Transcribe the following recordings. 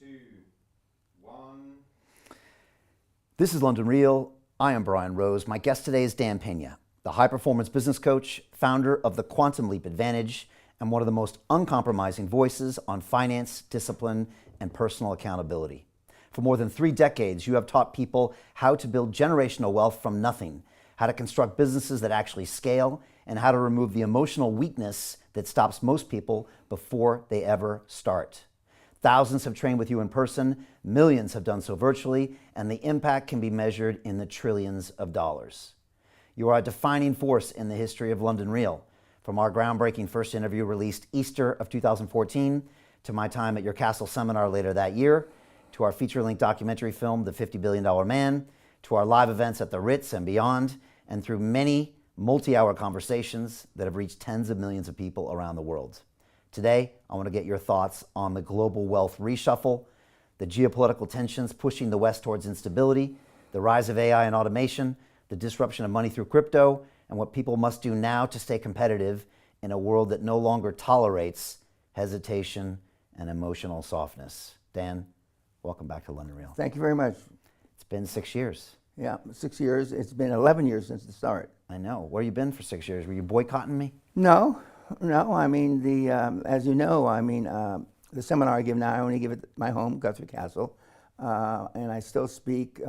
two, one. This is London Real. I am Brian Rose. My guest today is Dan Peña, the high-performance business coach, founder of the Quantum Leap Advantage, and one of the most uncompromising voices on finance, discipline, and personal accountability. For more than 3 decades, you have taught people how to build generational wealth from nothing, how to construct businesses that actually scale, and how to remove the emotional weakness that stops most people before they ever start. Thousands have trained with you in person, millions have done so virtually, and the impact can be measured in the trillions of dollars. You are a defining force in the history of London Real. From our groundbreaking first interview released Easter of 2014, to my time at your Castle seminar later that year, to our feature-length documentary film, The $50 Billion Man, to our live events at the Ritz and beyond, and through many multi-hour conversations that have reached tens of millions of people around the world. Today, I want to get your thoughts on the global wealth reshuffle, the geopolitical tensions pushing the West towards instability, the rise of AI and automation, the disruption of money through crypto, and what people must do now to stay competitive in a world that no longer tolerates hesitation and emotional softness. Dan, welcome back to London Real. Thank you very much. It's been 6 years. Yeah, 6 years. It's been 11 years since the start. I know. Where you been for 6 years? Were you boycotting me? No. I mean, as you know, the seminar I give now, I only give it at my home, Guthrie Castle, and I still speak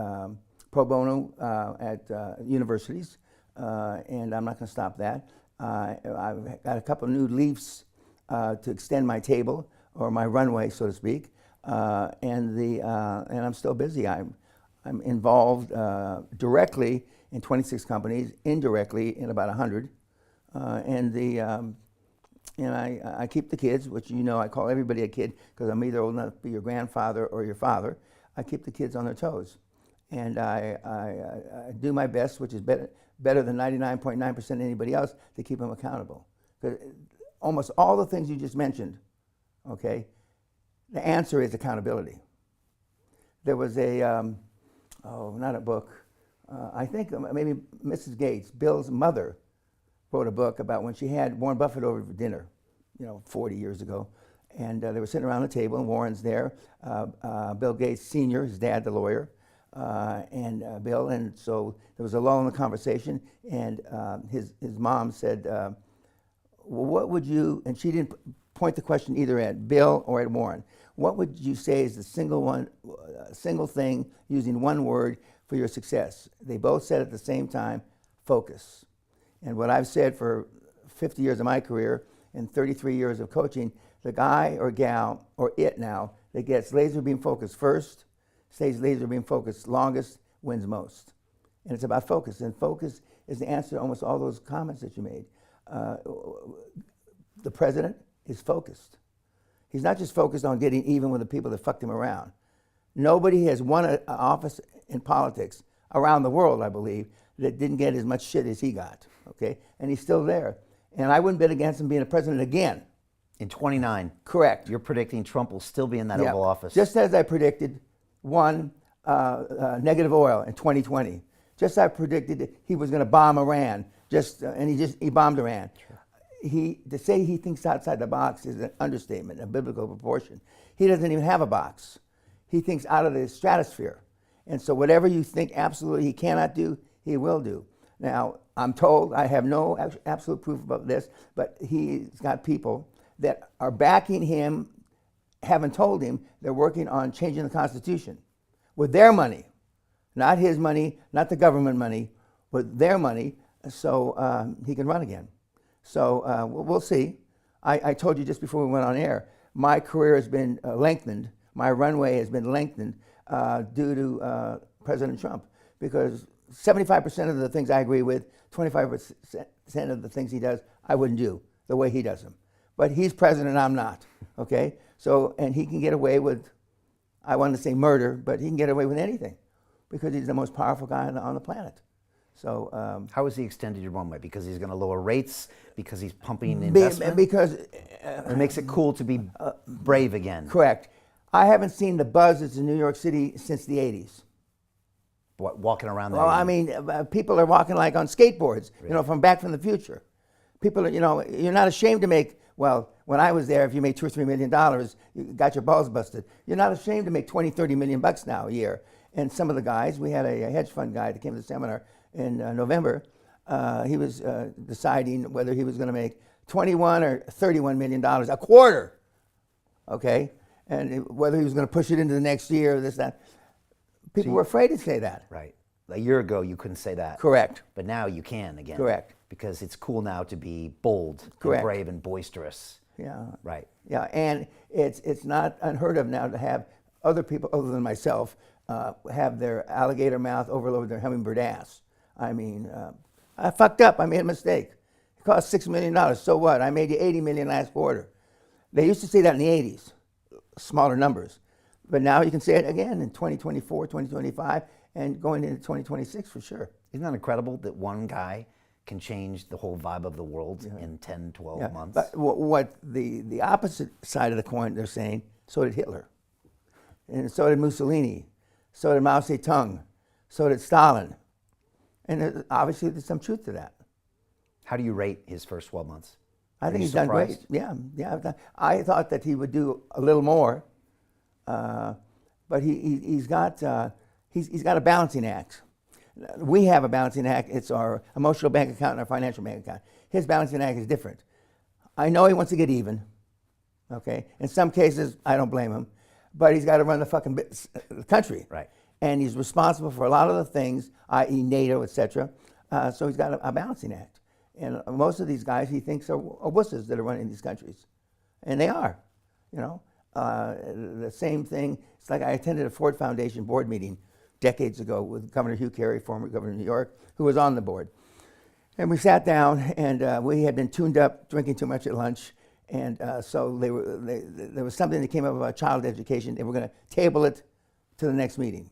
pro bono at universities, and I'm not going to stop that. I've got a couple of new leaves to extend my table, or my runway, so to speak, and I'm still busy. I'm involved directly in 26 companies, indirectly in about 100, and I keep the kids, which you know I call everybody a kid because I'm either old enough to be your grandfather or your father. I keep the kids on their toes, and I do my best, which is better than 99.9% anybody else, to keep them accountable. Because almost all the things you just mentioned, okay, the answer is accountability. There was not a book, I think maybe Mrs. Gates, Bill's mother, wrote a book about when she had Warren Buffett over for dinner, 40 years ago. And they were sitting around the table, and Warren's there, Bill Gates Sr., his dad, the lawyer, and Bill. And so there was a lull in the conversation, and his mom said, well, what would you, and she didn't point the question either at Bill or at Warren, what would you say is the single thing, using one word, for your success? They both said at the same time, focus. And what I've said for 50 years of my career and 33 years of coaching, the guy or gal, or it now, that gets laser beam focused first, stays laser beam focused longest, wins most. And it's about focus. And focus is the answer to almost all those comments that you made. The president is focused. He's not just focused on getting even with the people that fucked him around. Nobody has won an office in politics around the world, I believe, that didn't get as much shit as he got, okay? And he's still there. And I wouldn't bet against him being a president again. In 29. Correct. You're predicting Trump will still be in that Oval Office. Just as I predicted negative oil in 2020. Just as I predicted that he was going to bomb Iran, and he bombed Iran. Sure. To say he thinks outside the box is an understatement, a biblical proportion. He doesn't even have a box. He thinks out of the stratosphere. And so whatever you think absolutely he cannot do, he will do. Now, I'm told, I have no absolute proof about this, but he's got people that are backing him, haven't told him they're working on changing the Constitution with their money, not his money, not the government money, with their money, so he can run again. So we'll see. I told you just before we went on air, my career has been lengthened, my runway has been lengthened due to President Trump, because 75% of the things I agree with, 25% of the things he does, I wouldn't do the way he does them. But he's president, I'm not, okay? So, and he can get away with, I wanted to say murder, but he can get away with anything because he's the most powerful guy on the planet. So, how has he extended your runway? Because he's going to lower rates? Because he's pumping investment? Because it makes it cool to be brave again. Correct. I haven't seen the buzz that's in New York City since the 80s. What, walking around there? Well, I mean, people are walking like on skateboards, Really? from Back from the Future. People are, you're not ashamed to make, well, when I was there, if you made $2 or $3 million, you got your balls busted. You're not ashamed to make 20, 30 million bucks now a year. And some of the guys, we had a hedge fund guy that came to the seminar in November. He was deciding whether he was going to make 21 or 31 million dollars a quarter. Okay, and whether he was going to push it into the next year, this, that. People were afraid to say that. Right. A year ago, you couldn't say that. Correct. But now you can again. Correct. Because it's cool now to be bold, Correct. and brave, and boisterous. Yeah. Right. Yeah, and it's not unheard of now to have other people other than myself have their alligator mouth overload their hummingbird ass. I mean, I fucked up. I made a mistake. It cost $6 million. So what? I made you $80 million last quarter. They used to say that in the 80s, smaller numbers. But now you can say it again in 2024, 2025, and going into 2026 for sure. Isn't that incredible that one guy can change the whole vibe of the world in 10, 12 months? But what the opposite side of the coin, they're saying, so did Hitler. And so did Mussolini. So did Mao Zedong. So did Stalin. And obviously there's some truth to that. How do you rate his first 12 months? I think you he's done great. surprised? Yeah. I thought that he would do a little more, but he's got a balancing act. We have a balancing act. It's our emotional bank account and our financial bank account. His balancing act is different. I know he wants to get even. Okay. In some cases, I don't blame him, but he's got to run the fucking country. Right. And he's responsible for a lot of the things, i.e., NATO, etc. So he's got a balancing act. And most of these guys he thinks are wusses that are running these countries. And they are, you know. The same thing, it's like I attended a Ford Foundation board meeting decades ago with Governor Hugh Carey, former governor of New York, who was on the board. And we sat down, and we had been tuned up, drinking too much at lunch. And so there was something that came up about child education. They were going to table it to the next meeting.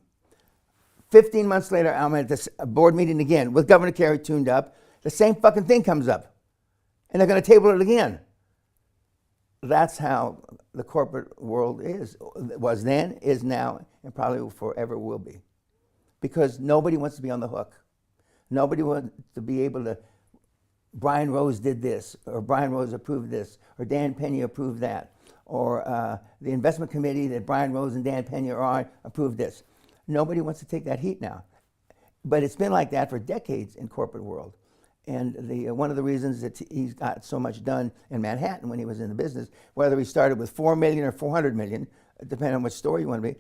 15 months later, I'm at this board meeting again with Governor Carey tuned up. The same fucking thing comes up. And they're going to table it again. That's how the corporate world is. Was then, is now, and probably forever will be. Because nobody wants to be on the hook. Nobody wants to be able to, Brian Rose did this, or Brian Rose approved this, or Dan Peña approved that, or the investment committee that Brian Rose and Dan Peña are on approved this. Nobody wants to take that heat now. But it's been like that for decades in corporate world. And one of the reasons that he's got so much done in Manhattan when he was in the business, whether he started with 4 million or 400 million, depending on what story you want to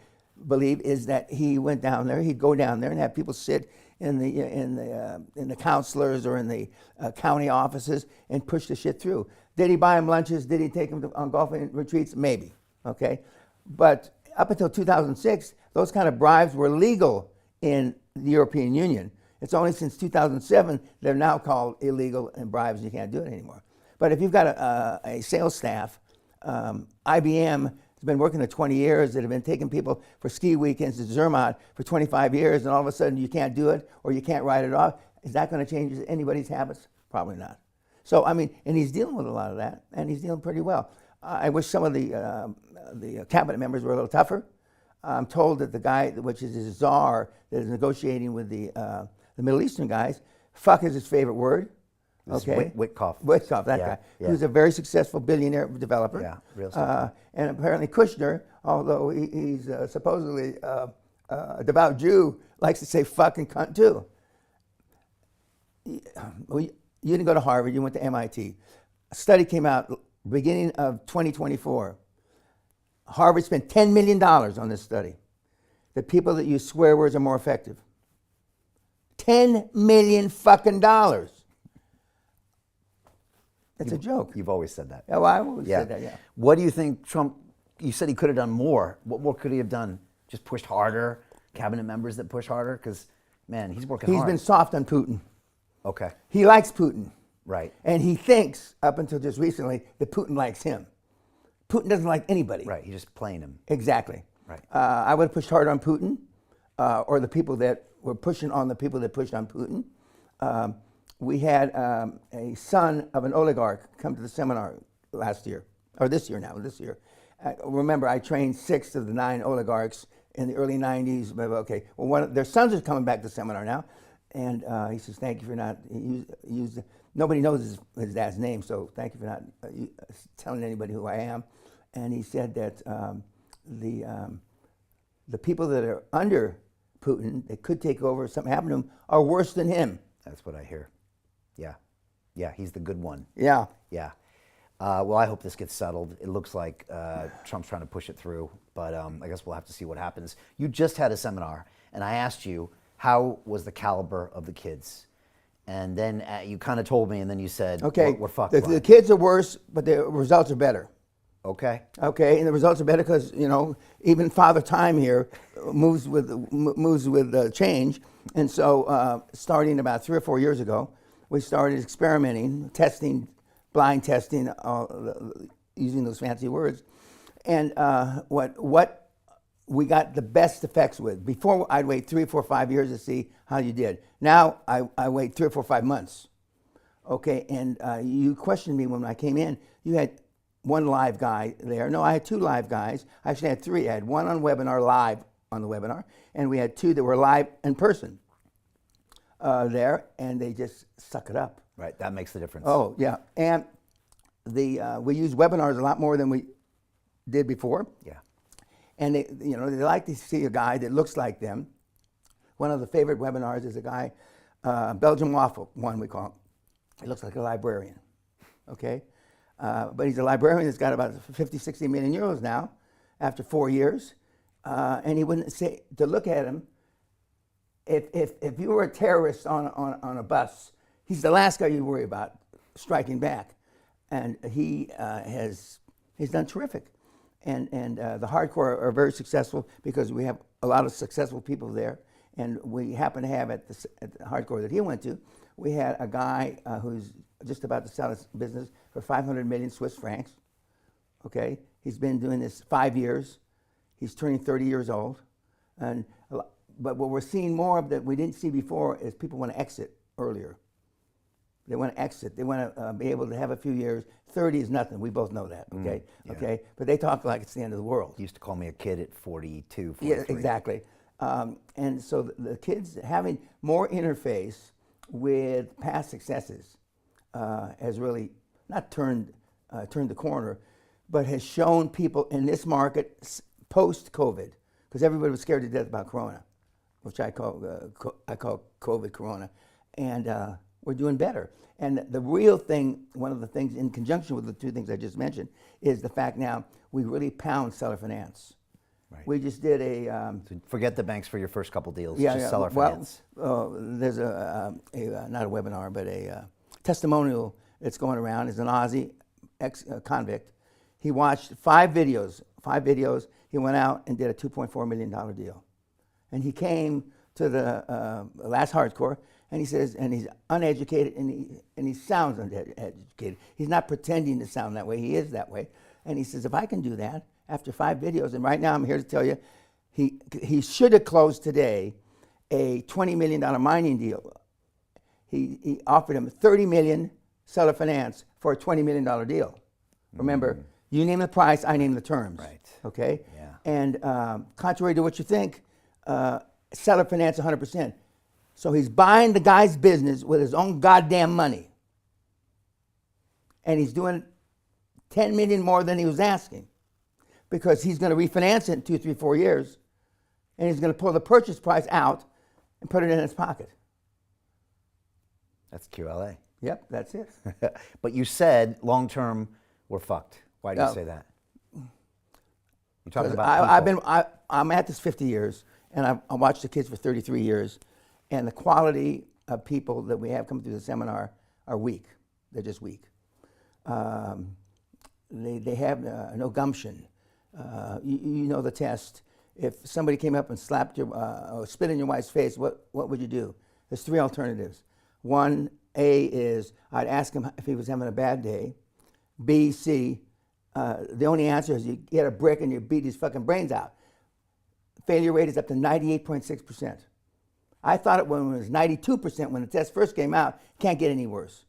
believe, is that he went down there. He'd go down there and have people sit in the counselors or in the county offices and push the shit through. Did he buy them lunches? Did he take them on golfing retreats? Maybe. Okay, but up until 2006, those kind of bribes were legal in the European Union. It's only since 2007 they're now called illegal and bribes, and you can't do it anymore. But if you've got a sales staff, IBM has been working there 20 years, that have been taking people for ski weekends to Zermatt for 25 years, and all of a sudden you can't do it or you can't write it off. Is that going to change anybody's habits? Probably not. So, I mean, and he's dealing with a lot of that, and he's dealing pretty well. I wish some of the cabinet members were a little tougher. I'm told that the guy, which is his czar, that is negotiating with the Middle Eastern guys, fuck is his favorite word. Okay. Witkoff. Witkoff, that guy. Yeah. Who's a very successful billionaire developer. Yeah, real estate. And apparently Kushner, although he's supposedly a devout Jew, likes to say fuck and cunt too. You didn't go to Harvard, you went to MIT. A study came out beginning of 2024. Harvard spent $10 million on this study. The people that use swear words are more effective. $10 million fucking dollars. It's a joke. You've always said that. Yeah, well, I always said that, yeah. What do you think Trump, you said he could have done more. What more could he have done? Just pushed harder? Cabinet members that push harder? Because, man, he's working hard. He's been soft on Putin. Okay. He likes Putin. Right. And he thinks, up until just recently, that Putin likes him. Putin doesn't like anybody. Right, he's just playing him. Exactly. Right. I would have pushed harder on Putin, or the people that were pushing on the people that pushed on Putin. We had a son of an oligarch come to the seminar last year, or this year now, this year. Remember, I trained 6 of the 9 oligarchs in the early 90s. Okay, well, their sons are coming back to the seminar now. And he says, thank you for not, nobody knows his dad's name, so thank you for not telling anybody who I am. And he said that the people that are under Putin that could take over if something happened to him are worse than him. That's what I hear. Yeah. Yeah, he's the good one. Yeah. Yeah. Well, I hope this gets settled. It looks like Trump's trying to push it through, but I guess we'll have to see what happens. You just had a seminar, and I asked you, how was the caliber of the kids? And then you kind of told me, and then you said, okay, we're fucked. The kids are worse, but the results are better. Okay. Okay, and the results are better because, even Father Time here moves with change. And so starting about 3 or 4 years ago, we started experimenting, testing, blind testing, using those fancy words. And what we got the best effects with. Before, I'd wait 3, 4, 5 years to see how you did. Now I wait 3 or 4, 5 months. Okay, and you questioned me when I came in. You had one live guy there. No, I had 2 live guys. I actually had 3. I had one on webinar, live on the webinar, and we had 2 that were live in person there, and they just suck it up. Right, that makes the difference. Oh, yeah. And we use webinars a lot more than we did before. Yeah. And they like to see a guy that looks like them. One of the favorite webinars is a guy, Belgian Waffle, one we call him. He looks like a librarian, okay? But he's a librarian that's got about 50, 60 million euros now after 4 years. And he wouldn't say, to look at him, if you were a terrorist on a bus, he's the last guy you worry about striking back. And he's done terrific. And the hardcore are very successful because we have a lot of successful people there. And we happen to have at the hardcore that he went to, we had a guy who's just about to sell his business for 500 million Swiss francs. Okay, he's been doing this 5 years. He's turning 30 years old. But what we're seeing more of that we didn't see before is people want to exit earlier. They want to exit. They want to be able to have a few years. 30 is nothing. We both know that, okay? Yeah. Okay, but they talk like it's the end of the world. You used to call me a kid at 42, 43. Yeah, exactly. And so the kids having more interface with past successes has really not turned the corner, but has shown people in this market post-COVID, because everybody was scared to death about Corona, which I call COVID Corona, and we're doing better. And the real thing, one of the things in conjunction with the 2 things I just mentioned, is the fact now we really pound seller finance. Right. We just did a... So forget the banks for your first couple deals, yeah, just yeah. seller finance. There's not a webinar, but a testimonial that's going around. Is an Aussie ex-convict. He watched 5 videos. He went out and did a $2.4 million deal. And he came to the last hardcore, and he says, and he's uneducated, and he sounds uneducated. He's not pretending to sound that way. He is that way. And he says, if I can do that after 5 videos, and right now I'm here to tell you, he should have closed today a $20 million mining deal. He offered him $30 million seller finance for a $20 million deal. Remember, you name the price, I name the terms. Right. Okay? Yeah. And contrary to what you think, seller finance 100%. So he's buying the guy's business with his own goddamn money. And he's doing 10 million more than he was asking, because he's going to refinance it in 2, 3, 4 years, and he's going to pull the purchase price out and put it in his pocket. That's QLA. Yep, that's it. But you said long-term, we're fucked. Why do you say that? You're talking about people. I'm at this 50 years, and I watched the kids for 33 years, and the quality of people that we have come through the seminar are weak. They're just weak. They have no gumption. You know the test. If somebody came up and slapped your, or spit in your wife's face, what would you do? There's 3 alternatives. 1, A is I'd ask him if he was having a bad day. B, C, the only answer is you get a brick and you beat his fucking brains out. Failure rate is up to 98.6%. I thought it when it was 92% when the test first came out. Can't get any worse.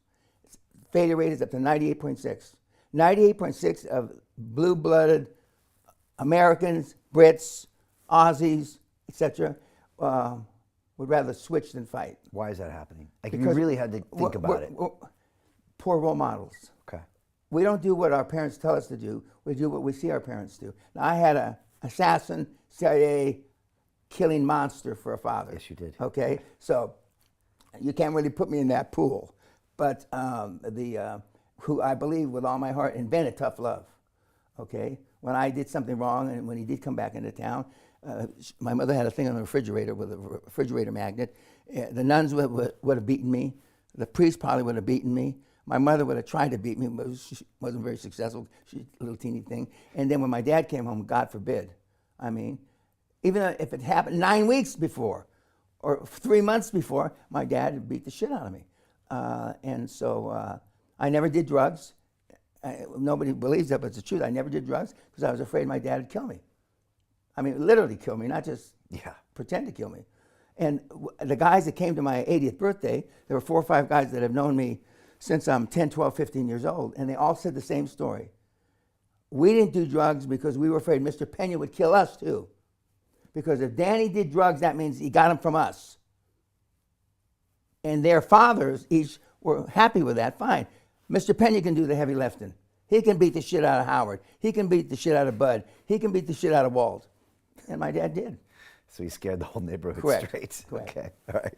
Failure rate is up to 98.6. 98.6 of blue-blooded Americans, Brits, Aussies, etc. We're would rather switch than fight. Why is that happening? Like, if you Because really had to think about it. Poor role models. Okay. We don't do what our parents tell us to do. We do what we see our parents do. Now, I had an assassin, CIA, killing monster for a father. Yes, you did. Okay, so you can't really put me in that pool. But who I believe with all my heart invented tough love. Okay, when I did something wrong and when he did come back into town, my mother had a thing on the refrigerator with a refrigerator magnet. The nuns would have beaten me. The priest probably would have beaten me. My mother would have tried to beat me, but she wasn't very successful. She's a little teeny thing. And then when my dad came home, God forbid, I mean, even if it happened 9 weeks before or 3 months before, my dad beat the shit out of me. And so I never did drugs. Nobody believes that, but it's the truth. I never did drugs because I was afraid my dad would kill me. I mean, literally kill me, not just pretend to kill me. And the guys that came to my 80th birthday, there were 4 or 5 guys that have known me since I'm 10, 12, 15 years old, and they all said the same story. We didn't do drugs because we were afraid Mr. Peña would kill us too. Because if Danny did drugs, that means he got them from us. And their fathers each were happy with that, fine. Mr. Peña can do the heavy lifting. He can beat the shit out of Howard. He can beat the shit out of Bud. He can beat the shit out of Walt. And my dad did. So he scared the whole neighborhood straight. Correct. Okay. All right.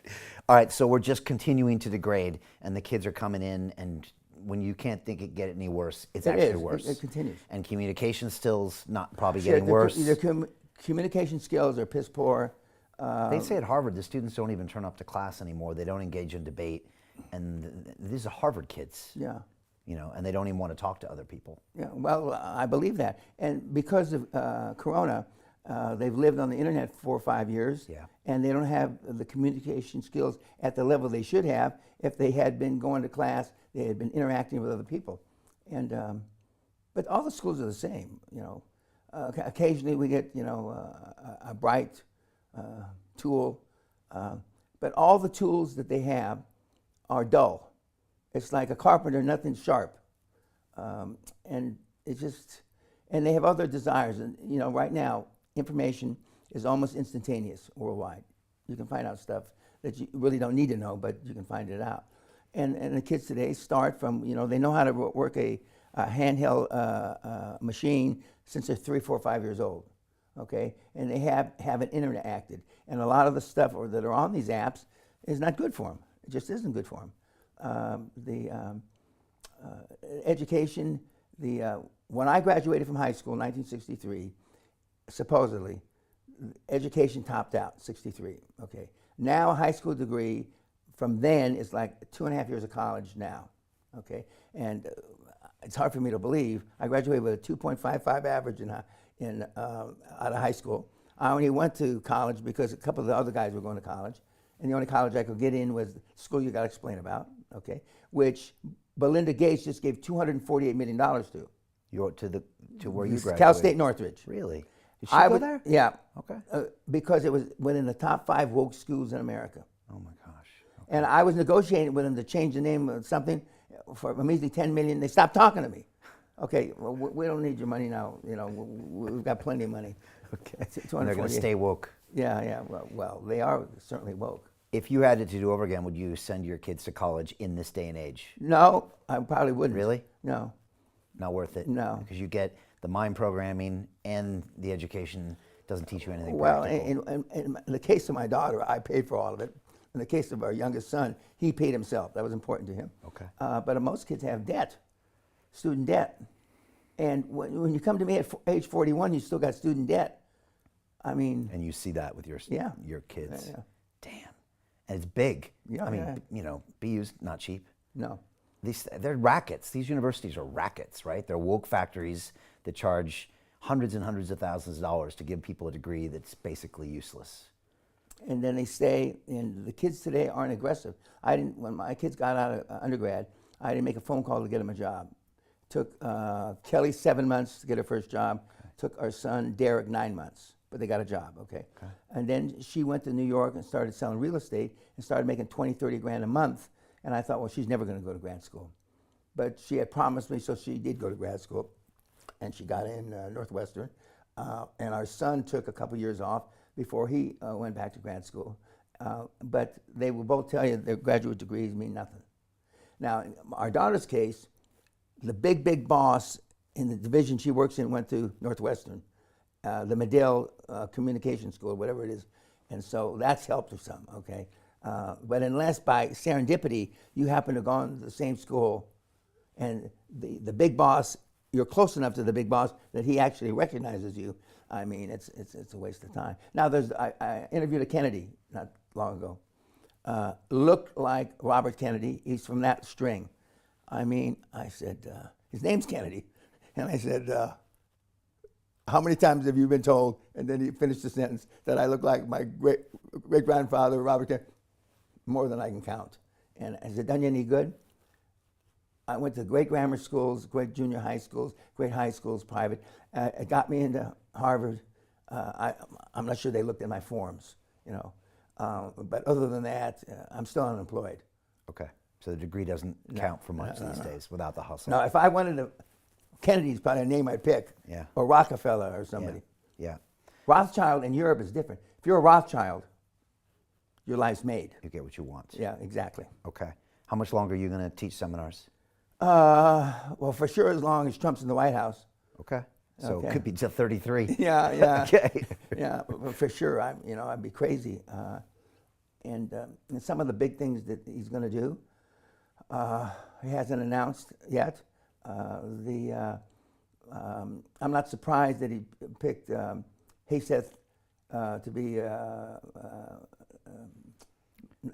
All right. So we're just continuing to degrade, and the kids are coming in, and when you can't think it get any worse, it's actually worse. It continues. And communication skills not probably getting worse. The communication skills are piss poor. They say at Harvard the students don't even turn up to class anymore. They don't engage in debate, and these are Harvard kids. Yeah. You know, and they don't even want to talk to other people. Yeah. Well, I believe that, and because of Corona. They've lived on the internet for 4 or 5 years, and they don't have the communication skills at the level they should have if they had been going to class, they had been interacting with other people. And, but all the schools are the same, you know. Occasionally we get, you know, a bright tool, but all the tools that they have are dull. It's like a carpenter, nothing sharp. And it's just, and they have other desires. And, you know, right now, information is almost instantaneous worldwide. You can find out stuff that you really don't need to know, but you can find it out. And the kids today start from, you know, they know how to work a handheld machine since they're 3, 4, 5 years old, okay? And they haven't interacted. And a lot of the stuff that are on these apps is not good for them. It just isn't good for them. Education, when I graduated from high school in 1963, supposedly, education topped out, 63, okay. Now a high school degree from then is like 2.5 years of college now, okay. And it's hard for me to believe. I graduated with a 2.55 average out of high school. I only went to college because a couple of the other guys were going to college, and the only college I could get in was the school you got to explain about, okay, which Belinda Gates just gave $248 million to. To where you graduated? Cal State Northridge. Really? Did she go there? Yeah. Okay. Because it was within the top 5 woke schools in America. Oh my gosh. Okay. And I was negotiating with them to change the name of something for a measly $10 million. They stopped talking to me. Okay, well, we don't need your money now. You know, we've got plenty of money. Okay. And they're going to stay woke. Yeah. Well, they are certainly woke. If you had it to do over again, would you send your kids to college in this day and age? No, I probably wouldn't. Really? No. Not worth it? No. Because you get the mind programming and the education doesn't teach you anything well, practical. in the case of my daughter, I paid for all of it. In the case of our youngest son, he paid himself. That was important to him. Okay. But most kids have debt, student debt. And when you come to me at age 41, you still got student debt. I mean... And you see that with your kids. Yeah. Damn. And it's big. Yeah, I mean, you know, BU's not cheap. No. They're rackets. These universities are rackets, right? They're woke factories that charge hundreds and hundreds of thousands of dollars to give people a degree that's basically useless. And then they stay, and the kids today aren't aggressive. When my kids got out of undergrad, I didn't make a phone call to get them a job. Took Kelly 7 months to get her first job. Took our son Derek 9 months, but they got a job, okay? And then she went to New York and started selling real estate and started making 20, 30 grand a month. And I thought, well, she's never going to go to grad school. But she had promised me, so she did go to grad school. And she got in Northwestern. And our son took a couple years off before he went back to grad school. but they will both tell you their graduate degrees mean nothing. Now, in our daughter's case, the big boss in the division she works in went to Northwestern, the Medill Communication School, whatever it is, and so that's helped her some, okay? But unless by serendipity you happen to have gone to the same school and the big boss, you're close enough to the big boss that he actually recognizes you, I mean, it's a waste of time. Now, I interviewed a Kennedy not long ago. Looked like Robert Kennedy. He's from that string. I mean, I said, his name's Kennedy. And I said, how many times have you been told, and then he finished the sentence, that I look like my great-grandfather, Robert Kennedy? More than I can count. And has it done you any good? I went to great grammar schools, great junior high schools, great high schools, private. It got me into Harvard. I'm not sure they looked at my forms, you know. But other than that, I'm still unemployed. Okay. So the degree doesn't count for much these days without the hustle. No, if I wanted to, Kennedy's probably a name I'd pick. Yeah. Or Rockefeller or somebody. Yeah. Rothschild in Europe is different. If you're a Rothschild, your life's made. You get what you want. Yeah, exactly. Okay. How much longer are you going to teach seminars? Well, for sure, as long as Trump's in the White House. Okay. So Okay. it could be till 33. Yeah. Okay. Yeah, but for sure, I'd be crazy. And some of the big things that he's going to do, he hasn't announced yet. I'm not surprised that he picked Hayseth to be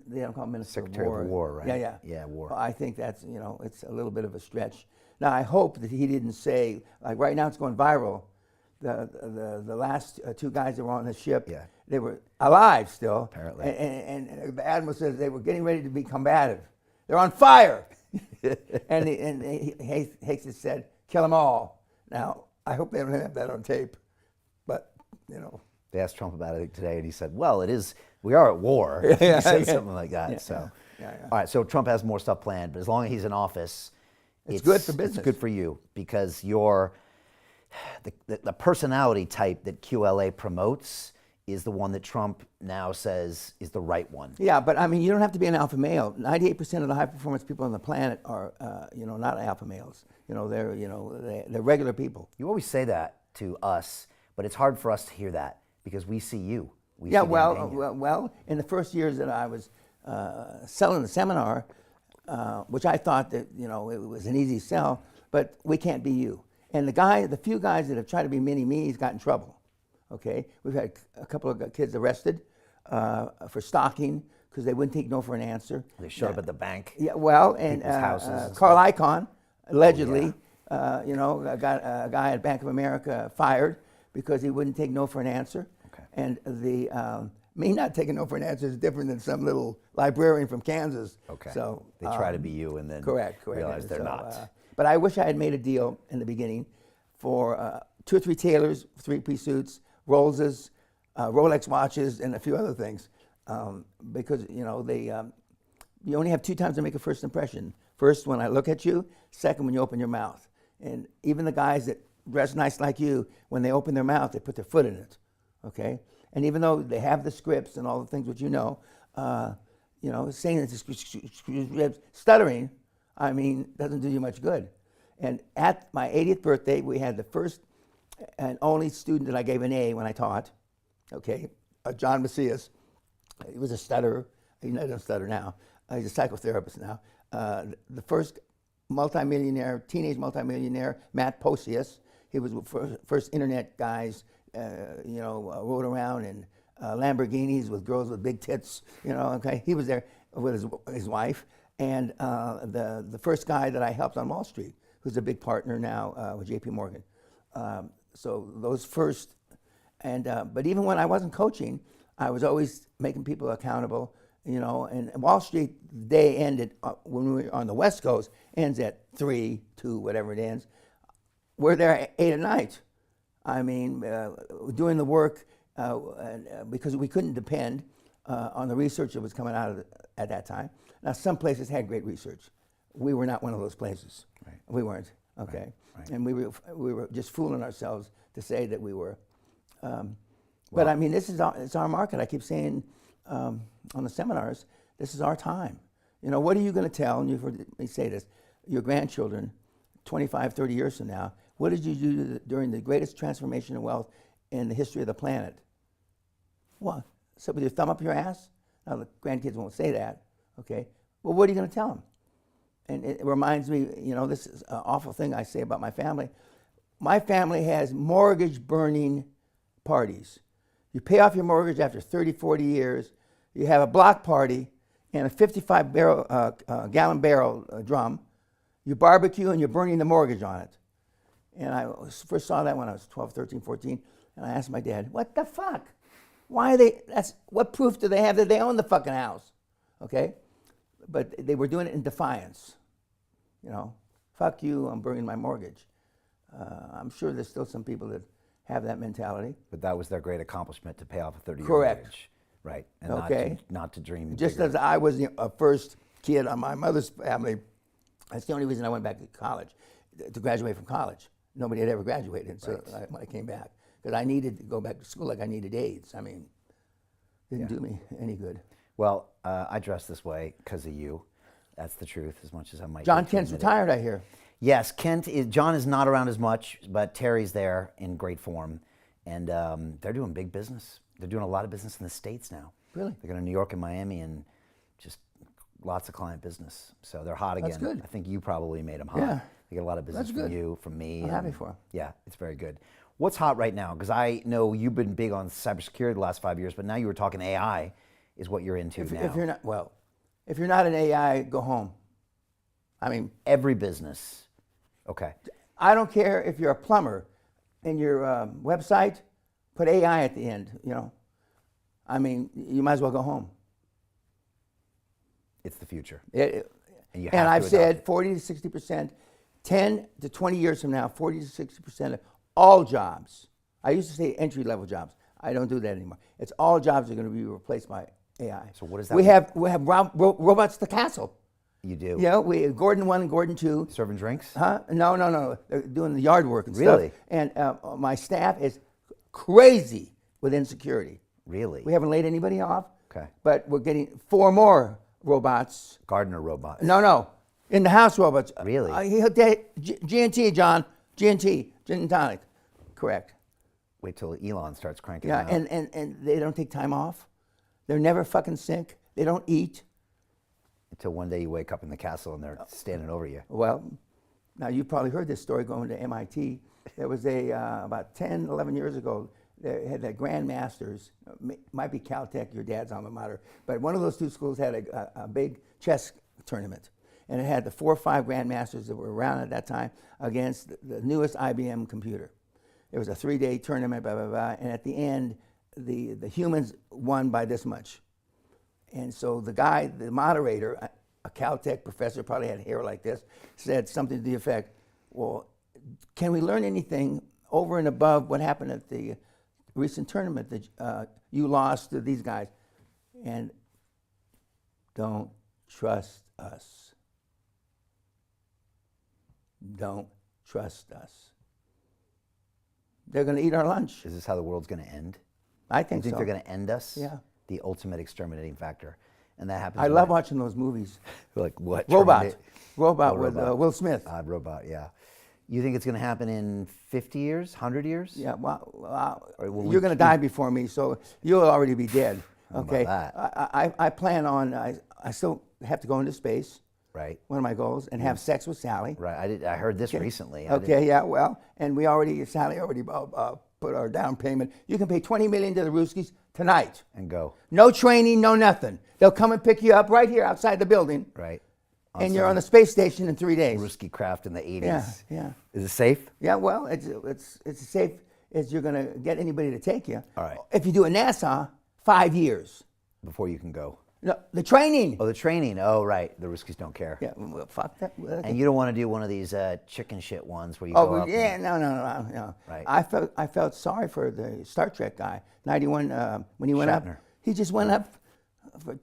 they don't call him Minister Secretary of War. of War, right? Yeah. Yeah, War. Well, I think that's, it's a little bit of a stretch. Now, I hope that he didn't say, like right now it's going viral, the last two guys that were on the ship, Yeah. they were alive still. Apparently. And the admiral says they were getting ready to be combative. They're on fire. and Hayseth said, kill them all. Now, I hope they don't have that on tape, but, They asked Trump about it today, and he said, well, we are at war. He said something like that. Yeah. All right, so Trump has more stuff planned, but as long as he's in office, it's good for business. It's good for you because you're the personality type that QLA promotes is the one that Trump now says is the right one. Yeah, but you don't have to be an alpha male. 98% of the high performance people on the planet are, not alpha males. They're regular people. You always say that to us, but it's hard for us to hear that because we see you. We Yeah, see Dan Peña. well, in the first years that I was selling the seminar, which I thought that it was an easy sell, but we can't be you. And the few guys that have tried to be mini-me's got in trouble. Okay, we've had a couple of kids arrested for stalking because they wouldn't take no for an answer. They showed up at the bank. Yeah, well, and People's houses and Carl Icahn allegedly, got a guy at Bank of America fired because he wouldn't take no for an answer. Okay. And me not taking no for an answer is different than some little librarian from Kansas. Okay. So They try to be you and then correct. realize they're So, not. But I wish I had made a deal in the beginning for 2 or 3 tailors, 3-piece suits, Rollses, Rolex watches, and a few other things, because you only have 2 times to make a first impression. First, when I look at you. Second, when you open your mouth. And even the guys that dress nice like you, when they open their mouth, they put their foot in it. Okay. And even though they have the scripts and all the things which saying that stuttering, doesn't do you much good. And at my 80th birthday, we had the first and only student that I gave an A when I taught, okay, John Macias. He was a stutterer. He doesn't stutter now. He's a psychotherapist now. The first teenage multimillionaire, Matt Posius. He was the first internet guys, rode around in Lamborghinis with girls with big tits, okay. He was there with his wife. And the first guy that I helped on Wall Street, who's a big partner now with JP Morgan. So those first, but even when I wasn't coaching, I was always making people accountable, and Wall Street day ended when we were on the West Coast, ends at 3, 2, whatever it ends. We're there at 8 at night. Doing the work because we couldn't depend on the research that was coming out at that time. Now, some places had great research. We were not one of those places. Right. We weren't. Okay. Right. And we were just fooling ourselves to say that we were. But this is it's our market. I keep saying on the seminars, this is our time. You know, what are you going to tell, and you've heard me say this, your grandchildren 25, 30 years from now, what did you do during the greatest transformation of wealth in the history of the planet? What? So with your thumb up your ass? Now the grandkids won't say that, okay? Well, what are you going to tell them? And it reminds me, you know, this is an awful thing I say about my family. My family has mortgage burning parties. You pay off your mortgage after 30, 40 years. You have a block party and a 55 gallon barrel drum. You barbecue and you're burning the mortgage on it. And I first saw that when I was 12, 13, 14. And I asked my dad, what the fuck? Why are they, what proof do they have that they own the fucking house? Okay? But they were doing it in defiance. You know, fuck you, I'm burning my mortgage. I'm sure there's still some people that have that mentality. But that was their great accomplishment, to pay off a 30-year Correct. mortgage. Right. And Okay. not to dream Just bigger. as I was a first kid on my mother's family, that's the only reason I went back to college, to graduate from college. Nobody had ever graduated when I came back. Because I needed to go back to school like I needed AIDS. I mean, didn't do me any good. Well, I dress this way because of you. That's the truth, as much as I might. John hate to Kent's admit it. retired, I hear. Yes, John is not around as much, but Terry's there in great form. And they're doing big business. They're doing a lot of business in the States now. Really? They're going to New York and Miami, and just lots of client business. So they're hot again. That's good. I think you probably made them hot. Yeah. They get a lot of business That's from good. you, from me. I'm happy for them. Yeah, it's very good. What's hot right now? Because I know you've been big on cybersecurity the last 5 years, but now you were talking AI is what you're into now. If you're not an AI, go home. I mean, Every business. Okay. I don't care if you're a plumber in your website, put AI at the end, you know. I mean, you might as well go home. It's the future. And you have I've to said adopt it. 40 to 60%, 10 to 20 years from now, 40 to 60% of all jobs. I used to say entry-level jobs. I don't do that anymore. It's all jobs are going to be replaced by AI. So what does that we mean? have robots at the castle. You do. Yeah, Gordon 1 and Gordon 2. Serving drinks? Huh? No. They're doing the yard work and Really? stuff. And my staff is crazy with insecurity. Really? We haven't laid anybody off. Okay. But we're getting 4 more robots. Gardener robots. No. In the house robots. Really? G&T, John. G&T, gin and tonic. Correct. Wait till Elon starts cranking Yeah, them out. and they don't take time off. They're never fucking sick. They don't eat. Until one day you wake up in the castle and they're standing over you. Well, now you've probably heard this story going to MIT. There was about 10, 11 years ago, they had the Grand Masters, might be Caltech, your dad's alma mater, but one of those two schools had a big chess tournament. And it had the 4 or 5 Grand Masters that were around at that time against the newest IBM computer. It was a 3-day tournament, blah, blah, blah, and at the end, the humans won by this much. And so the guy, the moderator, a Caltech professor, probably had hair like this, said something to the effect, well, can we learn anything over and above what happened at the recent tournament that you lost to these guys? And don't trust us. Don't trust us. They're going to eat our lunch. Is this how the world's going to end? I You think think so. they're going to end us? Yeah. The ultimate exterminating factor. And that happens. I love watching those movies. Like what? Robot Oh, with Robot. Will Smith. Robot, yeah. You think it's going to happen in 50 years, 100 years? Yeah, well, Or will we you're going to keep- die before me, so you'll already be dead. How about Okay. that? I plan on. I still have to go into space. Right. One of my goals, and have sex with Sally. Right. I heard this recently. Okay. Yeah. Well, and Sally already put our down payment. You can pay $20 million to the Ruskies tonight. And go. No training, no nothing. They'll come and pick you up right here outside the building, Right. and you're on the space station in 3 days. Ruski craft in the 80s. Yeah. Is it safe? Yeah, well, it's as safe as you're going to get anybody to take you. All right. If you do a NASA, 5 years. Before you can go. No, the training. Oh, the training. Oh, right. The Ruskies don't care. Yeah, well, fuck that. And you don't want to do one of these chicken shit ones where you go Oh, up. yeah, no. Right. I felt sorry for the Star Trek guy, 91, when he went Shatner. up. He just went up for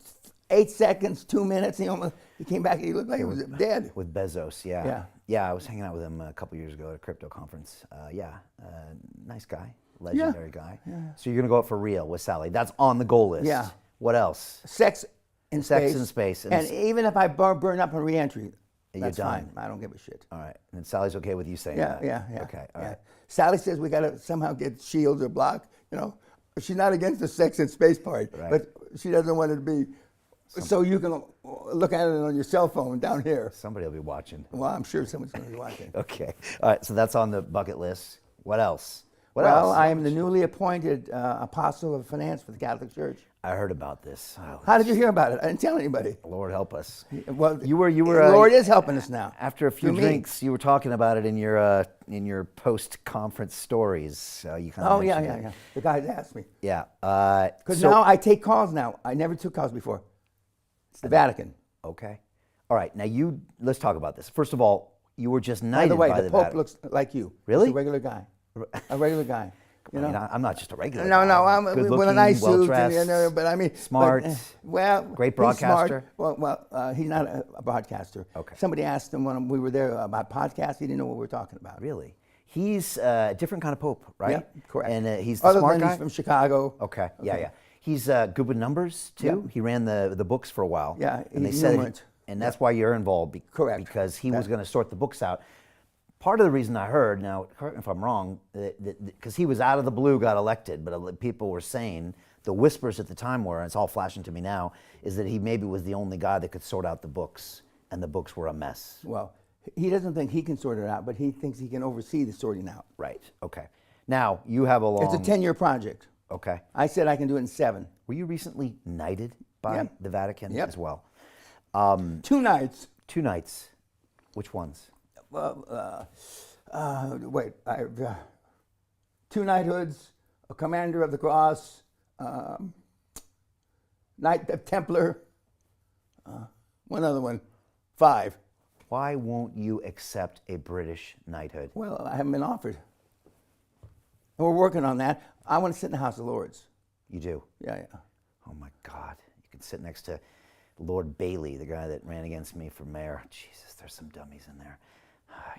8 seconds, 2 minutes. He came back and he looked like he was dead. With Bezos, yeah. Yeah. Yeah, I was hanging out with him a couple years ago at a crypto conference. Nice guy, legendary guy. Yeah. So you're going to go up for real with Sally. That's on the goal list. Yeah. What else? Sex in Sex space. in space. And even if I burn up on re-entry, You're that's done. fine. I don't give a shit. All right. And Sally's okay with you saying Yeah, that? yeah. Okay, all yeah. right. Sally says we got to somehow get shields or block, you know. She's not against the sex and space part, Right. but she doesn't want it to be so you can look at it on your cell phone down here. Somebody will be watching. Well, I'm sure someone's going to be watching. Okay. All right. So that's on the bucket list. What else? What Well, else? I am the newly appointed apostle of finance for the Catholic Church. I heard about this. Oh, How did you hear about it? I didn't tell anybody. Lord help us. Well, You were. the Lord is helping us now. After a few Through me. drinks, you were talking about it in your post-conference stories. You kind of Oh, yeah. The guys asked me. Yeah. Because now I take calls now. I never took calls before. It's the Vatican. Okay. All right. Now let's talk about this. First of all, you were just knighted By the way, by the Pope Vatican. looks like you. Really? He's a regular guy. A regular guy. You know? I mean, I'm not just a regular. No, guy. no, I'm with a Good-looking, nice suit, well-dressed, and, but I mean, smart, he's great smart. broadcaster. Well, he's not a broadcaster. Okay. Somebody asked him when we were there about podcasts. He didn't know what we were talking about. Really? He's a different kind of pope, right? Yeah, correct. And he's the Other smart than guy. he's from Chicago. Okay. Yeah. He's good with numbers too. Yeah. He ran the books for a while. Yeah, and they he's said, numerate. and that's why you're involved. Correct. Because he was going to sort the books out. Part of the reason I heard, now correct me if I'm wrong, because he was out of the blue, got elected, but people were saying, the whispers at the time were, and it's all flashing to me now, is that he maybe was the only guy that could sort out the books, and the books were a mess. Well, he doesn't think he can sort it out, but he thinks he can oversee the sorting out. Right. Okay. Now you have a long. It's a 10-year project. Okay. I said I can do it in 7. Were you recently knighted by Yep. the Vatican Yep. as well? 2 nights. 2 knights. Which ones? Wait, 2 knighthoods, a commander of the cross, knight of Templar, one other one, 5. Why won't you accept a British knighthood? Well, I haven't been offered. And we're working on that. I want to sit in the House of Lords. You do? Yeah. Oh my God. You can sit next to Lord Bailey, the guy that ran against me for mayor. Jesus, there's some dummies in there.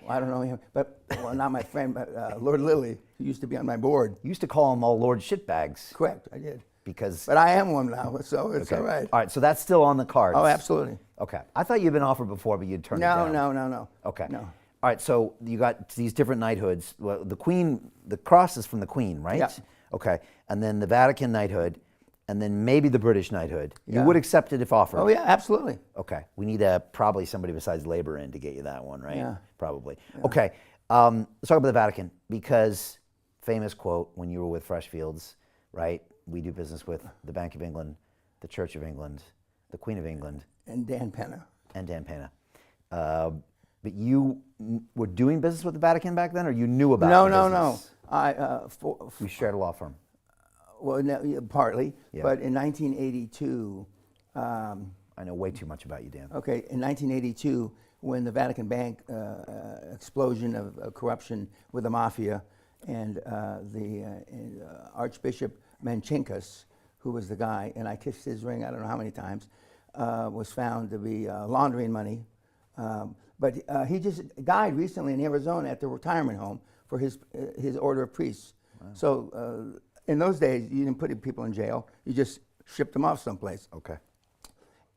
Well, I don't know him, but not my friend, but Lord Lilly, who used to be on my board. You used to call them all Lord Shitbags. Correct, I did. Because. But I am one now, so it's Okay. all right. All right, so that's still on the cards. Oh, absolutely. Okay. I thought you'd been offered before, but you'd turned it down. No. Okay. No. All right, so you got these different knighthoods. Well, the Queen, the cross is from the Queen, right? Yeah. Okay. And then the Vatican knighthood, and then maybe the British knighthood. You Yeah. would accept it if offered? Oh, yeah, absolutely. Okay. We need probably somebody besides Labor in to get you that one, right? Yeah. Probably. Yeah. Okay. Let's talk about the Vatican, because famous quote when you were with Freshfields, right? We do business with the Bank of England, the Church of England, the Queen of England. And Dan Penna. And Dan Peña. But you were doing business with the Vatican back then, or you knew about the business? No. You shared a law firm. Well, no, yeah, partly, Yeah. but in 1982, I know way too much about you, Dan. okay, in 1982, when the Vatican Bank explosion of corruption with the mafia, and the Archbishop Manchinkas, who was the guy, and I kissed his ring I don't know how many times, was found to be laundering money. But he just died recently in Arizona at the retirement home for his order of priests. Wow. So in those days, you didn't put people in jail. You just shipped them off someplace. Okay.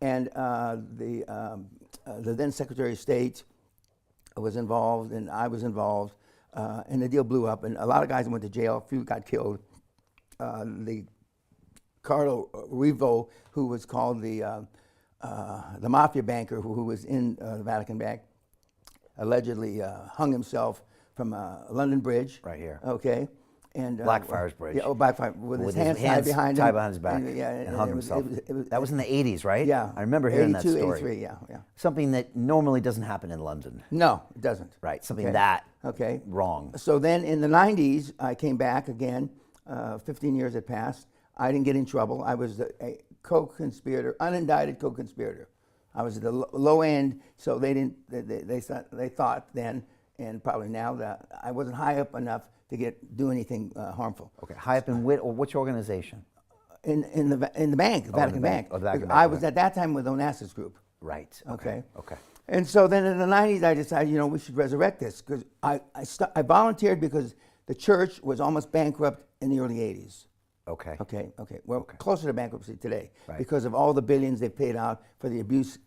And the then Secretary of State was involved, and I was involved, and the deal blew up. And a lot of guys went to jail. A few got killed. The Carlo Rivo, who was called the mafia banker who was in the Vatican Bank, allegedly hung himself from London Bridge. Right here. Okay. And Blackfriars Bridge. Yeah, Blackfriars, with his hands tied behind his back, and hung himself. It was, that was in the 80s, right? Yeah. I remember hearing 82, that story. 83, yeah. Something that normally doesn't happen in London. No, it doesn't. Right, something Okay. that Okay. wrong. So then in the 90s, I came back again. 15 years had passed. I didn't get in trouble. I was a co-conspirator, unindicted co-conspirator. I was at the low end, so they thought then, and probably now, that I wasn't high up enough to do anything harmful. Okay, high up in which organization? In the bank, the Vatican Bank. Oh, the Vatican I Bank, was at that time with Onassis Group. Right. Okay. Okay. And so then in the 90s, I decided, we should resurrect this, because I volunteered because the church was almost bankrupt in the early 80s. Okay. Okay. We're closer to bankruptcy today Right. because of all the billions they've paid out for the abuse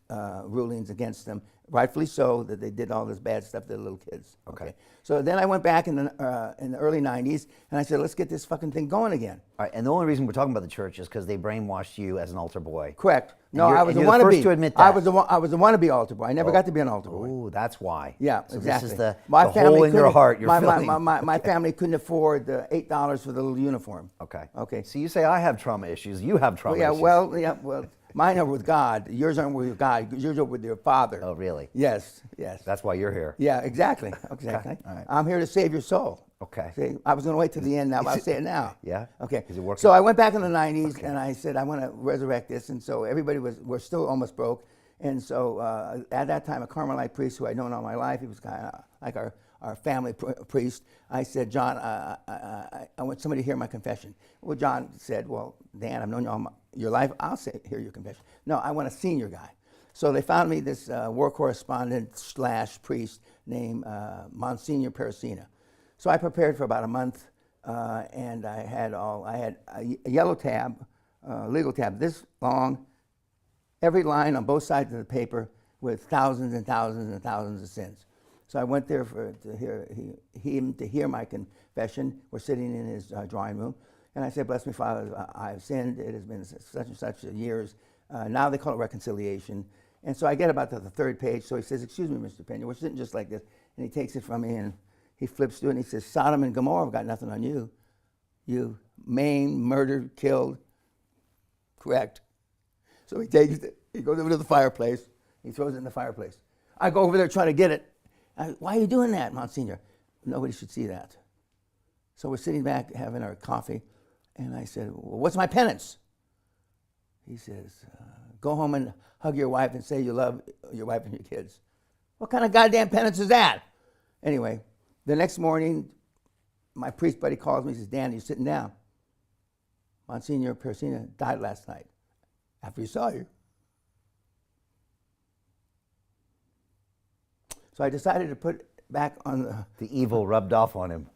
rulings against them. Rightfully so, that they did all this bad stuff to the little kids. Okay. So then I went back in the early 90s and I said, let's get this fucking thing going again. All right, and the only reason we're talking about the church is because they brainwashed you as an altar boy. Correct. No, you're- I was and a you're the wannabe. first to admit I that. was a wannabe altar boy. I never got to be an altar boy. Oh, that's why. Yeah, so exactly. This is the My hole family in your couldn't- heart you're my, filling. My family couldn't afford the $8 for the little uniform. Okay. Okay. So you say I have trauma issues. You have trauma issues. Well, mine are with God. Yours aren't with God. Yours are with your Father. Oh, really? Yes. That's why you're here. Yeah, exactly. Exactly. All right. I'm here to save your soul. Okay. See, I was going to wait till the end now, but I'll say it now. Yeah? Okay. Is it working? So I went back in the 90s and I said, I want to resurrect this. And so we're still almost broke. And so at that time, a Carmelite priest who I'd known all my life, he was kind of like our family priest. I said, John, I want somebody to hear my confession. Well, John said, well, Dan, I've known you all your life. I'll hear your confession. No, I want a senior guy. So they found me this war correspondent / priest named Monsignor Peresina. So I prepared for about a month, and I had a yellow tab, legal tab this long, every line on both sides of the paper with thousands and thousands and thousands of sins. So I went there to hear my confession. We're sitting in his drawing room, and I said, "Bless me, Father, I have sinned. It has been such and such years. Now they call it reconciliation." And so I get about to the third page. So he says, "Excuse me, Mr. Peña, we're sitting just like this," and he takes it from me and he flips through it and he says, "Sodom and Gomorrah have got nothing on you. You maimed, murdered, killed." Correct. So he takes it, he goes over to the fireplace, he throws it in the fireplace. I go over there trying to get it. Why are you doing that, Monsignor? Nobody should see that. So we're sitting back having our coffee, and I said, well, what's my penance? He says, go home and hug your wife and say you love your wife and your kids. What kind of goddamn penance is that? Anyway, the next morning, my priest buddy calls me and says, Dan, you're sitting down. Monsignor Peresina died last night after he saw you. So I decided to put back on The evil rubbed off on him.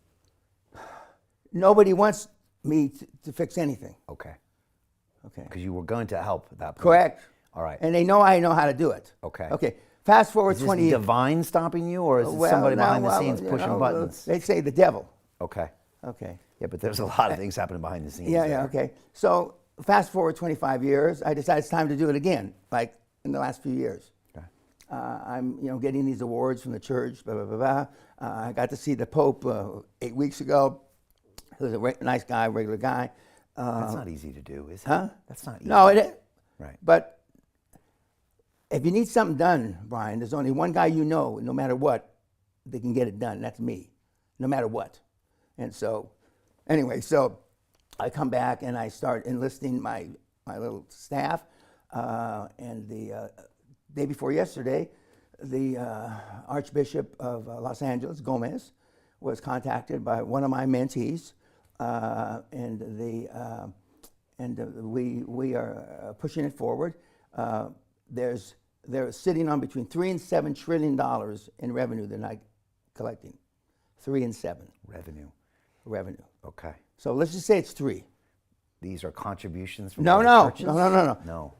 Nobody wants me to fix anything. Okay. Okay. Because you were going to help at that point. Correct. All right. And they know I know how to do it. Okay. Okay. Fast forward Is this 20 years. divine stopping you, or is it somebody behind the scenes pushing buttons? They say the devil. Okay. Okay. Yeah, but there's a lot of things happening behind the scenes. Yeah, there. okay. So fast forward 25 years, I decided it's time to do it again, like in the last few years. Okay. I'm getting these awards from the church, blah, blah, blah, blah. I got to see the Pope 8 weeks ago. He was a nice guy, regular guy. That's not easy to do, is it? Huh? That's not easy. No, it is. Right. But if you need something done, Brian, there's only one guy no matter what, that can get it done. That's me, no matter what. And so, anyway, so I come back and I start enlisting my little staff. And the day before yesterday, the Archbishop of Los Angeles, Gomez, was contacted by one of my mentees, and we are pushing it forward. They're sitting on between $3 and $7 trillion in revenue they're not collecting. 3 and 7 revenue. Okay. So let's just say it's 3. These are contributions from No. other churches? No.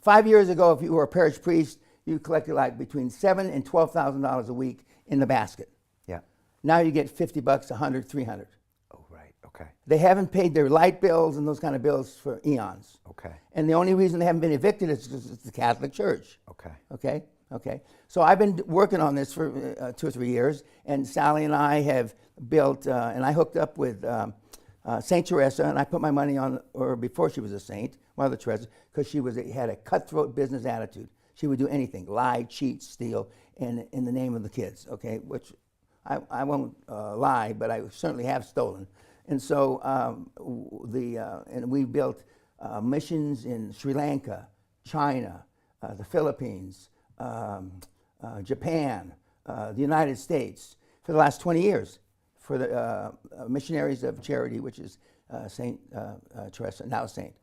5 years ago, if you were a parish priest, you collected like between $7,000 and $12,000 a week in the basket. Yeah. Now you get $50, $100, $300. Oh, right. Okay. They haven't paid their light bills and those kind of bills for eons. Okay. And the only reason they haven't been evicted is because it's the Catholic Church. Okay. Okay. So I've been working on this for 2 or 3 years, and Sally and I have built, and I hooked up with Saint Teresa, and I put my money on her before she was a saint, Mother Teresa, because she had a cutthroat business attitude. She would do anything, lie, cheat, steal, in the name of the kids, okay, which I won't lie, but I certainly have stolen. And so and we built missions in Sri Lanka, China, the Philippines, Japan, the United States for the last 20 years for the Missionaries of Charity, which is Saint Teresa, now Saint.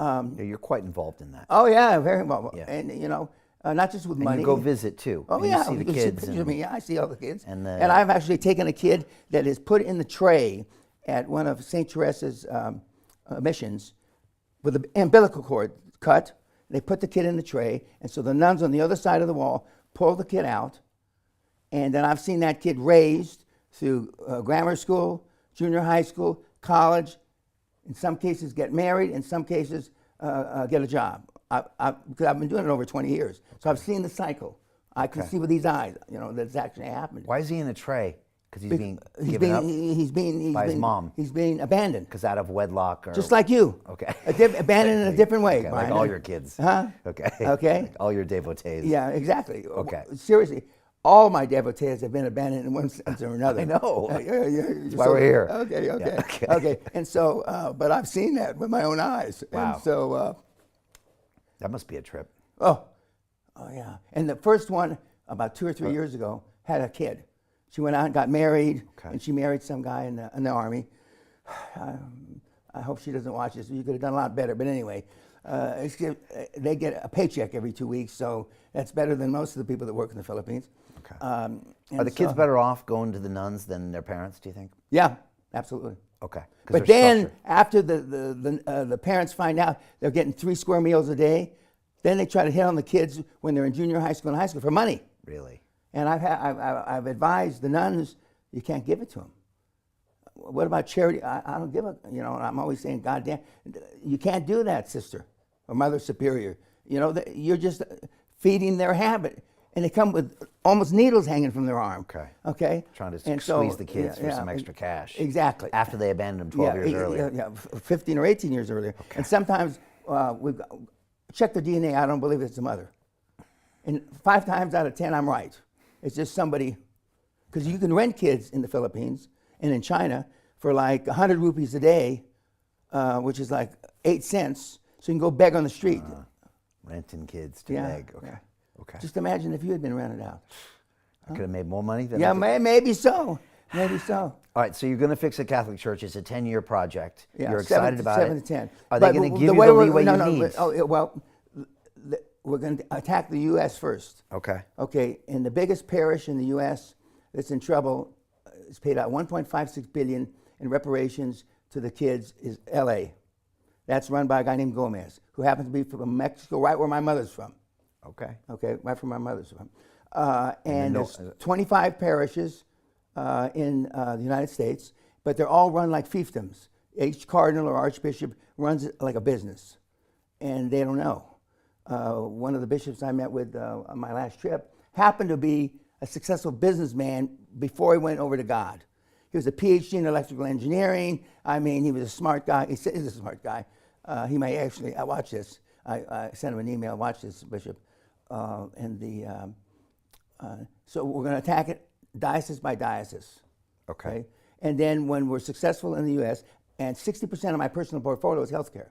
Yeah, you're quite involved in that. Oh yeah, very involved. Yeah. And not just with And money. you go visit too. Oh and yeah, you see the you can kids. pictures of me. Yeah, I see all the kids. And I've actually taken a kid that is put in the tray at one of Saint Teresa's missions with the umbilical cord cut. They put the kid in the tray, and so the nuns on the other side of the wall pull the kid out, and then I've seen that kid raised through grammar school, junior high school, college, in some cases get married, in some cases get a job. Because I've been doing it over 20 years, so I've seen the cycle. I can see with these eyes, that's actually happened. Why is he in a tray? Because he's being given up by his mom. He's being abandoned. Because out of wedlock or... Just like you. Okay. Abandoned in a different way. Okay, like all your kids. Huh? Okay. Okay. Like all your devotees. Yeah, exactly. Okay. Seriously, all my devotees have been abandoned in one sense or another. I know. That's why we're here. Okay. Yeah, okay. And so, but I've seen that with my own eyes. Wow. And so... that must be a trip. Oh, yeah. And the first one, about 2 or 3 years ago, had a kid. She went out and got married, and she married some guy in the Army. I hope she doesn't watch this. You could have done a lot better. But anyway, they get a paycheck every 2 weeks, so that's better than most of the people that work in the Philippines. Okay. Are the kids better off going to the nuns than their parents, do you think? Yeah, absolutely. Okay. But then, after the parents find out they're getting 3 square meals a day, then they try to hit on the kids when they're in junior high school and high school for money. Really? And I've advised the nuns, you can't give it to them. What about charity? I don't give a, I'm always saying, God damn, you can't do that, sister or mother superior. You're just feeding their habit. And they come with almost needles hanging from their arm. Okay? Trying to squeeze the kids for some extra cash. Exactly. After they abandoned them 12 years earlier. Yeah, 15 or 18 years earlier. Okay. And sometimes we've checked the DNA, I don't believe it's the mother. And 5 times out of 10, I'm right. It's just somebody, because you can rent kids in the Philippines and in China for like 100 rupees a day, which is like 8 cents, so you can go beg on the street. Renting kids to beg. Okay. Yeah. Okay. Just imagine if you had been rented out. I could have made more money than Yeah, I did. maybe so. Maybe so. All right, so you're going to fix a Catholic church. It's a 10-year project. Yeah, You're excited about it. 7 to 10. Are they going to give you the leeway you need? We're going to attack the U.S. first. Okay. Okay, and the biggest parish in the U.S. that's in trouble is paid out $1.56 billion in reparations to the kids is L.A. That's run by a guy named Gomez, who happens to be from Mexico, right where my mother's from. Okay. Okay, right where my mother's from. And there's 25 parishes in the United States, but they're all run like fiefdoms. Each cardinal or archbishop runs it like a business, and they don't know. One of the bishops I met with on my last trip happened to be a successful businessman before he went over to God. He was a PhD in electrical engineering. I mean, he was a smart guy. He's a smart guy. He may actually, I watch this. I sent him an email, watch this, Bishop. So we're going to attack it diocese by diocese. Okay. And then when we're successful in the U.S., and 60% of my personal portfolio is healthcare.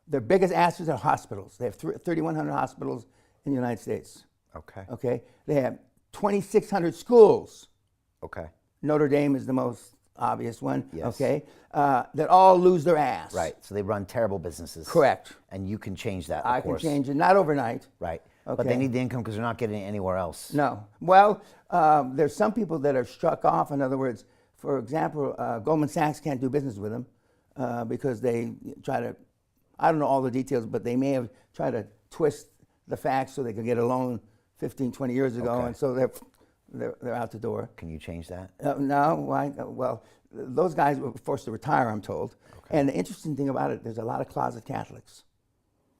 Their biggest assets are hospitals. They have 3,100 hospitals in the United States. Okay. Okay. They have 2,600 schools. Okay. Notre Dame is the most obvious one. Yes. Okay. That all lose their ass. Right. So they run terrible businesses. Correct. And you can change that, of I course. can change it, not overnight. Right. Okay. But they need the income because they're not getting it anywhere else. No. Well, there's some people that are struck off. In other words, for example, Goldman Sachs can't do business with them because they try to, I don't know all the details, but they may have tried to twist the facts so they could get a loan 15, 20 years ago, Okay. and so they're out the door. Can you change that? No, why? Well, those guys were forced to retire, I'm told. Okay. And the interesting thing about it, there's a lot of closet Catholics.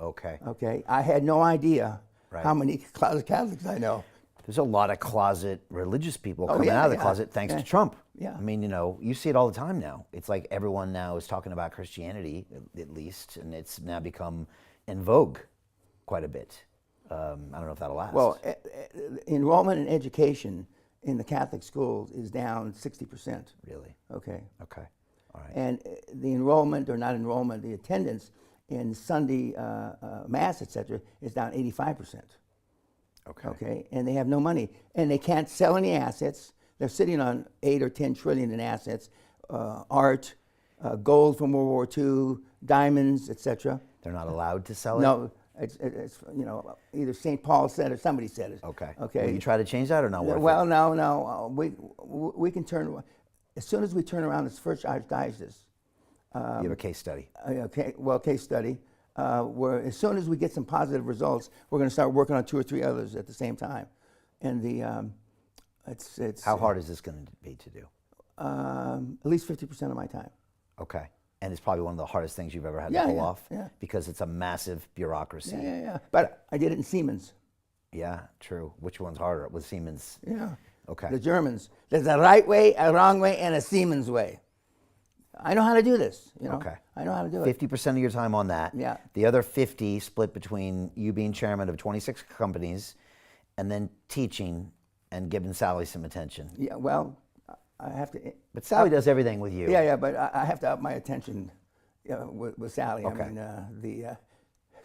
Okay. Okay, I had no idea Right. how many closet Catholics I know. There's a lot of closet religious people Oh, coming yeah, out of the yeah, closet thanks yeah. to Trump. Yeah. I mean, you see it all the time now. It's like everyone now is talking about Christianity, at least, and it's now become in vogue quite a bit. I don't know if that'll last. Well, enrollment in education in the Catholic schools is down 60%. Really? Okay. Okay. All right. And the enrollment, or not enrollment, the attendance in Sunday Mass, etc., is down 85%. Okay. Okay. And they have no money. And they can't sell any assets. They're sitting on 8 or 10 trillion in assets, art, gold from World War II, diamonds, etc. They're not allowed to sell it? No, it's either St. Paul said or somebody said it. Okay. Okay. Will you try to change that or not worth Well, it? no. We can turn, as soon as we turn around this first archdiocese, You have a case study. Case study. Where as soon as we get some positive results, we're going to start working on 2 or 3 others at the same time. And it's How hard is this going to be to do? at least 50% of my time. Okay. And it's probably one of the hardest things you've ever had Yeah, to pull yeah, off yeah. because it's a massive bureaucracy. Yeah. But I did it in Siemens. Yeah, true. Which one's harder? With Siemens? Yeah. Okay. The Germans. There's a right way, a wrong way, and a Siemens way. I know how to do this. Okay. I know how to do it. 50% of your time on that. Yeah. The other 50 split between you being chairman of 26 companies and then teaching and giving Sally some attention. Yeah. Well, I have to. But Sally does everything with you. Yeah. But I have to up my attention with Sally. Okay. I mean,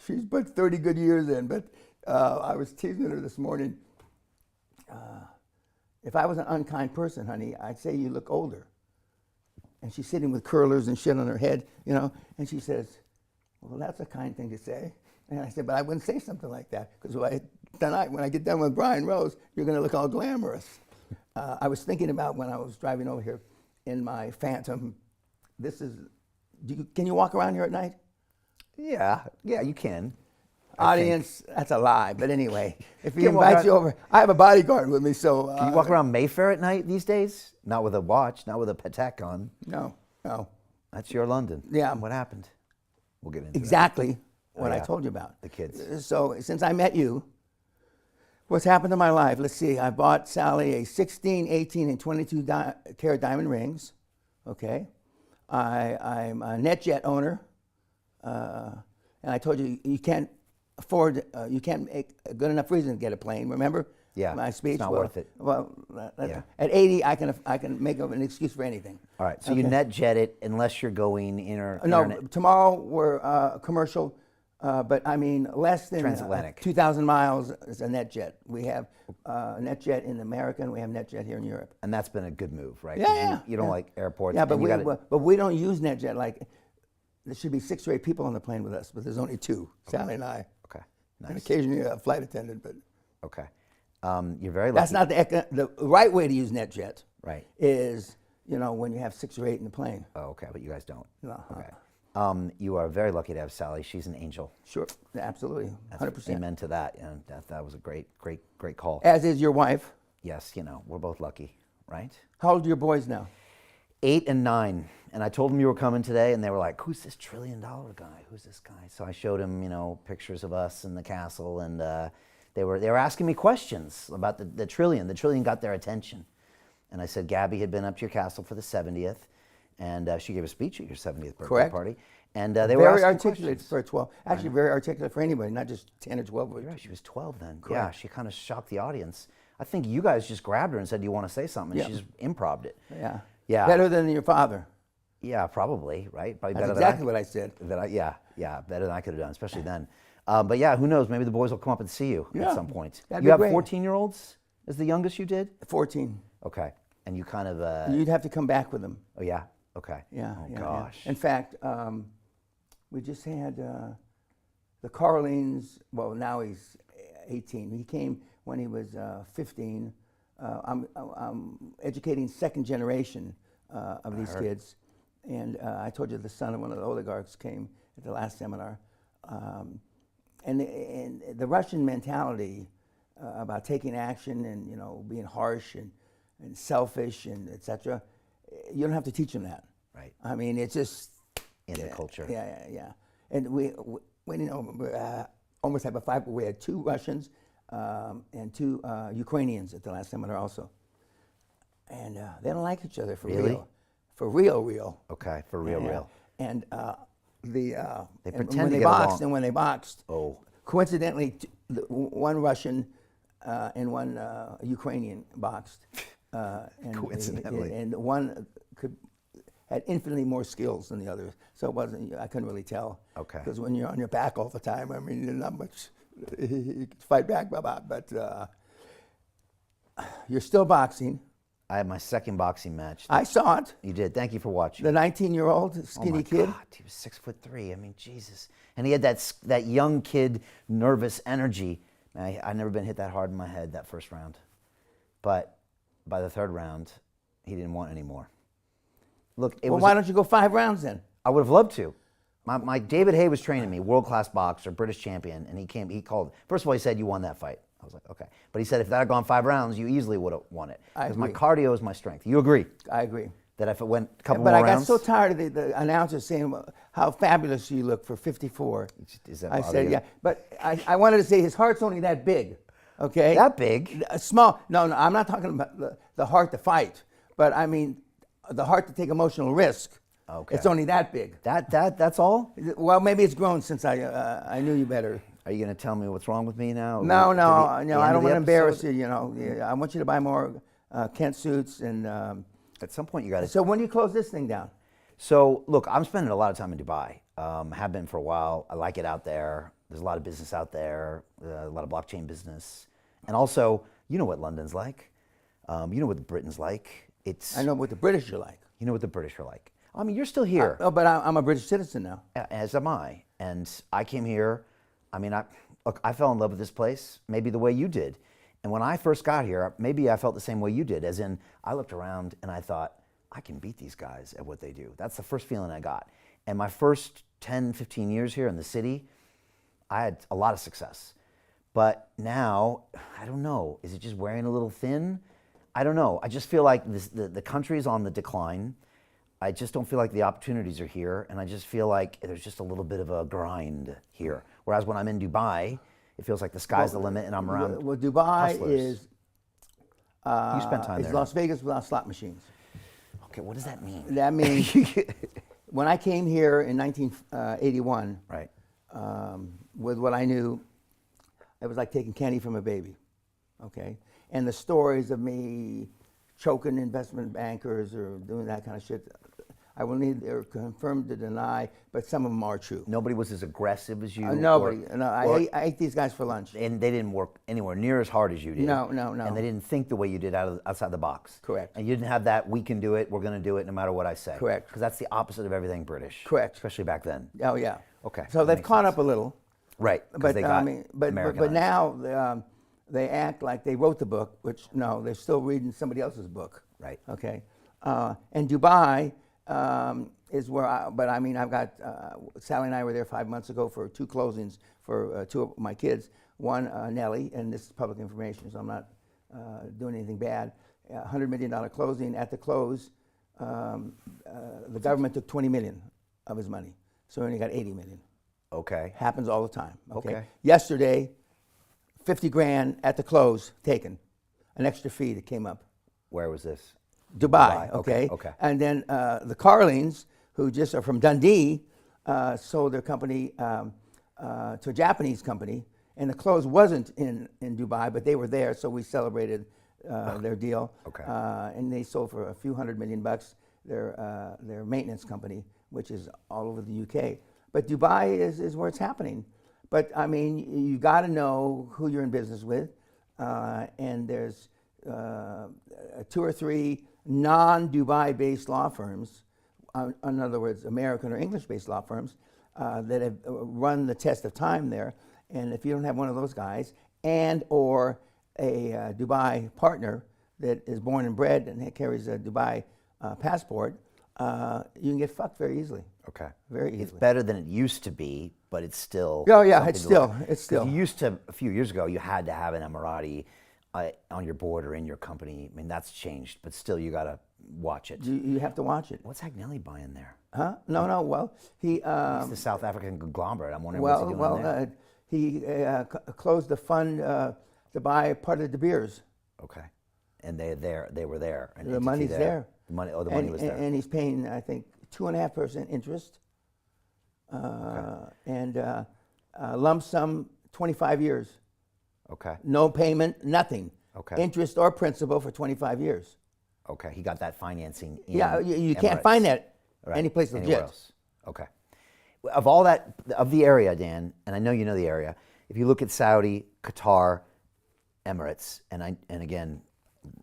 she's put 30 good years in. But I was teasing her this morning. If I was an unkind person, honey, I'd say you look older. And she's sitting with curlers and shit on her head, and she says, well, that's a kind thing to say. And I said, but I wouldn't say something like that, because tonight, when I get done with Brian Rose, you're going to look all glamorous. I was thinking about when I was driving over here in my Phantom, can you walk around here at night? Yeah, you can. Audience, that's a lie, but anyway, if he Can walk invites around- you over, I have a bodyguard with me, so. Can you walk around Mayfair at night these days? Not with a watch, not with a Patek on. No. That's your London. Yeah. What happened? We'll get into Exactly what I yeah. told you about. The kids. So since I met you, what's happened to my life? Let's see. I bought Sally a 16, 18, and 22 carat diamond rings. Okay. I'm a NetJet owner. And I told you, you can't afford, you can't make a good enough reason to get a plane. Remember? Yeah, My speech. it's not worth it. Well, Yeah. at 80, I can make up an excuse for anything. All right, so you net jet it unless you're going internet. No, tomorrow we're commercial, but I mean less than Transatlantic. 2,000 miles is a NetJet. We have NetJet in America, and we have NetJet here in Europe. And that's been a good move, right? Yeah, 'Cause yeah. You don't like airports. Yeah, but and you gotta- we don't use NetJet like. There should be 6 or 8 people on the plane with us, but there's only 2, Sally and I, Okay, and nice. occasionally a flight attendant. But Okay, you're very lucky. that's not the right way to use NetJet. Right. Is when you have 6 or 8 in the plane. Oh, okay, but you guys don't. No. Okay. You are very lucky to have Sally. She's an angel. Sure, absolutely, 100%. Amen to that. That was a great call. As is your wife. Yes, we're both lucky, right? How old are your boys now? 8 and 9. And I told them you were coming today, and they were like, who's this $1 trillion guy? Who's this guy? So I showed them, pictures of us in the castle, and they were asking me questions about the trillion. The trillion got their attention. And I said, Gabby had been up to your castle for the 70th, and she gave a speech at your 70th birthday Correct. party. And they were Very asking articulate questions. for a 12. Actually, very articulate for anybody, not just 10 or 12. You're right, she was 12 then. Correct. Yeah, she kind of shocked the audience. I think you guys just grabbed her and said, do you want to say something? And Yeah. she just improv'd it. Yeah. Yeah. Better than your father. Yeah, probably, right? Probably That's better exactly than what I said. Yeah, better than I could have done, especially then. But yeah, who knows? Maybe the boys will come up and see you Yeah, at some point. that'd You be have great. 14-year-olds as the youngest you did? 14. Okay. And you kind of... You'd have to come back with them. oh, yeah? Okay. Yeah. Oh, yeah, gosh. Yeah. In fact, we just had the Carlines. Well, now he's 18. He came when he was 15. I'm educating second generation of these kids. And I told you the son of one of the oligarchs came at the last seminar. And the Russian mentality about taking action and being harsh and selfish and etc. You don't have to teach them that. Right. I mean, it's just In the culture. Yeah. And we almost have a fight. We had 2 Russians and 2 Ukrainians at the last seminar also. And they don't like each other for Really? real. For real. Okay, for real, Yeah. real. And They and pretend when to they get boxed, along. and when they boxed, Oh. coincidentally, one Russian and one Ukrainian boxed. And Coincidentally. and one had infinitely more skills than the other, so it wasn't. I couldn't really tell. Okay. Because when you're on your back all the time, I mean, there's not much you can fight back about. But you're still boxing. I had my second boxing match. I saw it. You did. Thank you for watching. The 19-year-old skinny oh my kid. God, he was 6'3". I mean, Jesus. And he had that young kid, nervous energy. I've never been hit that hard in my head that first round. But by the third round, he didn't want any more. Look, Well, why don't you go 5 rounds then? I would have loved to. My David Hay was training me, world-class boxer, British champion, and he called. First of all, he said, you won that fight. I was like, okay. But he said, if that had gone 5 rounds, you easily would have won it. I Because my agree. cardio is my strength. You agree? I agree. That if it went a couple But more I got rounds? so tired of the announcers saying how fabulous you look for 54. Does that I bother said, you? yeah. But I wanted to say his heart's only that big, okay? That big? Small. No, I'm not talking about the heart to fight, but I mean the heart to take emotional risk. Okay. It's only that big. That's all? Well, maybe it's grown since I knew you better. Are you going to tell me what's wrong with me now? No, To the I end don't of want the to embarrass episode? you. You know, yeah, I want you to buy more Kent suits and. At some point, you got to. So when do you close this thing down? So look, I'm spending a lot of time in Dubai. Have been for a while. I like it out there. There's a lot of business out there, a lot of blockchain business, and also, you know what London's like. You know what the Britain's like. I know what the British are like. You know what the British are like. I mean, you're still here, Oh, but I'm a British citizen now. as am I. And I came here. I mean, I fell in love with this place, maybe the way you did. And when I first got here, maybe I felt the same way you did, as in I looked around and I thought, I can beat these guys at what they do. That's the first feeling I got. And my first 10, 15 years here in the city, I had a lot of success. But now, I don't know, is it just wearing a little thin? I don't know. I just feel like the country is on the decline. I just don't feel like the opportunities are here. And I just feel like there's just a little bit of a grind here. Whereas when I'm in Dubai, it feels like the sky's the limit and I'm around. Well, Dubai hustlers. is. You spent time It's there. Las Vegas without slot machines. Okay, what does that mean? That means when I came here in 1981, Right. with what I knew, it was like taking candy from a baby. Okay, and the stories of me choking investment bankers or doing that kind of shit, I will neither confirm to deny, but some of them are true. Nobody was as aggressive as you. Nobody. No, or- I ate these guys for lunch. and they didn't work anywhere near as hard as you did. No. And they didn't think the way you did outside the box. Correct. And you didn't have that, we can do it, we're going to do it no matter what I say. Correct. Because that's the opposite of everything British. Correct. Especially back then. Oh yeah. Okay, So that they've makes caught sense. up a little. Right. Because But they got but Americanized. now they act like they wrote the book, which no, they're still reading somebody else's book. Right. Okay. And Dubai is where I've got Sally and I were there 5 months ago for 2 closings for 2 of my kids. One, Nellie, and this is public information, so I'm not doing anything bad. $100 million closing. At the close, the government took 20 million of his money, so he only got 80 million. Okay. Happens all the time. Okay. Yesterday, 50 grand at the close taken, an extra fee that came up. Where was this? Dubai. Dubai, okay, Okay. okay. And then the Carlings, who just are from Dundee, sold their company to a Japanese company, and the close wasn't in Dubai, but they were there, so we celebrated their deal. Okay. And they sold for a few $100 million their maintenance company, which is all over the UK. But Dubai is where it's happening. But I mean, you got to know who you're in business with, and there's 2 or 3 non-Dubai-based law firms, in other words, American or English-based law firms, that have run the test of time there. And if you don't have one of those guys, and or a Dubai partner that is born and bred and carries a Dubai passport, you can get fucked very easily. Okay. Very It's easily. better than it used to be, but it's still. Oh, yeah, something it's to still- look at. it's 'Cause still. You used to, a few years ago, you had to have an Emirati on your board or in your company. I mean, that's changed, but still, you got to watch it. You have to watch it. What's Agnelli buying there? Huh? No. Well, he. He's the South African conglomerate. I'm wondering what's he doing there. He closed the fund to buy part of De Beers. Okay. And they were there. an The entity money's there. The money and, was there. And he's paying, I think, 2.5% interest, and lump sum 25 years. Okay. No payment, nothing. Okay. Interest or principal for 25 years. Okay. He got that financing in Yeah, you can't Emirates. find that Right. anyplace Anywhere legit. else. Okay. Of all that, of the area, Dan, and I know you know the area, if you look at Saudi, Qatar, Emirates, and again,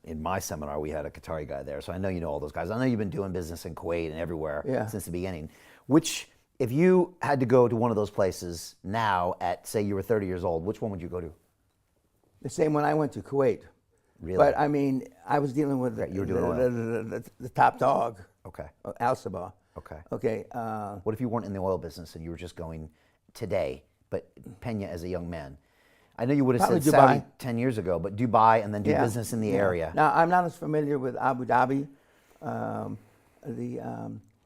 in my seminar, we had a Qatari guy there, so I know you know all those guys. I know you've been doing business in Kuwait and everywhere Yeah. since the beginning. Which, if you had to go to one of those places now at, say, you were 30 years old, which one would you go to? The same when I went to Kuwait. Really? But I mean, I was dealing with Right, you were doing oil. the top dog, Okay. Al Sabah. Okay. Okay. What if you weren't in the oil business and you were just going today, but Peña as a young man? I know you would have Probably said Dubai. Saudi 10 years ago, but Dubai and then do business in the area. Now, I'm not as familiar with Abu Dhabi.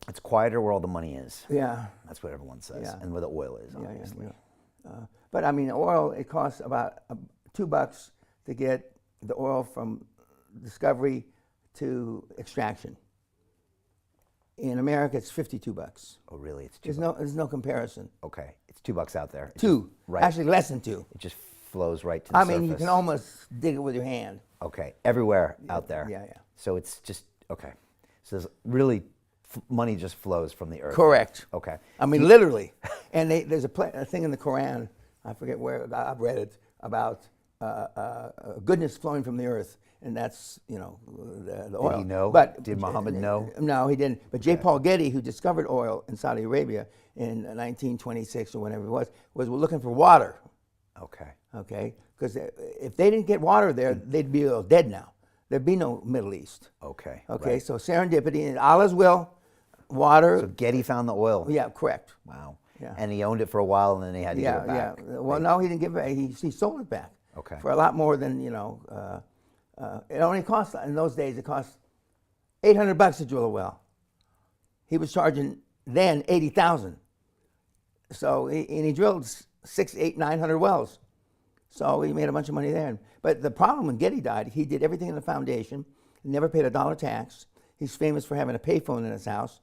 It's quieter where all the money is. Yeah. That's what everyone says. Yeah. And where the oil is, obviously. But I mean, oil, it costs about $2 to get the oil from discovery to extraction. In America, it's $52. Oh, really? It's There's no comparison. Okay. It's $2 out there. Two. Right. Actually, less than two. It just flows right to the I surface. mean, you can almost dig it with your hand. Okay. Everywhere out there. Yeah. So it's just, okay. So there's really, money just flows from the earth. Correct. Okay. I mean, literally. And there's a thing in the Quran, I forget where, I've read it, about goodness flowing from the earth. And that's, the oil. Did he know? But, Did Muhammad know? No, he didn't. But J. Paul Getty, who discovered oil in Saudi Arabia in 1926 or whenever it was looking for water. Okay. Okay? Because if they didn't get water there, they'd be all dead now. There'd be no Middle East. Okay. Okay, Right. so serendipity and Allah's will, water. So Getty found the oil. Yeah, correct. Wow. Yeah. And he owned it for a while, and then he had to give it back. Yeah. Well, no, he didn't give it back. He sold it back. Okay. For a lot more than, it only cost, in those days, it cost $800 to drill a well. He was charging then $80,000. So, and he drilled 600, 800, 900 wells. So he made a bunch of money there. But the problem when Getty died, he did everything in the foundation. He never paid $1 tax. He's famous for having a payphone in his house.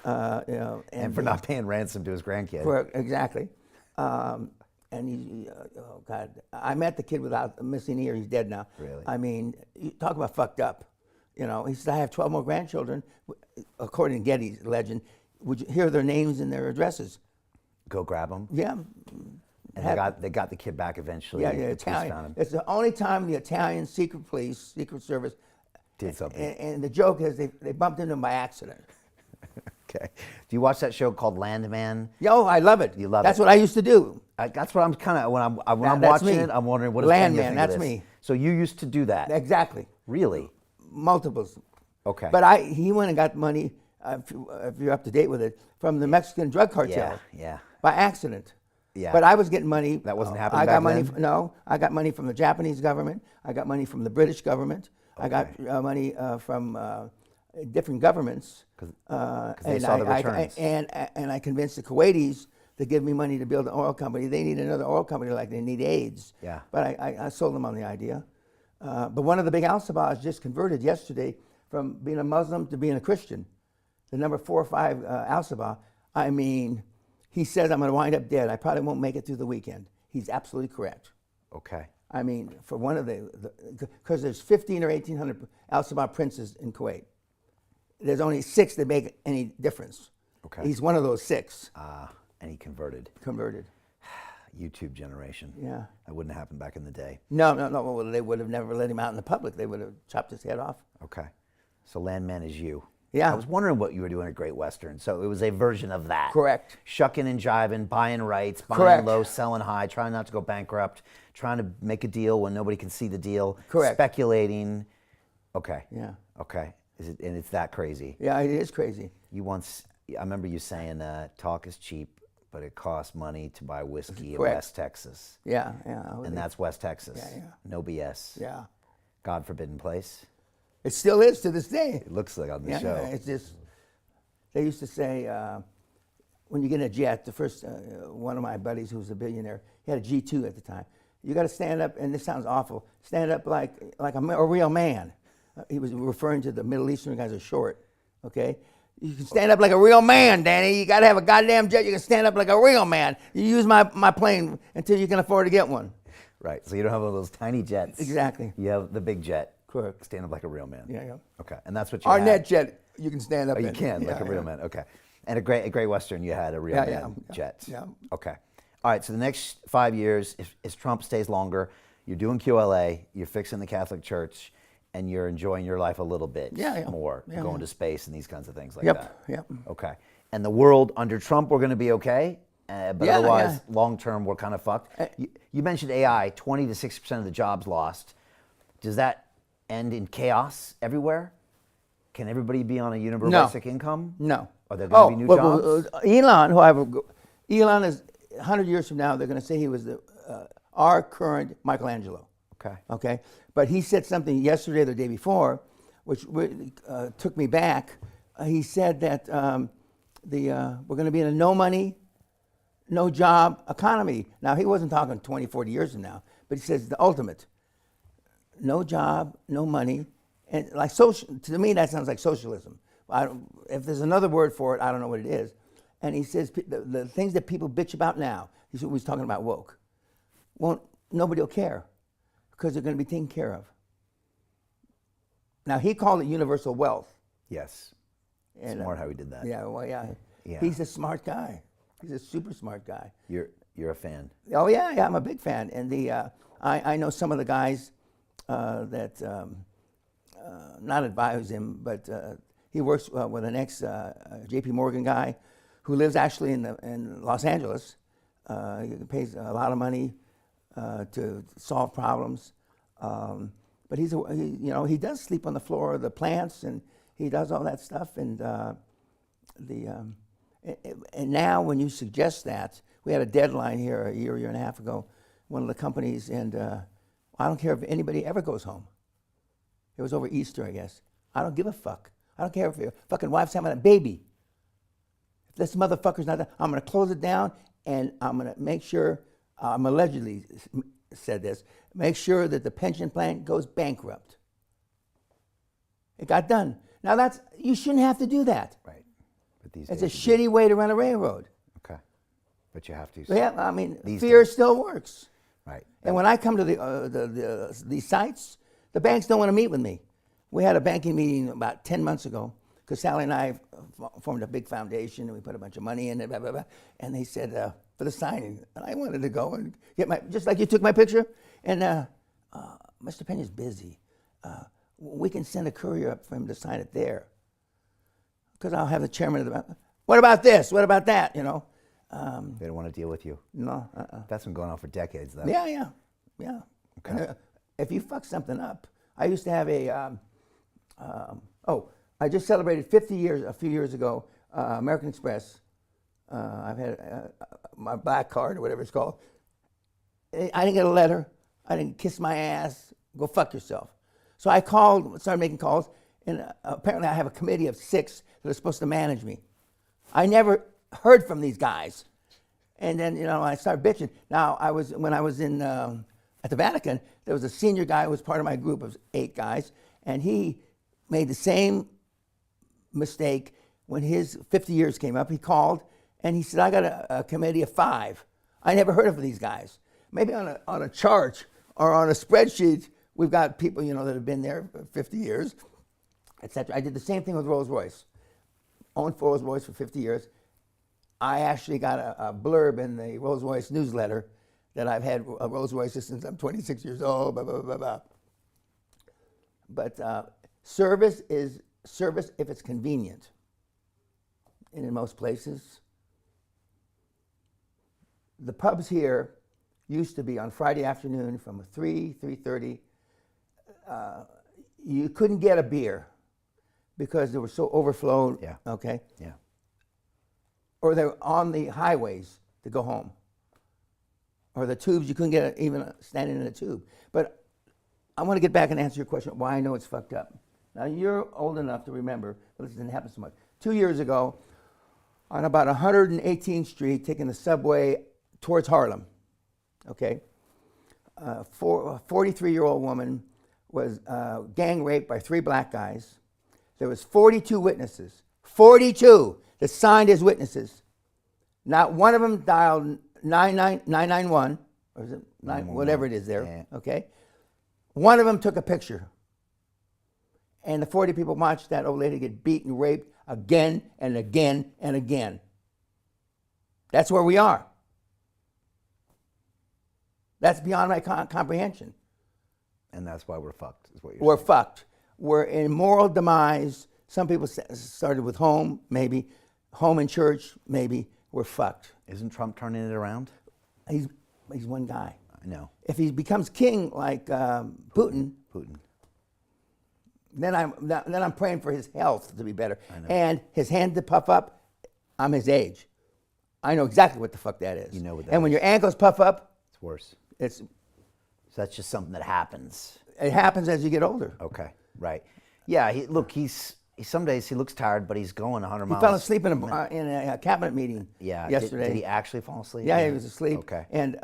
And for not paying ransom to his grandkid. Exactly. And he, oh God, I met the kid without a missing ear. He's dead now. Really? I mean, you talk about fucked up. He said, I have 12 more grandchildren. According to Getty's legend, would you hear their names and their addresses? Go grab them. Yeah. And they got the kid back eventually. Yeah, The police found Italian. him. It's the only time the Italian secret police, secret service, Did something. and the joke is they bumped into him by accident. Okay. Do you watch that show called Landman? Yo, I love it. You love That's it. what I used to do. That's what I'm kind of when I'm That's watching me. it. I'm wondering what does Landman, Peña think that's of this? me. So you used to do that? Exactly. Really? Multiples. Okay. But he went and got money, if you're up to date with it, from the Mexican drug cartel. Yeah. By accident. Yeah. But I was getting money. That wasn't happening I got back money. then? No, I got money from the Japanese government. I got money from the British government. I got money from different governments. Because they saw the returns. And I convinced the Kuwaitis to give me money to build an oil company. They need another oil company like they need AIDS. Yeah. But I sold them on the idea. But one of the big al-Sabahs just converted yesterday from being a Muslim to being a Christian. The number 4 or 5 al-Sabah. I mean, he says I'm going to wind up dead. I probably won't make it through the weekend. He's absolutely correct. Okay. I mean, for one of because there's 15 or 1,800 al-Sabah princes in Kuwait. There's only 6 that make any difference. Okay. He's one of those 6. And he converted. Converted. YouTube generation. Yeah. That wouldn't happen back in the day. No. Well, they would have never let him out in the public. They would have chopped his head off. Okay. So Landman is you. Yeah. I was wondering what you were doing at Great Western. So it was a version of that. Correct. Shucking and jiving, buying rights, buying Correct. low, selling high, trying not to go bankrupt, trying to make a deal when nobody can see the deal. Correct. Speculating. Okay. Yeah. Okay. And it's that crazy. Yeah, it is crazy. I remember you saying, talk is cheap, but it costs money to buy whiskey in Correct. West Texas. Yeah. And that's West Texas. Yeah. No BS. Yeah. God forbidden place. It still is to this day. It looks like on the Yeah, show. it's just, they used to say, when you get in a jet, the first, one of my buddies who was a billionaire, he had a G2 at the time. You got to stand up, and this sounds awful, stand up like a real man. He was referring to the Middle Eastern guys are short, okay? You can stand up like a real man, Danny. You got to have a goddamn jet. You can stand up like a real man. You use my plane until you can afford to get one. Right. So you don't have one of those tiny jets. Exactly. You have the big jet. Correct. Stand up like a real man. Yeah. Okay. And that's what you Our had. net jet, you can stand up Oh, you in. can, like a real man. Okay. And a Great Western, you had a real man jet. Yeah. Okay. All right. So the next 5 years, if Trump stays longer, you're doing QLA, you're fixing the Catholic Church, and you're enjoying your life a little bit more, going to space and these kinds of things like that. Yep. Okay. And the world under Trump, we're going to be okay, but Yeah, otherwise, yeah. long term, we're kind of fucked. You mentioned AI, 20 to 60% of the jobs lost. Does that end in chaos everywhere? Can everybody be on a universal basic income? No. Are there going to be new jobs? Elon is 100 years from now. They're going to say he was our current Michelangelo. Okay. Okay, but he said something yesterday or the day before, which really, took me back. He said that we're going to be in a no money, no job economy. Now, he wasn't talking 20, 40 years from now, but he says the ultimate. No job, no money, and like social. To me, that sounds like socialism. If there's another word for it, I don't know what it is. And he says the things that people bitch about now. He was talking about woke. Nobody will care because they're going to be taken care of. Now, he called it universal wealth. Yes. And, Smart how he did that. Yeah, well, yeah. He's a smart guy. He's a super smart guy. You're a fan. Oh, yeah, I'm a big fan. And I know some of the guys that not advise him, but he works with an ex-J.P. Morgan guy who lives actually in Los Angeles. He pays a lot of money to solve problems. But he does sleep on the floor of the plants, and he does all that stuff. And and now when you suggest that, we had a deadline here a year and a half ago, one of the companies, and I don't care if anybody ever goes home. It was over Easter, I guess. I don't give a fuck. I don't care if your fucking wife's having a baby. If this motherfucker's not there, I'm going to close it down, and I'm going to make sure, I'm allegedly said this, make sure that the pension plan goes bankrupt. It got done. Now you shouldn't have to do that. Right. But these it's a days shitty way to run a railroad. Okay. But you have to. Yeah, I mean, fear still works. Right. And when I come to these sites, the banks don't want to meet with me. We had a banking meeting about 10 months ago because Sally and I formed a big foundation and we put a bunch of money in it, blah, blah, blah. And they said, for the signing. And I wanted to go and get just like you took my picture. And Mr. Peña's busy. We can send a courier up for him to sign it there. Because I'll have the chairman of the bank. What about this? What about that? You know? They don't want to deal with you. No. That's been going on for decades, though. Yeah. Okay. And, if you fuck something up, I used to have I just celebrated 50 years a few years ago, American Express. I've had my black card or whatever it's called. I didn't get a letter. I didn't kiss my ass. Go fuck yourself. So I started making calls, and apparently I have a committee of 6 that are supposed to manage me. I never heard from these guys. And then, I started bitching. Now, when I was in at the Vatican, there was a senior guy who was part of my group of 8 guys, and he made the same mistake when his 50 years came up. He called, and he said, I got a committee of 5. I never heard of these guys. Maybe on a chart or on a spreadsheet, we've got people, that have been there for 50 years, etc. I did the same thing with Rolls-Royce. Owned Rolls-Royce for 50 years. I actually got a blurb in the Rolls-Royce newsletter that I've had a Rolls-Royce since I'm 26 years old, blah, blah, blah, blah. But service is service if it's convenient. And in most places, the pubs here used to be on Friday afternoon from 3:30. You couldn't get a beer because they were so overflowed. Yeah. Okay? Yeah. Or they were on the highways to go home. Or the tubes, you couldn't get even standing in a tube. But I want to get back and answer your question, why I know it's fucked up. Now, you're old enough to remember, but this didn't happen so much. 2 years ago, on about 118th Street, taking the subway towards Harlem, okay, a 43-year-old woman was gang raped by 3 black guys. There was 42 witnesses, 42 that signed as witnesses. Not one of them dialed 991, or is it whatever it is there, yeah. Okay? One of them took a picture. And the 40 people watched that old lady get beaten, raped again and again and again. That's where we are. That's beyond my comprehension. And that's why we're fucked, is what you're We're saying. fucked. We're in moral demise. Some people started with home, maybe. Home and church, maybe. We're fucked. Isn't Trump turning it around? He's one guy. I know. If he becomes king like Putin, then I'm praying for his health to be better, I know. and his hand to puff up, I'm his age. I know exactly what the fuck that is. You know what that And when is. your ankles puff up, It's worse. it's So that's just something that happens. it happens as you get older. Okay, right. Yeah, he's some days he looks tired, but he's going 100 He miles. fell asleep in a cabinet meeting Yeah. yesterday. Did he actually fall asleep? Yeah, he was asleep. Okay. And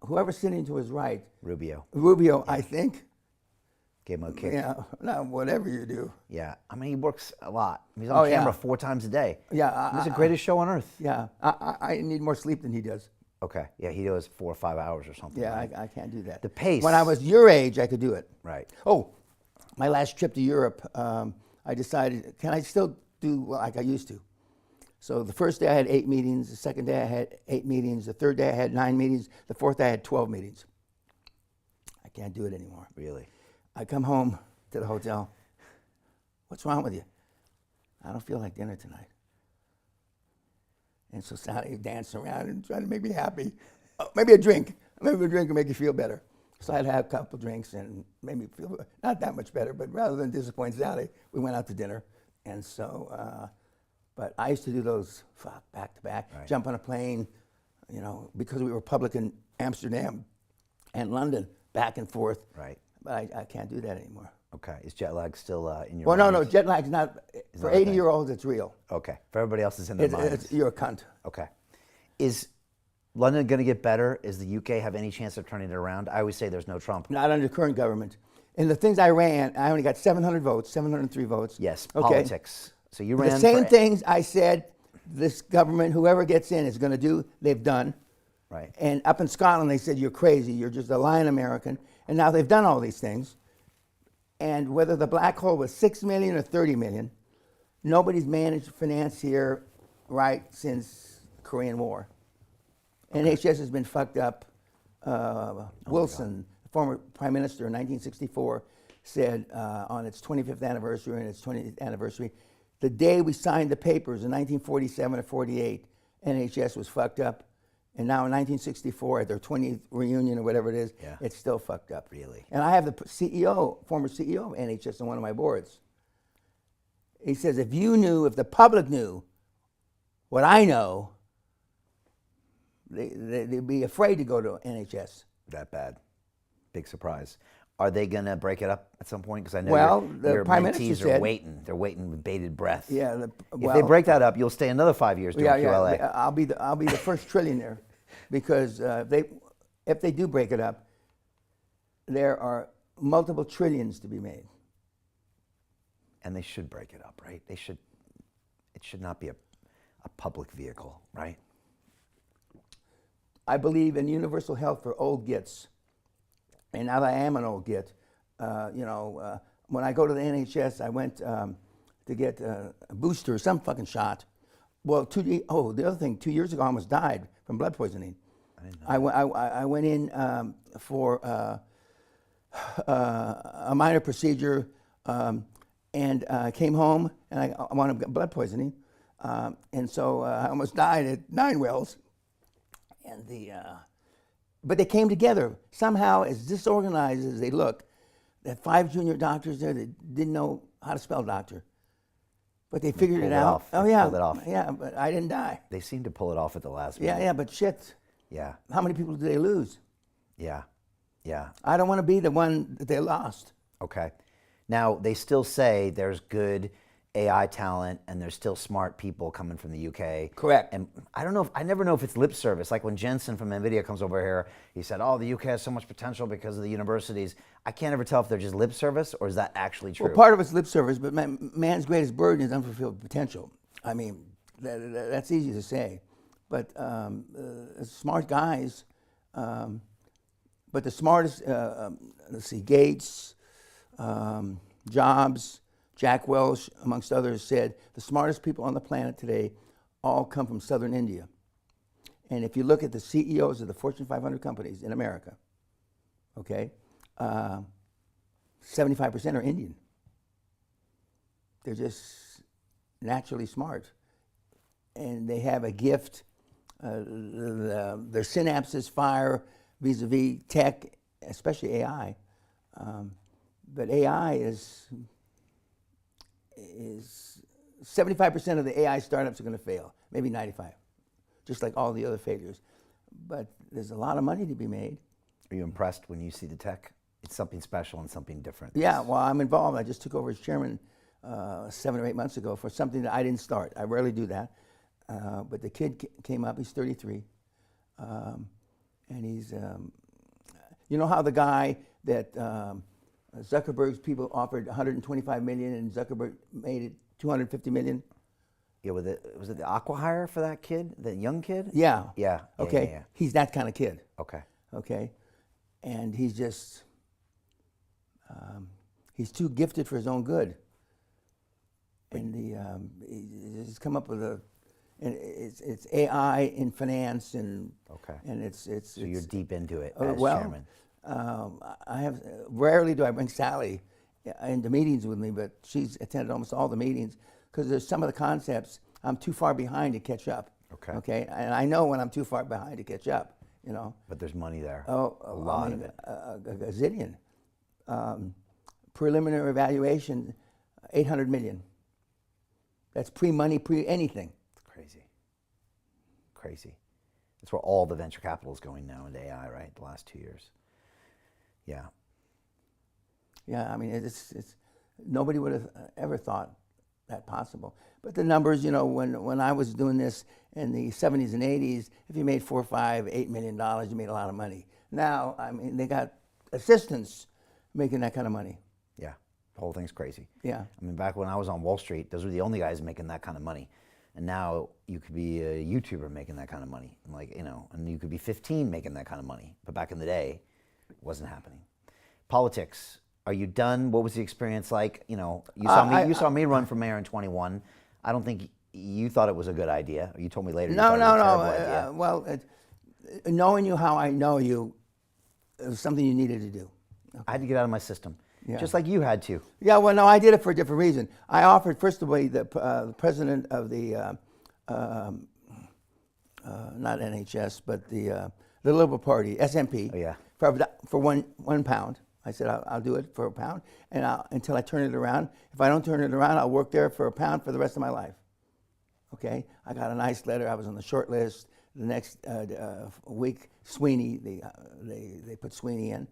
whoever's sitting to his right, Rubio I think, gave him a kick. yeah, no, whatever you do. Yeah. I mean, he works a lot. He's on camera 4 times a day. Yeah, He's the greatest show on earth. Yeah, I need more sleep than he does. Okay. Yeah, he does 4 or 5 hours or something. Yeah, right? I can't do that. The pace. When I was your age, I could do it. Right. Oh, my last trip to Europe, I decided, can I still do like I used to? So the first day I had 8 meetings, the second day I had 8 meetings, the third day I had 9 meetings, the fourth day I had 12 meetings. I can't do it anymore. Really? I come home to the hotel. What's wrong with you? I don't feel like dinner tonight. And so Sally dancing around and trying to make me happy. Maybe a drink. Maybe a drink will make you feel better. So I'd have a couple drinks and made me feel not that much better, but rather than disappoint Sally, we went out to dinner. And so, but I used to do those back to back, Right. jump on a plane, because we were public in Amsterdam and London, back and forth. Right. But I can't do that anymore. Okay. Is jet lag still in your Well, mind? no, jet lag's not, for not a thing. 80-year-olds, it's real. Okay. For everybody else, it's in their minds. You're a cunt. Okay. Is London going to get better? Is the UK have any chance of turning it around? I always say there's no Trump. Not under current government. In the things I ran, I only got 700 votes, 703 votes. Yes, Okay. politics. So you ran The same for, things I said this government, whoever gets in, is going to do, they've done. Right. And up in Scotland, they said, you're crazy, you're just a lying American. And now they've done all these things. And whether the black hole was 6 million or 30 million, nobody's managed finance here right since the Korean War. NHS has been fucked up. Wilson, former prime minister in 1964, said on its 25th anniversary and its 20th anniversary, the day we signed the papers in 1947 or 48, NHS was fucked up. And now in 1964, at their 20th reunion or whatever it is, Yeah. it's still fucked up. Really? And I have the former CEO of NHS on one of my boards. He says, if the public knew what I know, they'd be afraid to go to NHS. That bad. Big surprise. Are they going to break it up at some point? Because I know Well, your the Prime Minister mentees are said- waiting. They're waiting with bated breath. Yeah. If they break that up, you'll stay another 5 years doing QLA. Yeah. I'll be the first trillionaire, because if they do break it up, there are multiple trillions to be made. And they should break it up, right? They should. It should not be a public vehicle, right? I believe in universal health for old gits. And now that I am an old git, when I go to the NHS, I went to get a booster, some fucking shot. Well, the other thing, 2 years ago, I almost died from blood poisoning. I didn't know. I went in for a minor procedure and came home, and I wanted blood poisoning. And so I almost died at 9 Wells. And but they came together. Somehow, as disorganized as they look, there 5 junior doctors there that didn't know how to spell doctor. But they figured pulled it it out. off. Oh, They yeah. pulled it off. Yeah, but I didn't die. They seem to pull it off at the last Yeah, minute. yeah, but shit. Yeah. How many people did they lose? Yeah. Yeah. I don't want to be the one that they lost. Okay. Now, they still say there's good AI talent and there's still smart people coming from the UK. Correct. And I don't know I never know if it's lip service. Like when Jensen from NVIDIA comes over here, he said, oh, the UK has so much potential because of the universities. I can't ever tell if they're just lip service or is that actually true? Well, part of it's lip service, but man's greatest burden is unfulfilled potential. I mean, that's easy to say. But smart guys, but the smartest, let's see, Gates, Jobs, Jack Welch, amongst others, said the smartest people on the planet today all come from southern India. And if you look at the CEOs of the Fortune 500 companies in America, okay, 75% are Indian. They're just naturally smart. And they have a gift. Their synapses fire vis-a-vis tech, especially AI. But AI is 75% of the AI startups are going to fail, maybe 95, just like all the other failures. But there's a lot of money to be made. Are you impressed when you see the tech? It's something special and something different. Yeah, well, I'm involved. I just took over as chairman 7 or 8 months ago for something that I didn't start. I rarely do that. But the kid came up, he's 33, and he's, you know how the guy that Zuckerberg's people offered 125 million and Zuckerberg made it 250 million? Yeah, was it the acqui-hire for that kid, that young kid? Yeah. Yeah. Okay. Yeah. He's that kind of kid. Okay. Okay. And he's just, he's too gifted for his own good. And he's come up with and it's AI in finance and Okay. and it's So you're deep into it Oh, as well, chairman. I have rarely do I bring Sally into meetings with me, but she's attended almost all the meetings because there's some of the concepts I'm too far behind to catch up. Okay. Okay, and I know when I'm too far behind to catch up. You know. But there's money there. Oh, a lot of it. A gazillion. Preliminary evaluation, 800 million. That's pre-money, pre-anything. It's crazy. Crazy. That's where all the venture capital is going now into AI, right? The last 2 years. Yeah. Yeah, I mean, it's nobody would have ever thought that possible. But the numbers, you know, when I was doing this in the 70s and 80s, if you made $4, $5, $8 million, you made a lot of money. Now, I mean, they got assistants making that kind of money. Yeah. The whole thing's crazy. Yeah. I mean, back when I was on Wall Street, those were the only guys making that kind of money. And now you could be a YouTuber making that kind of money. And like, you know, and you could be 15 making that kind of money. But back in the day, it wasn't happening. Politics. Are you done? What was the experience like? You know, you saw me run for mayor in 21. I don't think you thought it was a good idea. You told me later. No. Idea. Well, knowing you how I know you, it was something you needed to do. Okay. I had to get out of my system, Yeah. just like you had to. Yeah, well, no, I did it for a different reason. I offered, first of all, the president of the, not NHS, but the Liberal Party, SNP, Oh, yeah. for one pound. I said, I'll do it for £1, and until I turn it around. If I don't turn it around, I'll work there for £1 for the rest of my life. Okay? I got a nice letter. I was on the short list. The next week, Sweeney, they put Sweeney in.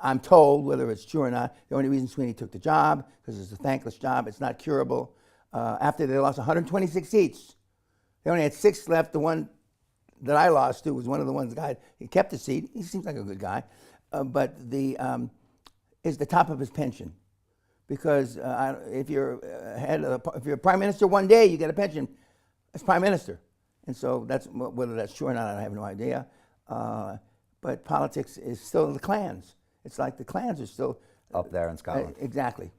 I'm told, whether it's true or not, the only reason Sweeney took the job, because it's a thankless job, it's not curable. After they lost 126 seats, they only had 6 left. The one that I lost to was one of the ones he kept the seat. He seems like a good guy. But is the top of his pension, because if you're if you're prime minister one day, you get a pension as prime minister, and so that's whether that's true or not, I have no idea. But politics is still the clans. It's like the clans are still Up there in Scotland. Exactly.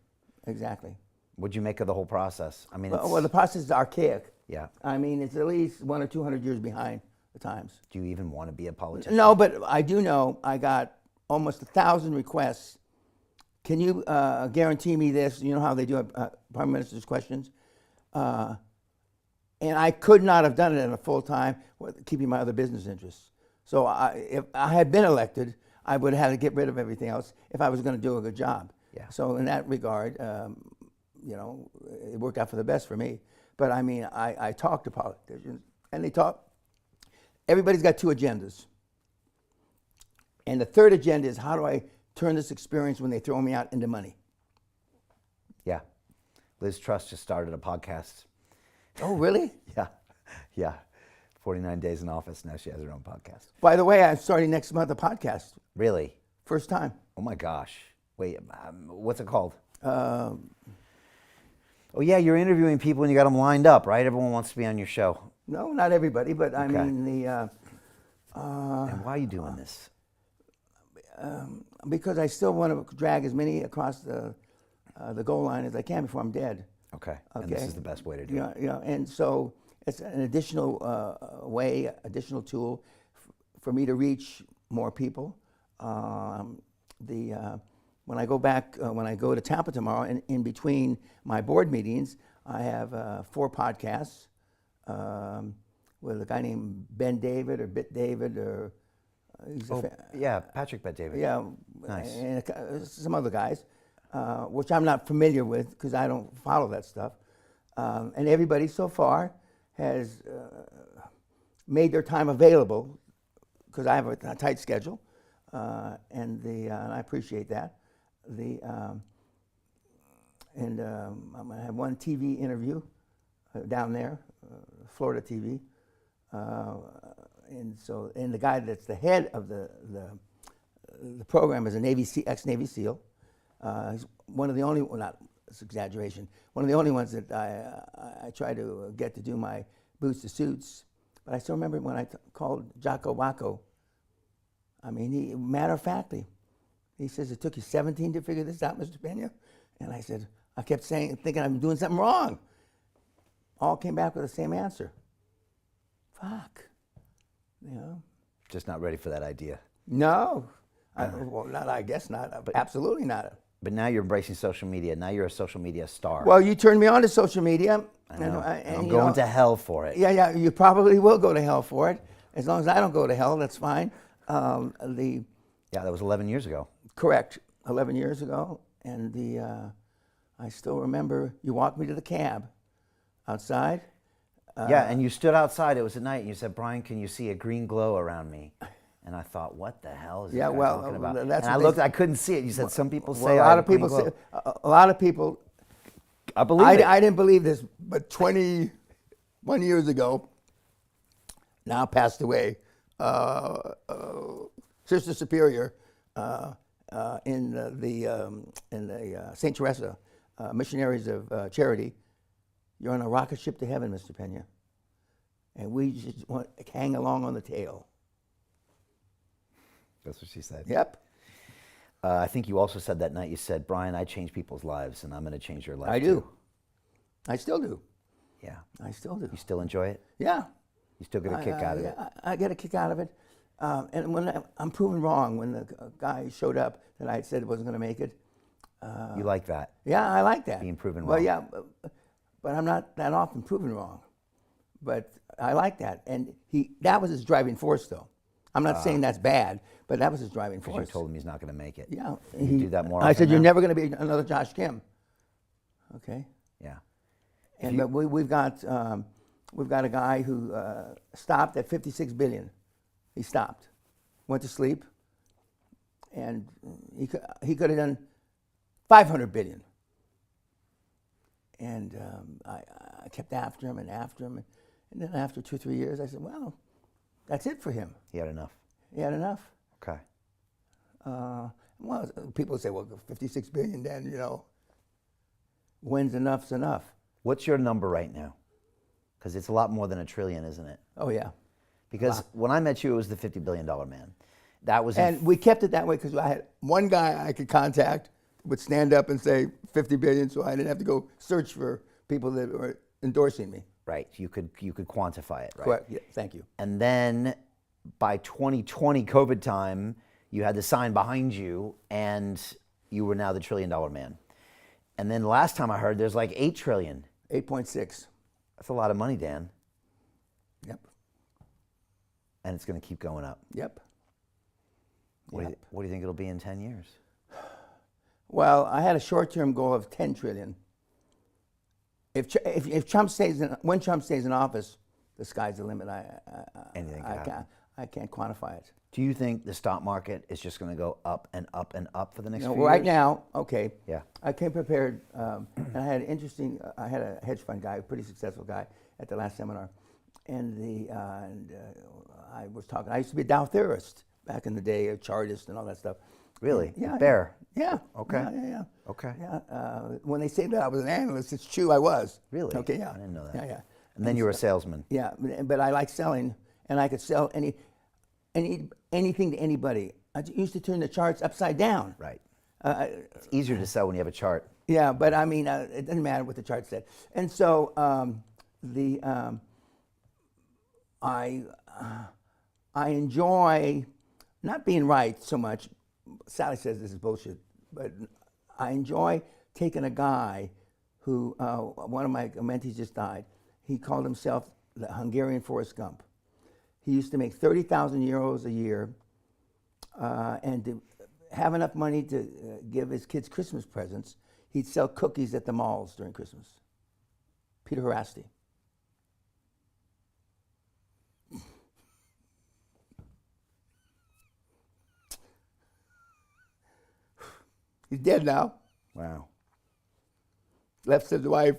What'd you make of the whole process? I mean, Well, the process is archaic. Yeah. I mean, it's at least 100 or 200 years behind the times. Do you even want to be a politician? No, but I do know I got almost 1,000 requests. Can you guarantee me this? You know how they do prime minister's questions? And I could not have done it in a full time, keeping my other business interests. So if I had been elected, I would have had to get rid of everything else if I was going to do a good job. Yeah. So in that regard, you know, it worked out for the best for me. But I mean, I talk to politicians, and they talk. Everybody's got 2 agendas. And the third agenda is, how do I turn this experience when they throw me out into money? Yeah. Liz Truss just started a podcast. Oh, really? Yeah. 49 days in office, now she has her own podcast. By the way, I'm starting next month a podcast. Really? First time. Oh my gosh. Wait, what's it called? Oh yeah, you're interviewing people and you got them lined up, right? Everyone wants to be on your show. No, not everybody, but I mean and why are you doing this? because I still want to drag as many across the goal line as I can before I'm dead. Okay. And this is the best way to do it. Yeah, and so it's an additional way, additional tool for me to reach more people. When I go back, when I go to Tampa tomorrow, and in between my board meetings, I have 4 podcasts with a guy named Ben David or Bit David or Patrick Bet David. yeah, Nice. and some other guys, which I'm not familiar with because I don't follow that stuff. And everybody so far has made their time available, because I have a tight schedule, and I appreciate that. I'm going to have one TV interview down there, Florida TV, and the guy that's the head of the program is a ex-Navy SEAL. He's one of the only, well, not it's exaggeration, one of the only ones that I try to get to do my boots to suits. But I still remember when I called Jocko Wacko. I mean, matter of factly, he says, "It took you 17 to figure this out, Mr. Peña?" And I said, I kept thinking I'm doing something wrong. All came back with the same answer. Fuck. You know? Just not ready for that idea. No. I guess not. But absolutely not. But now you're embracing social media. Now you're a social media star. Well, you turned me on to social media. I know. And I'm going to hell for it. Yeah, you probably will go to hell for it. As long as I don't go to hell, that's fine. Yeah, that was 11 years ago. Correct, 11 years ago. And I still remember you walked me to the cab outside. Yeah, and you stood outside. It was at night, and you said, "Brian, can you see a green glow around me?" And I thought, "What the hell is this guy talking about?" That's and I looked. I couldn't see it. You said some people say a lot of people say, a lot of people. I believe it. I didn't believe this, but 21 years ago, now passed away, Sister Superior in the Saint Teresa Missionaries of Charity. You're on a rocket ship to heaven, Mr. Peña, and we just want to hang along on the tail. That's what she said. Yep. I think you also said that night, you said, "Brian, I change people's lives, and I'm going to change your life I too." do. I still do. Yeah. I still do. You still enjoy it? Yeah. You still get a kick out of it? I get a kick out of it. And when I'm proven wrong, when the guy showed up that I said wasn't going to make it. You like that? Yeah, I like that. Being proven well, wrong. yeah, but I'm not that often proven wrong. But I like that. And that was his driving force, though. I'm not saying that's bad, but that was his driving force. Because you told him he's not going to make it. Yeah. You do that more I often said, "You're now? never going to be another Josh Kim." Okay. Yeah. But we've got a guy who stopped at 56 billion. He stopped, went to sleep, and he could have done 500 billion. And I kept after him, and then after 2 or 3 years, I said, "Well, that's it for him. He had enough. He had enough." Okay. Well, people say, "Well, 56 billion, then when's enough's enough?" What's your number right now? Because it's a lot more than $1 trillion, isn't it? Oh yeah. Because when I met you, it was the $50 billion man. That was. And we kept it that way because I had one guy I could contact would stand up and say 50 billion, so I didn't have to go search for people that were endorsing me. Right. You could quantify it, right? Correct. Yeah, thank you. And then by 2020 COVID time, you had the sign behind you, and you were now the $1 trillion man. And then last time I heard, there's like 8 trillion. 8.6. That's a lot of money, Dan. Yep. And it's going to keep going up. Yep. What do you think it'll be in 10 years? Well, I had a short-term goal of 10 trillion. If Trump stays when Trump stays in office, the sky's the limit. Anything can happen. I can't quantify it. Do you think the stock market is just going to go up and up and up for the next few years? Right now, okay. Yeah. I came prepared, and I had I had a hedge fund guy, a pretty successful guy, at the last seminar, and I was talking. I used to be a Dow theorist back in the day, a chartist and all that stuff. Really? Yeah. Bear? Yeah. Okay. Yeah. Okay. Yeah. When they say that I was an analyst, it's true. I was. Really? Okay. Yeah. I didn't know that. Yeah. And then you were a salesman. Yeah, but I like selling, and I could sell anything to anybody. I used to turn the charts upside down. Right. It's easier to sell when you have a chart. Yeah, but I mean, it doesn't matter what the chart said. And so I enjoy not being right so much. Sally says this is bullshit, but I enjoy taking a guy who, one of my mentees just died. He called himself the Hungarian Forrest Gump. He used to make 30,000 euros a year, and to have enough money to give his kids Christmas presents, he'd sell cookies at the malls during Christmas. Peter Harasti. He's dead now. Wow. Left his wife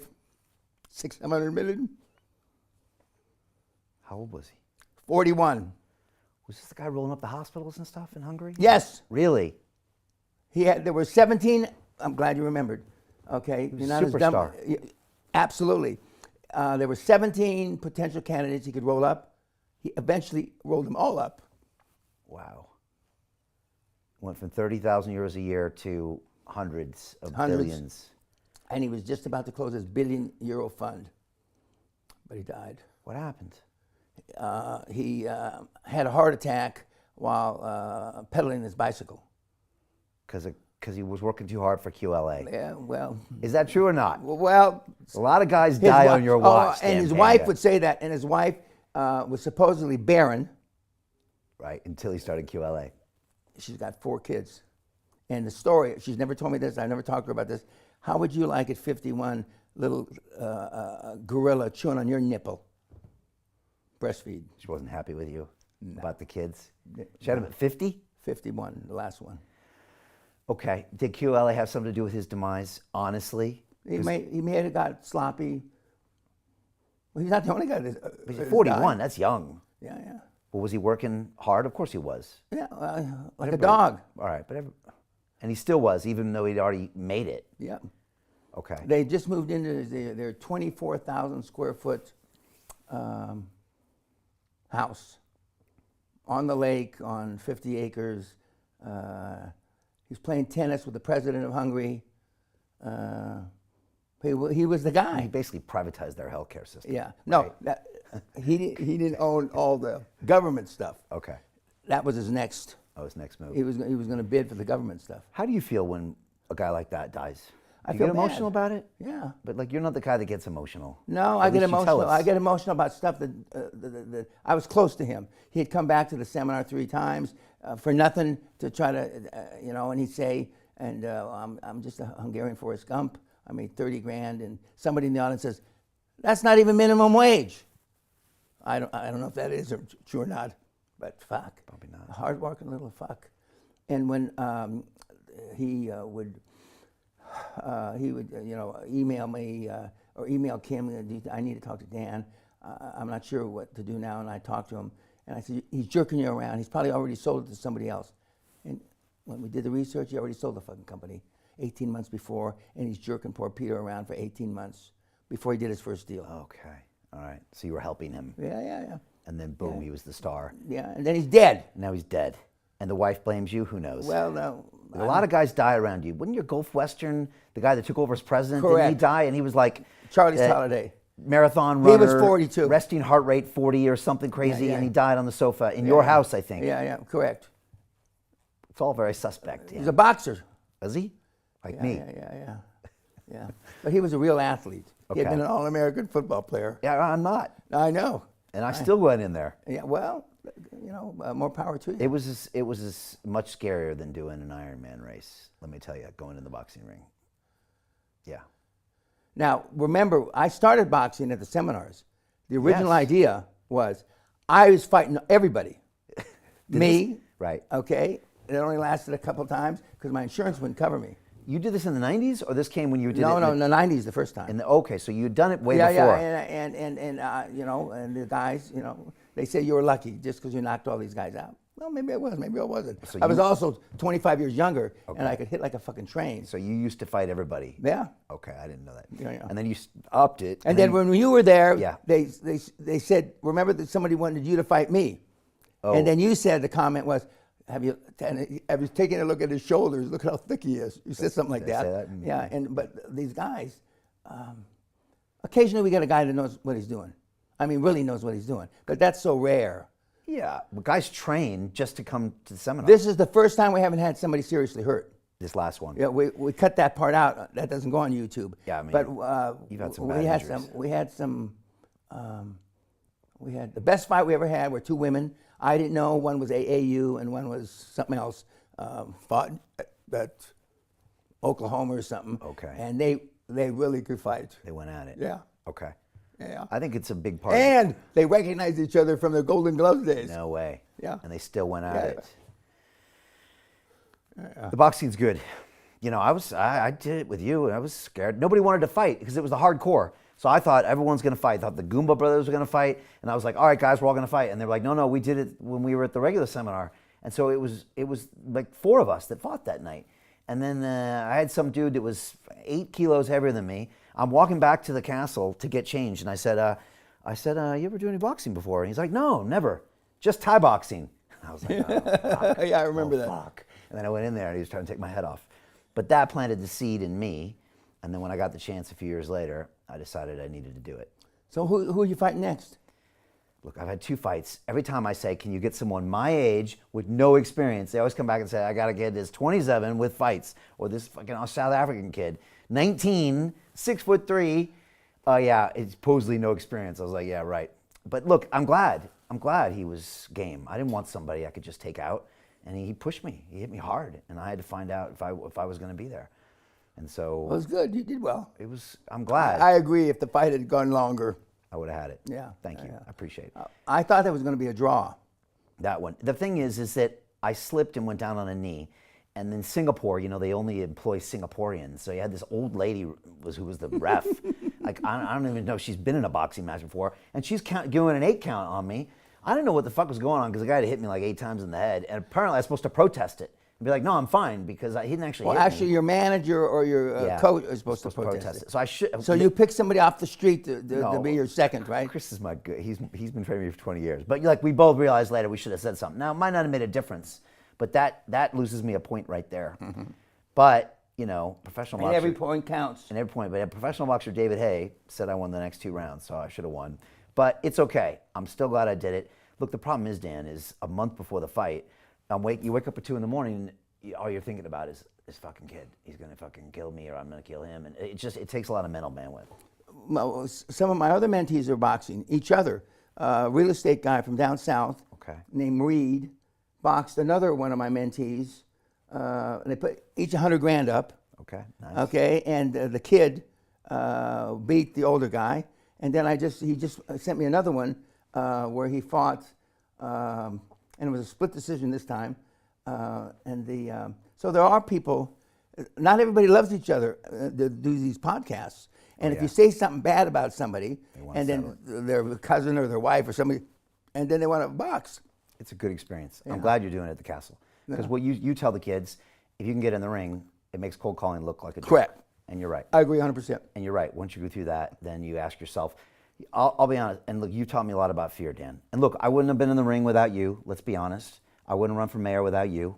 $600 million. How old was he? 41. Was this the guy rolling up the hospitals and stuff in Hungary? Yes. Really? There were 17. I'm glad you remembered. Okay. He was a superstar. Absolutely. There were 17 potential candidates he could roll up. He eventually rolled them all up. Wow. Went from 30,000 euros a year to hundreds of billions. And he was just about to close his €1 billion fund. But he died. What happened? He had a heart attack while pedaling his bicycle. Because he was working too hard for QLA. Yeah, well. Is that true or not? Well. A lot of guys die on your watch. And his wife would say that. And his wife was supposedly barren. Right, until he started QLA. She's got 4 kids. And the story, she's never told me this, I've never talked to her about this. How would you like at 51, little gorilla chewing on your nipple? Breastfeed. She wasn't happy with you about the kids? She had him at 50? 51, the last one. Okay. Did QLA have something to do with his demise, honestly? He may have got sloppy. Well, he's not the only guy that. He's 41, that's young. Yeah, yeah. Well, was he working hard? Of course he was. Yeah, like a dog. All right, and he still was, even though he'd already made it. Yeah. Okay. They just moved into their 24,000 square foot house on the lake on 50 acres. He's playing tennis with the president of Hungary. He was the guy. He basically privatized their healthcare system. Yeah. No, right? he didn't own all the government stuff. Okay. That was his next. Oh, his next move. He was going to bid for the government stuff. How do you feel when a guy like that dies? I Do you feel get emotional bad. about it? Yeah. But like, you're not the guy that gets emotional. No, At I get least you tell emotional. us. I get emotional about stuff that I was close to him. He had come back to the seminar 3 times for nothing to try to, and he'd say, and I'm just a Hungarian Forrest Gump. I made 30 grand, and somebody in the audience says, "That's not even minimum wage." I don't know if that is true or not, but fuck. Probably not. A hard-working little fuck. And when he would email me or email Kim, I need to talk to Dan. I'm not sure what to do now, and I talked to him, and I said, he's jerking you around. He's probably already sold it to somebody else. And when we did the research, he already sold the fucking company 18 months before, and he's jerking poor Peter around for 18 months before he did his first deal. Okay. All right. So you were helping him. Yeah. And then boom, Yeah. he was the star. Yeah, and then he's dead. Now he's dead. And the wife blames you? Who knows? Well, no. A lot of guys die around you. Wouldn't your Gulf Western, the guy that took over as president, Correct. didn't he die? And he was like Charlie Holiday. Marathon He runner. was 42. Resting heart rate 40 or something crazy, Yeah. and he died on the sofa in your house, I think. Yeah, correct. It's all very suspect. He's a boxer. Is he? Like me. Yeah. But he was a real athlete. He had Okay. been an All-American football player. Yeah, I'm not. I know. And I still went in there. Yeah, well, more power to you. It was as much scarier than doing an Ironman race, let me tell you, going in the boxing ring. Yeah. Now, remember, I started boxing at the seminars. The original Yes. idea was I was fighting everybody. Me, Right. okay? It only lasted a couple times because my insurance wouldn't cover me. You did this in the 90s, or this came when you did it? No, in the 90s the first time. Okay, so you'd done it way Yeah, before. and the guys, they say you were lucky just because you knocked all these guys out. Well, maybe I was, maybe I wasn't. So I was you- also 25 years younger, and I could hit like a fucking train. So you used to fight everybody. Yeah. Okay, I didn't know that. Yeah. And then you upped it. And then when you were there, Yeah. they said, remember that somebody wanted you to fight me. Oh. And then you said, the comment was, have you taken a look at his shoulders? Look how thick he is. You said something like Did I that. say that? Yeah, but these guys, occasionally we get a guy that knows what he's doing. I mean, really knows what he's doing. But that's so rare. Yeah, but guys train just to come to the seminar. This is the first time we haven't had somebody seriously hurt. This last one. Yeah, we cut that part out. That doesn't go on YouTube. Yeah, I mean, but you've had some we bad had injuries. we had the best fight we ever had were 2 women. I didn't know one was AAU and one was something else. Fought at Oklahoma or something. Okay. And they really could fight. They went at it. Yeah. Okay. Yeah. I think it's a big part. And they recognize each other from the Golden Gloves days. No way. Yeah. And they still went at it. Yeah. The boxing's good. You know, I did it with you, and I was scared. Nobody wanted to fight because it was the hardcore. So I thought everyone's going to fight. I thought the Goomba brothers were going to fight, and I was like, all right, guys, we're all going to fight. And they were like, no, we did it when we were at the regular seminar. And so it was like 4 of us that fought that night. And then I had some dude that was 8 kilos heavier than me. I'm walking back to the castle to get changed, and I said, you ever do any boxing before? And he's like, no, never, just Thai boxing. I was like, oh, fuck. Yeah, I remember that. Fuck. And then I went in there, and he was trying to take my head off. But that planted the seed in me, and then when I got the chance a few years later, I decided I needed to do it. So who are you fighting next? Look, I've had 2 fights. Every time I say, can you get someone my age with no experience, they always come back and say, I got to get this 27 with fights, or this fucking South African kid, 19, 6'3". Yeah, it's supposedly no experience. I was like, yeah, right. But look, I'm glad he was game. I didn't want somebody I could just take out, and he pushed me. He hit me hard, and I had to find out if I was going to be there. And so Well, it was good. You did well. I'm glad. I agree. If the fight had gone longer, I would have had it. Yeah. Thank you. Yeah. I appreciate it. I thought that was going to be a draw. That one. The thing is that I slipped and went down on a knee. And then Singapore, you know, they only employ Singaporeans. So you had this old lady who was the ref. Like, I don't even know if she's been in a doing match before. And she's doing an 8 count on me. I didn't know what the fuck was going on because the guy had hit me like 8 times in the head. And apparently I was supposed to protest it. And be like, no, I'm fine because he didn't actually hit me. Well, actually, your manager or your coach is supposed to protest it. So I should. So you pick somebody off the street to be your second, right? Chris is my good. He's been training me for 20 years. But like we both realized later we should have said something. Now it might not have made a difference, but that loses me a point right there. Mm-hmm. But you know, professional boxer. And every point counts. And every point. But professional boxer David Hay said I won the next 2 rounds, so I should have won. But it's okay. I'm still glad I did it. Look, the problem is, Dan, is a month before the fight, you wake up at 2 in the morning. All you're thinking about is this fucking kid. He's gonna fucking kill me, or I'm gonna kill him, and it takes a lot of mental bandwidth. Well, some of my other mentees are boxing each other. Real estate guy from down south, named Reed, boxed another one of my mentees. And they put each $100,000 up. Okay, nice. Okay, and the kid beat the older guy, and then he just sent me another one where he fought, and it was a split decision this time. So there are people. Not everybody loves each other to do these podcasts. And if you say something bad about somebody, and then their cousin or their wife or somebody, and then they want to box. It's a good experience. Yeah. I'm glad you're doing it at the castle. Because what you tell the kids, if you can get in the ring, it makes cold calling look like a joke. Correct. And you're right. I agree 100%. And you're right. Once you go through that, then you ask yourself, I'll be honest, and look, you taught me a lot about fear, Dan. And look, I wouldn't have been in the ring without you, let's be honest. I wouldn't run for mayor without you.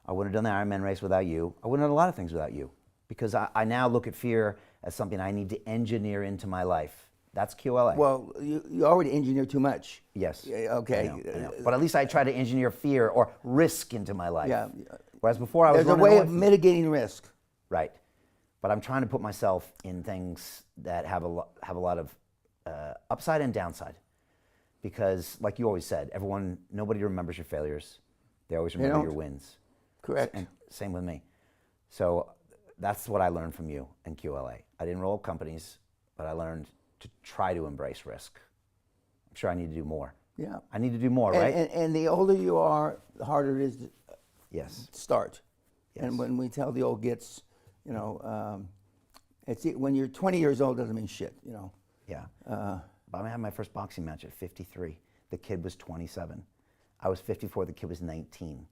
I wouldn't have done the Ironman race without you. I wouldn't have done a lot of things without you. Because I now look at fear as something I need to engineer into my life. That's QLA. Well, you already engineer too much. Yes. Okay. I know. But at least I try to engineer fear or risk into my life. Yeah. Whereas before I was There's a way of mitigating risk. Right. But I'm trying to put myself in things that have a lot of upside and downside. Because like you always said, nobody remembers your failures. They always remember your wins. Correct. And same with me. So that's what I learned from you in QLA. I didn't roll up companies, but I learned to try to embrace risk. I'm sure I need to do more. Yeah. I need to do more, right? And the older you are, the harder it is to start. Yes. And when we tell the old gits, when you're 20 years old doesn't mean shit, Yeah. I had my first boxing match at 53. The kid was 27. I was 54. The kid was 19.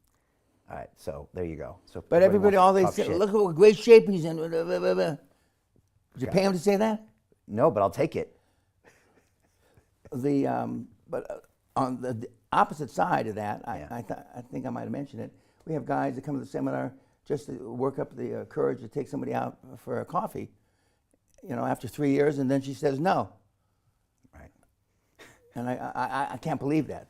All right, so there you go. So, but everybody always say, look at what great shape he's in. Did you pay him to say that? No, but I'll take it. But on the opposite side of that, I think I might have mentioned it. We have guys that come to the seminar just to work up the courage to take somebody out for a coffee, after 3 years, and then she says no. Right. And I can't believe that,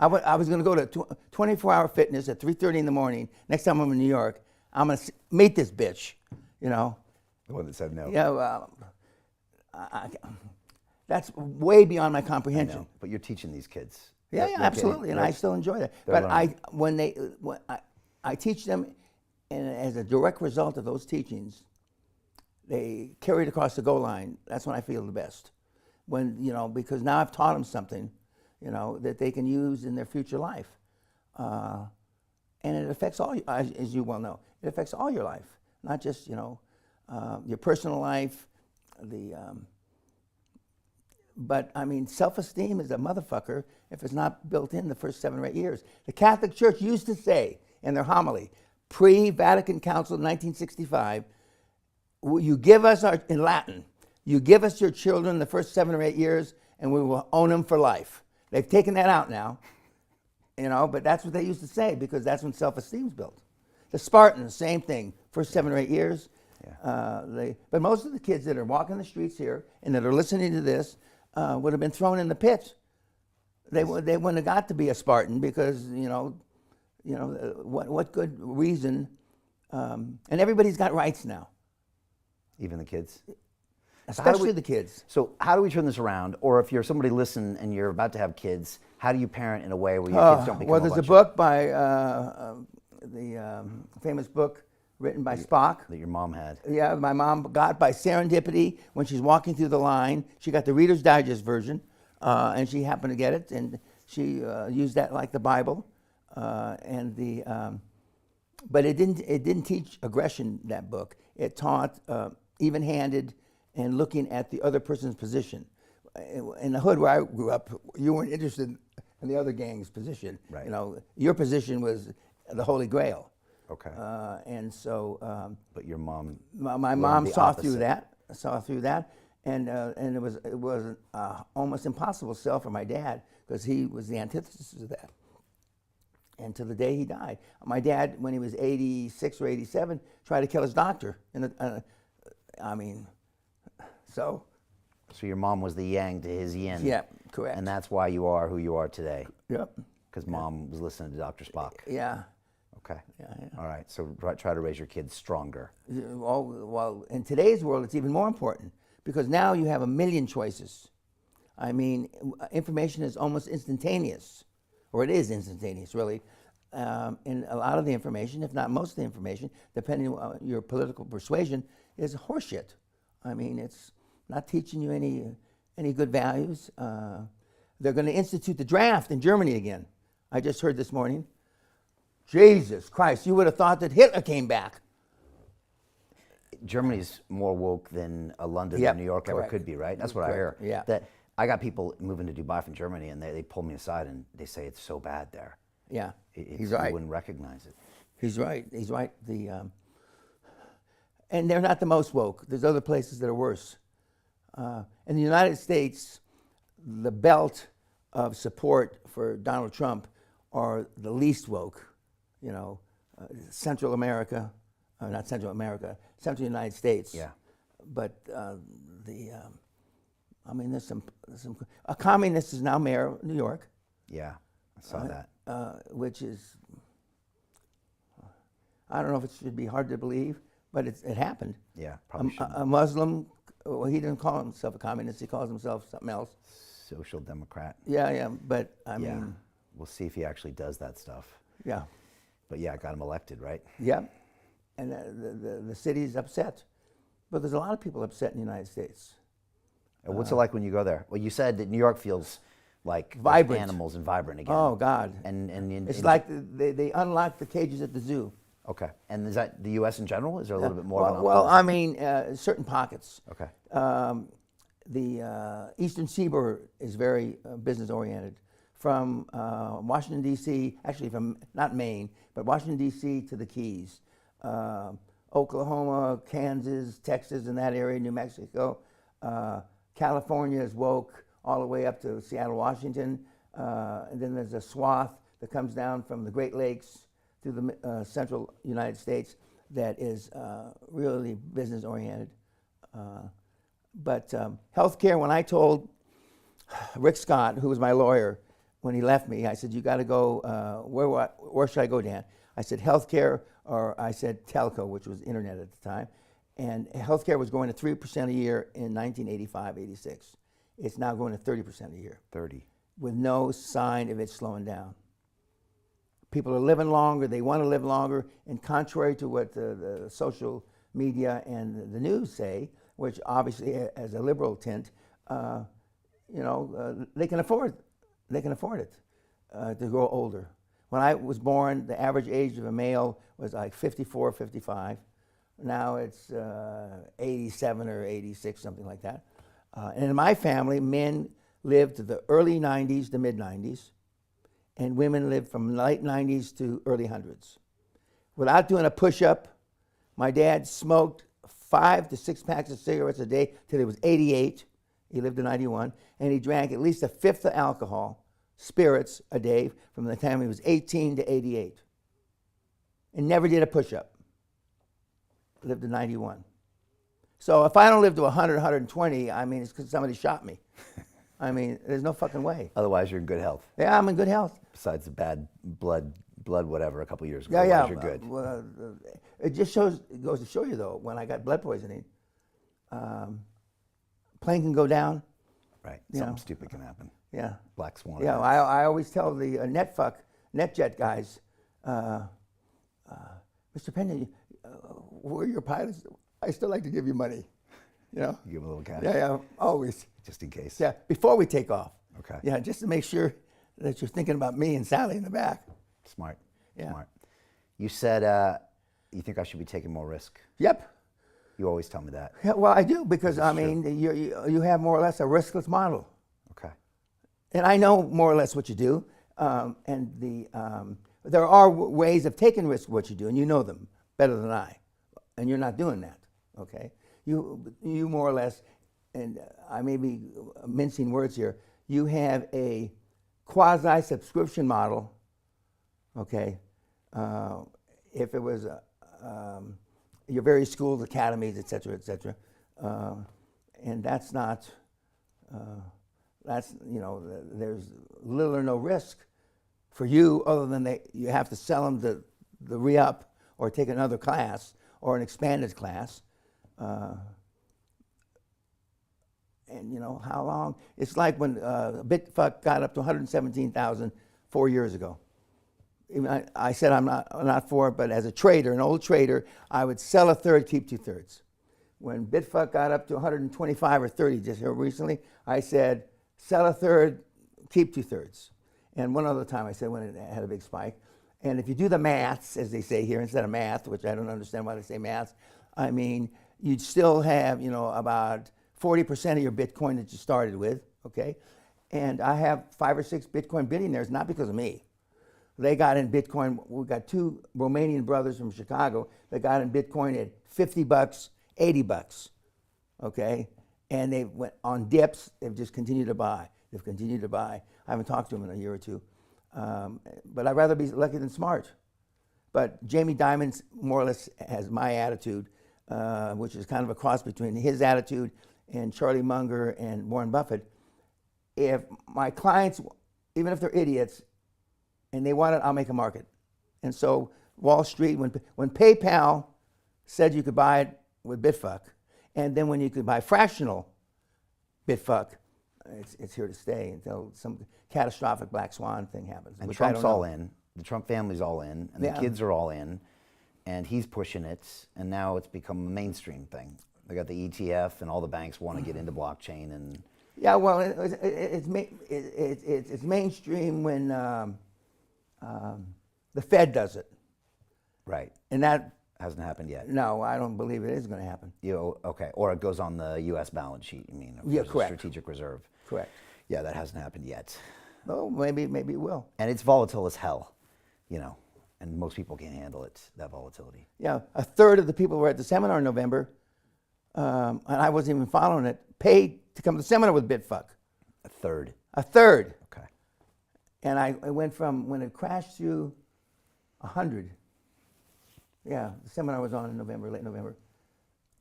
I was going to go to 24-hour fitness at 3:30 in the morning. Next time I'm in New York, I'm going to meet this bitch, The one that said no. Yeah, that's way beyond my comprehension. I know, but you're teaching these kids. Yeah, absolutely, and I still enjoy that. But when I teach them, and as a direct result of those teachings, they carry it across the goal line. That's when I feel the best. When, you know, because now I've taught them something, you know, that they can use in their future life. And it affects all, as you well know, it affects all your life, not just, you know, your personal life, but I mean, self-esteem is a motherfucker if it's not built in the first 7 or 8 years. The Catholic Church used to say in their homily, pre-Vatican Council in 1965, you give us in Latin, you give us your children the first 7 or 8 years and we will own them for life. They've taken that out now, you know, but that's what they used to say because that's when self-esteem's built. The Spartans, same thing, first 7 or 8 years. Yeah. But most of the kids that are walking the streets here and that are listening to this would have been thrown in the pit. They wouldn't have got to be a Spartan because, you know, what good reason? And everybody's got rights now. Even the kids? Especially the kids. So how do we turn this around? Or if you're somebody listening and you're about to have kids, how do you parent in a way where your kids don't become well, there's a book by the famous book written by Spock. That your mom had. Yeah, my mom got by serendipity when she's walking through the line. She got the Reader's Digest version, and she happened to get it, and she used that like the Bible. But it didn't teach aggression, that book. It taught even-handed and looking at the other person's position. In the hood where I grew up, you weren't interested in the other gang's position. Right. You know, your position was the Holy Grail. Okay. And so. But your mom. My mom saw through that. And it was almost impossible to sell for my dad because he was the antithesis of that. And to the day he died, my dad, when he was 86 or 87, tried to kill his doctor. So your mom was the yang to his yin. Yeah, correct. And that's why you are who you are today. Yep. Because mom was listening to Dr. Spock. Yeah. Okay. Yeah. All right. So try to raise your kids stronger. Well, in today's world, it's even more important because now you have a million choices. I mean, information is almost instantaneous, or it is instantaneous, really. And a lot of the information, if not most of the information, depending on your political persuasion, is horseshit. I mean, it's not teaching you any good values. They're going to institute the draft in Germany again. I just heard this morning. Jesus Christ, you would have thought that Hitler came back. Germany's more woke than London Yep, or New York correct. ever could be, right? That's what I hear. Yeah. That I got people moving to Dubai from Germany, and they pull me aside and they say it's so bad there. Yeah, he's You right. wouldn't recognize it. He's right. And they're not the most woke. There's other places that are worse. In the United States, the belt of support for Donald Trump are the least woke. You know, Central America, not Central America, Central United States. Yeah. But there's some. A communist is now mayor of New York. Yeah, I saw that. Which is, I don't know if it should be hard to believe, but it happened. Yeah, probably shouldn't. A Muslim, well, he didn't call himself a communist, he calls himself something else. Social Democrat. Yeah, but I Yeah. mean. We'll see if he actually does that stuff. Yeah. But yeah, got him elected, right? Yeah, and the city's upset. But there's a lot of people upset in the United States. And what's it like when you go there? Well, you said that New York feels like Vibrant. animals and vibrant again. Oh, God. And It's like they unlocked the cages at the zoo. Okay. And is that the U.S. in general? Is there a little bit more of an Well, I mean, certain pockets. Okay. The Eastern Seaboard is very business-oriented. From Washington, D.C., actually from, not Maine, but Washington, D.C. to the Keys. Oklahoma, Kansas, Texas, in that area, New Mexico. California is woke all the way up to Seattle, Washington. And then there's a swath that comes down from the Great Lakes to the central United States that is really business-oriented. But healthcare, when I told Rick Scott, who was my lawyer, when he left me, I said, you got to go, where should I go, Dan? I said, healthcare, or I said telco, which was internet at the time. And healthcare was going to 3% a year in 1985, 86. It's now going to 30% a year. 30. With no sign of it slowing down. People are living longer, they want to live longer, and contrary to what the social media and the news say, which obviously has a liberal tint, they can afford it to grow older. When I was born, the average age of a male was like 54, 55. Now it's 87 or 86, something like that. And in my family, men lived to the early 90s to mid 90s, and women lived from late 90s to early hundreds. Without doing a push-up, my dad smoked 5 to 6 packs of cigarettes a day till he was 88. He lived to 91, and he drank at least a fifth of alcohol, spirits, a day from the time he was 18 to 88. And never did a push-up. Lived to 91. So if I don't live to 100, 120, I mean, it's because somebody shot me. I mean, there's no fucking way. Otherwise, you're in good health. Yeah, I'm in good health. Besides the bad blood, whatever, a couple years ago. Yeah, You're good. It just goes to show you, though, when I got blood poisoning, plane can go down. Right. You Something know. stupid can happen. Yeah. Black swan. Yeah, I always tell the NetJet guys, Mr. Peña, we're your pilots. I still like to give you money. You know? You give them a little cash. Yeah, always. Just in case. Yeah, before we take off. Okay. Yeah, just to make sure that you're thinking about me and Sally in the back. Smart. Yeah. Smart. You said you think I should be taking more risk. Yep. You always tell me that. Yeah, well, I do because I mean, you have more or less a riskless model, Okay. and I know more or less what you do. There are ways of taking risks what you do, and you know them better than I, and you're not doing that. Okay. You more or less, and I may be mincing words here. You have a quasi-subscription model. Okay. If it was your various schools, academies, et cetera, and that's not, there's little or no risk for you other than you have to sell them the re-up or take another class or an expanded class. And how long? It's like when BitFuck got up to 117,000 4 years ago. I said I'm not for it, but as a trader, an old trader, I would sell a third, keep 2/3. When BitFuck got up to 125 or 30 just here recently, I said sell a third, keep 2/3. And one other time I said when it had a big spike. And if you do the maths, as they say here, instead of math, which I don't understand why they say maths, I mean, you'd still have, about 40% of your Bitcoin that you started with, okay? And I have 5 or 6 Bitcoin billionaires, not because of me. They got in Bitcoin. We got 2 Romanian brothers from Chicago that got in Bitcoin at $50, $80, okay? And they went on dips. They've just continued to buy. They've continued to buy. I haven't talked to them in a year or two. But I'd rather be lucky than smart. But Jamie Dimon more or less has my attitude, which is kind of a cross between his attitude and Charlie Munger and Warren Buffett. If my clients, even if they're idiots, and they want it, I'll make a market. And so Wall Street, when PayPal said you could buy it with BitFuck, and then when you could buy fractional BitFuck, it's here to stay until some catastrophic black swan thing happens. And Trump's all in. The Trump family's all in, and the kids are all in, and he's pushing it, and now it's become a mainstream thing. They got the ETF, and all the banks want to get into blockchain, and yeah, well, it's mainstream when the Fed does it. Right. And that hasn't happened yet. No, I don't believe it is going to happen. Okay, or it goes on the U.S. balance sheet. You mean? Yeah, correct. Strategic reserve. Correct. Yeah, that hasn't happened yet. Oh, maybe it will. And it's volatile as hell, and most people can't handle it, that volatility. Yeah, a third of the people who were at the seminar in November, and I wasn't even following it, paid to come to the seminar with BitFuck. A third. A third. Okay. And I went from when it crashed to 100. Yeah, the seminar was on in November, late November.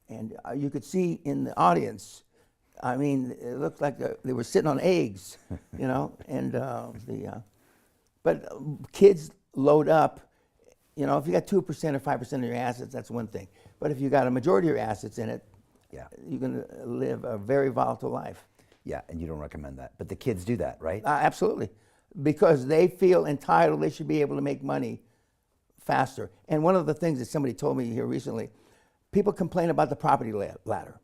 And you could see in the audience, I mean, it looked like they were sitting on eggs, and but kids load up, if you got 2% or 5% of your assets, that's one thing. But if you got a majority of your assets in it, yeah, you're going to live a very volatile life. Yeah, and you don't recommend that. But the kids do that, right? Absolutely. Because they feel entitled, they should be able to make money faster. And one of the things that somebody told me here recently, people complain about the property ladder.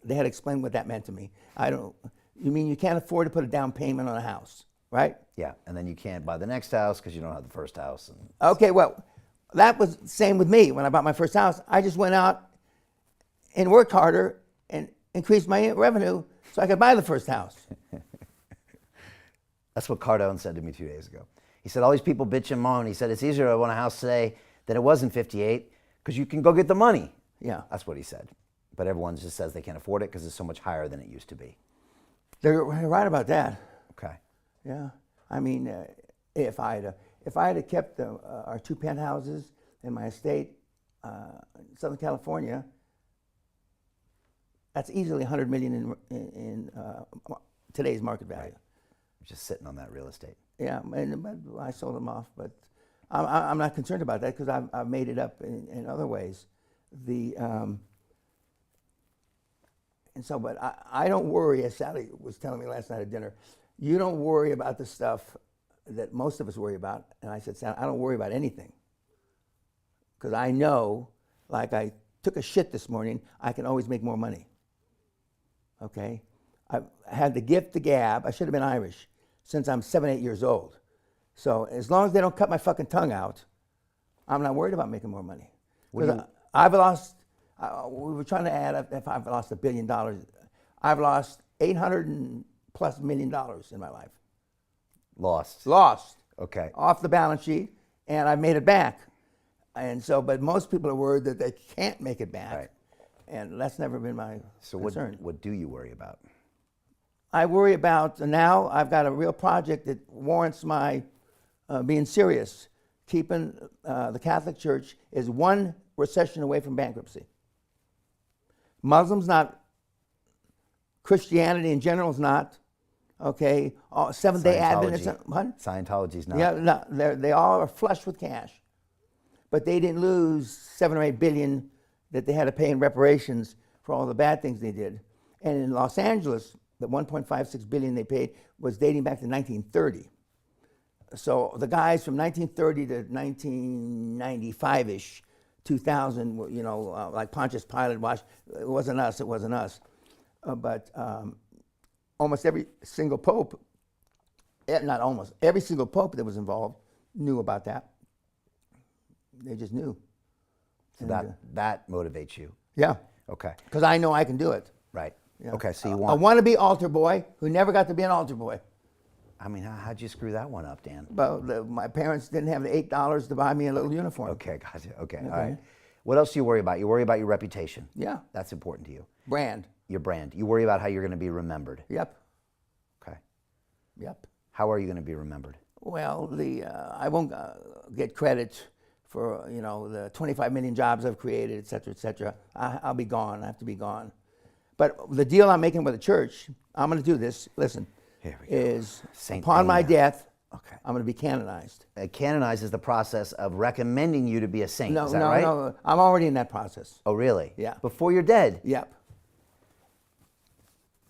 They had to explain what that meant to me. You mean you can't afford to put a down payment on a house, right? Yeah, and then you can't buy the next house because you don't have the first house. And Okay, well, that was the same with me when I bought my first house. I just went out and worked harder and increased my revenue so I could buy the first house. That's what Cardone said to me 2 days ago. He said, all these people bitch and moan. He said, it's easier to want a house today than it was in 58 because you can go get the money. Yeah. That's what he said. But everyone just says they can't afford it because it's so much higher than it used to be. They're right about that. Okay. Yeah. I mean, if I had kept our 2 penthouses in my estate in Southern California, that's easily $100 million in today's market value. Right. Just sitting on that real estate. Yeah, but I sold them off, but I'm not concerned about that because I've made it up in other ways. But I don't worry, as Sally was telling me last night at dinner, you don't worry about the stuff that most of us worry about. And I said, Sally, I don't worry about anything. Because I know, like I took a shit this morning, I can always make more money. Okay? I had the gift, the gab, I should have been Irish, since I'm 7, 8 years old. So as long as they don't cut my fucking tongue out, I'm not worried about making more money. Because I've lost, we were trying to add up if I've lost $1 billion. I've lost $800+ million in my life. Lost. Okay. Off the balance sheet, and I've made it back. And so, but most people are worried that they can't make it back. Right. And that's never been my concern. So what do you worry about? I worry about, now I've got a real project that warrants my being serious. Keeping the Catholic Church is one recession away from bankruptcy. Muslims not, Christianity in general is not, okay? Seventh-day Adventists, what? Scientology's not. Yeah, no, they all are flush with cash. But they didn't lose 7 or 8 billion that they had to pay in reparations for all the bad things they did. And in Los Angeles, the 1.56 billion they paid was dating back to 1930. So the guys from 1930 to 1995-ish, 2000, you know, like Pontius Pilate watched, it wasn't us. But almost every single pope, not almost, every single pope that was involved knew about that. They just knew. So that motivates you. Yeah. Okay. Because I know I can do it. Right. Yeah. Okay, so you A want... wannabe altar boy who never got to be an altar boy. I mean, how'd you screw that one up, Dan? Well, my parents didn't have the $8 to buy me a little uniform. Okay, gotcha. Okay, all right. What else do you worry about? You worry about your reputation. Yeah. That's important to you. Brand. Your brand. You worry about how you're going to be remembered. Yep. Okay. Yep. How are you going to be remembered? Well, I won't get credit for, you know, the 25 million jobs I've created, et cetera, et cetera. I'll be gone. I have to be gone. But the deal I'm making with the church, I'm going to do this, listen, is upon my death, okay, I'm going to be canonized. Canonized is the process of recommending you to be a saint, is that right? No, I'm already in that process. Oh, really? Yeah. Before you're dead? Yep.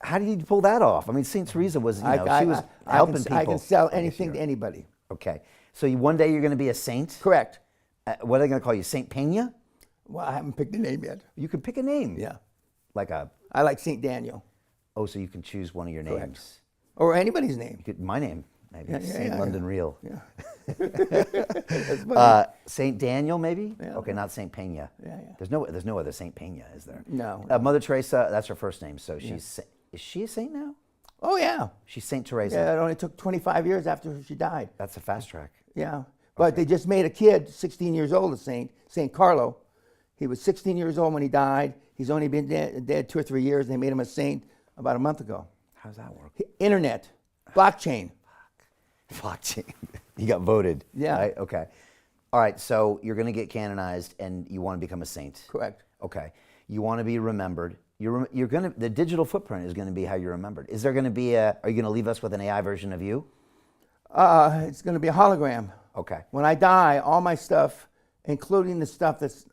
How did you pull that off? I mean, St. Teresa was, she was helping people. I can sell anything to anybody. Okay. So one day you're going to be a saint? Correct. What are they going to call you, Saint Peña? Well, I haven't picked a name yet. You can pick a name. Yeah. I like St. Daniel. Oh, so you can choose one of your names. Correct. Or anybody's name. My name, maybe. Yeah, St. London Real. Yeah. St. Daniel, maybe? Yeah. Okay, not St. Peña. Yeah. There's no other St. Peña, is there? No. Mother Teresa, that's her first name. So is she a saint now? Oh, yeah. She's St. Teresa. Yeah, it only took 25 years after she died. That's a fast track. Yeah. But they just made a kid, 16 years old, a saint, St. Carlo. He was 16 years old when he died. He's only been dead 2 or 3 years. They made him a saint about a month ago. How does that work? Internet, blockchain. Blockchain. You got voted. Yeah. Right? Okay. All right, so you're going to get canonized and you want to become a saint. Correct. Okay. You want to be remembered. You're going to, the digital footprint is going to be how you're remembered. Is there going to be are you going to leave us with an AI version of you? It's going to be a hologram. Okay. When I die, all my stuff, including the stuff that's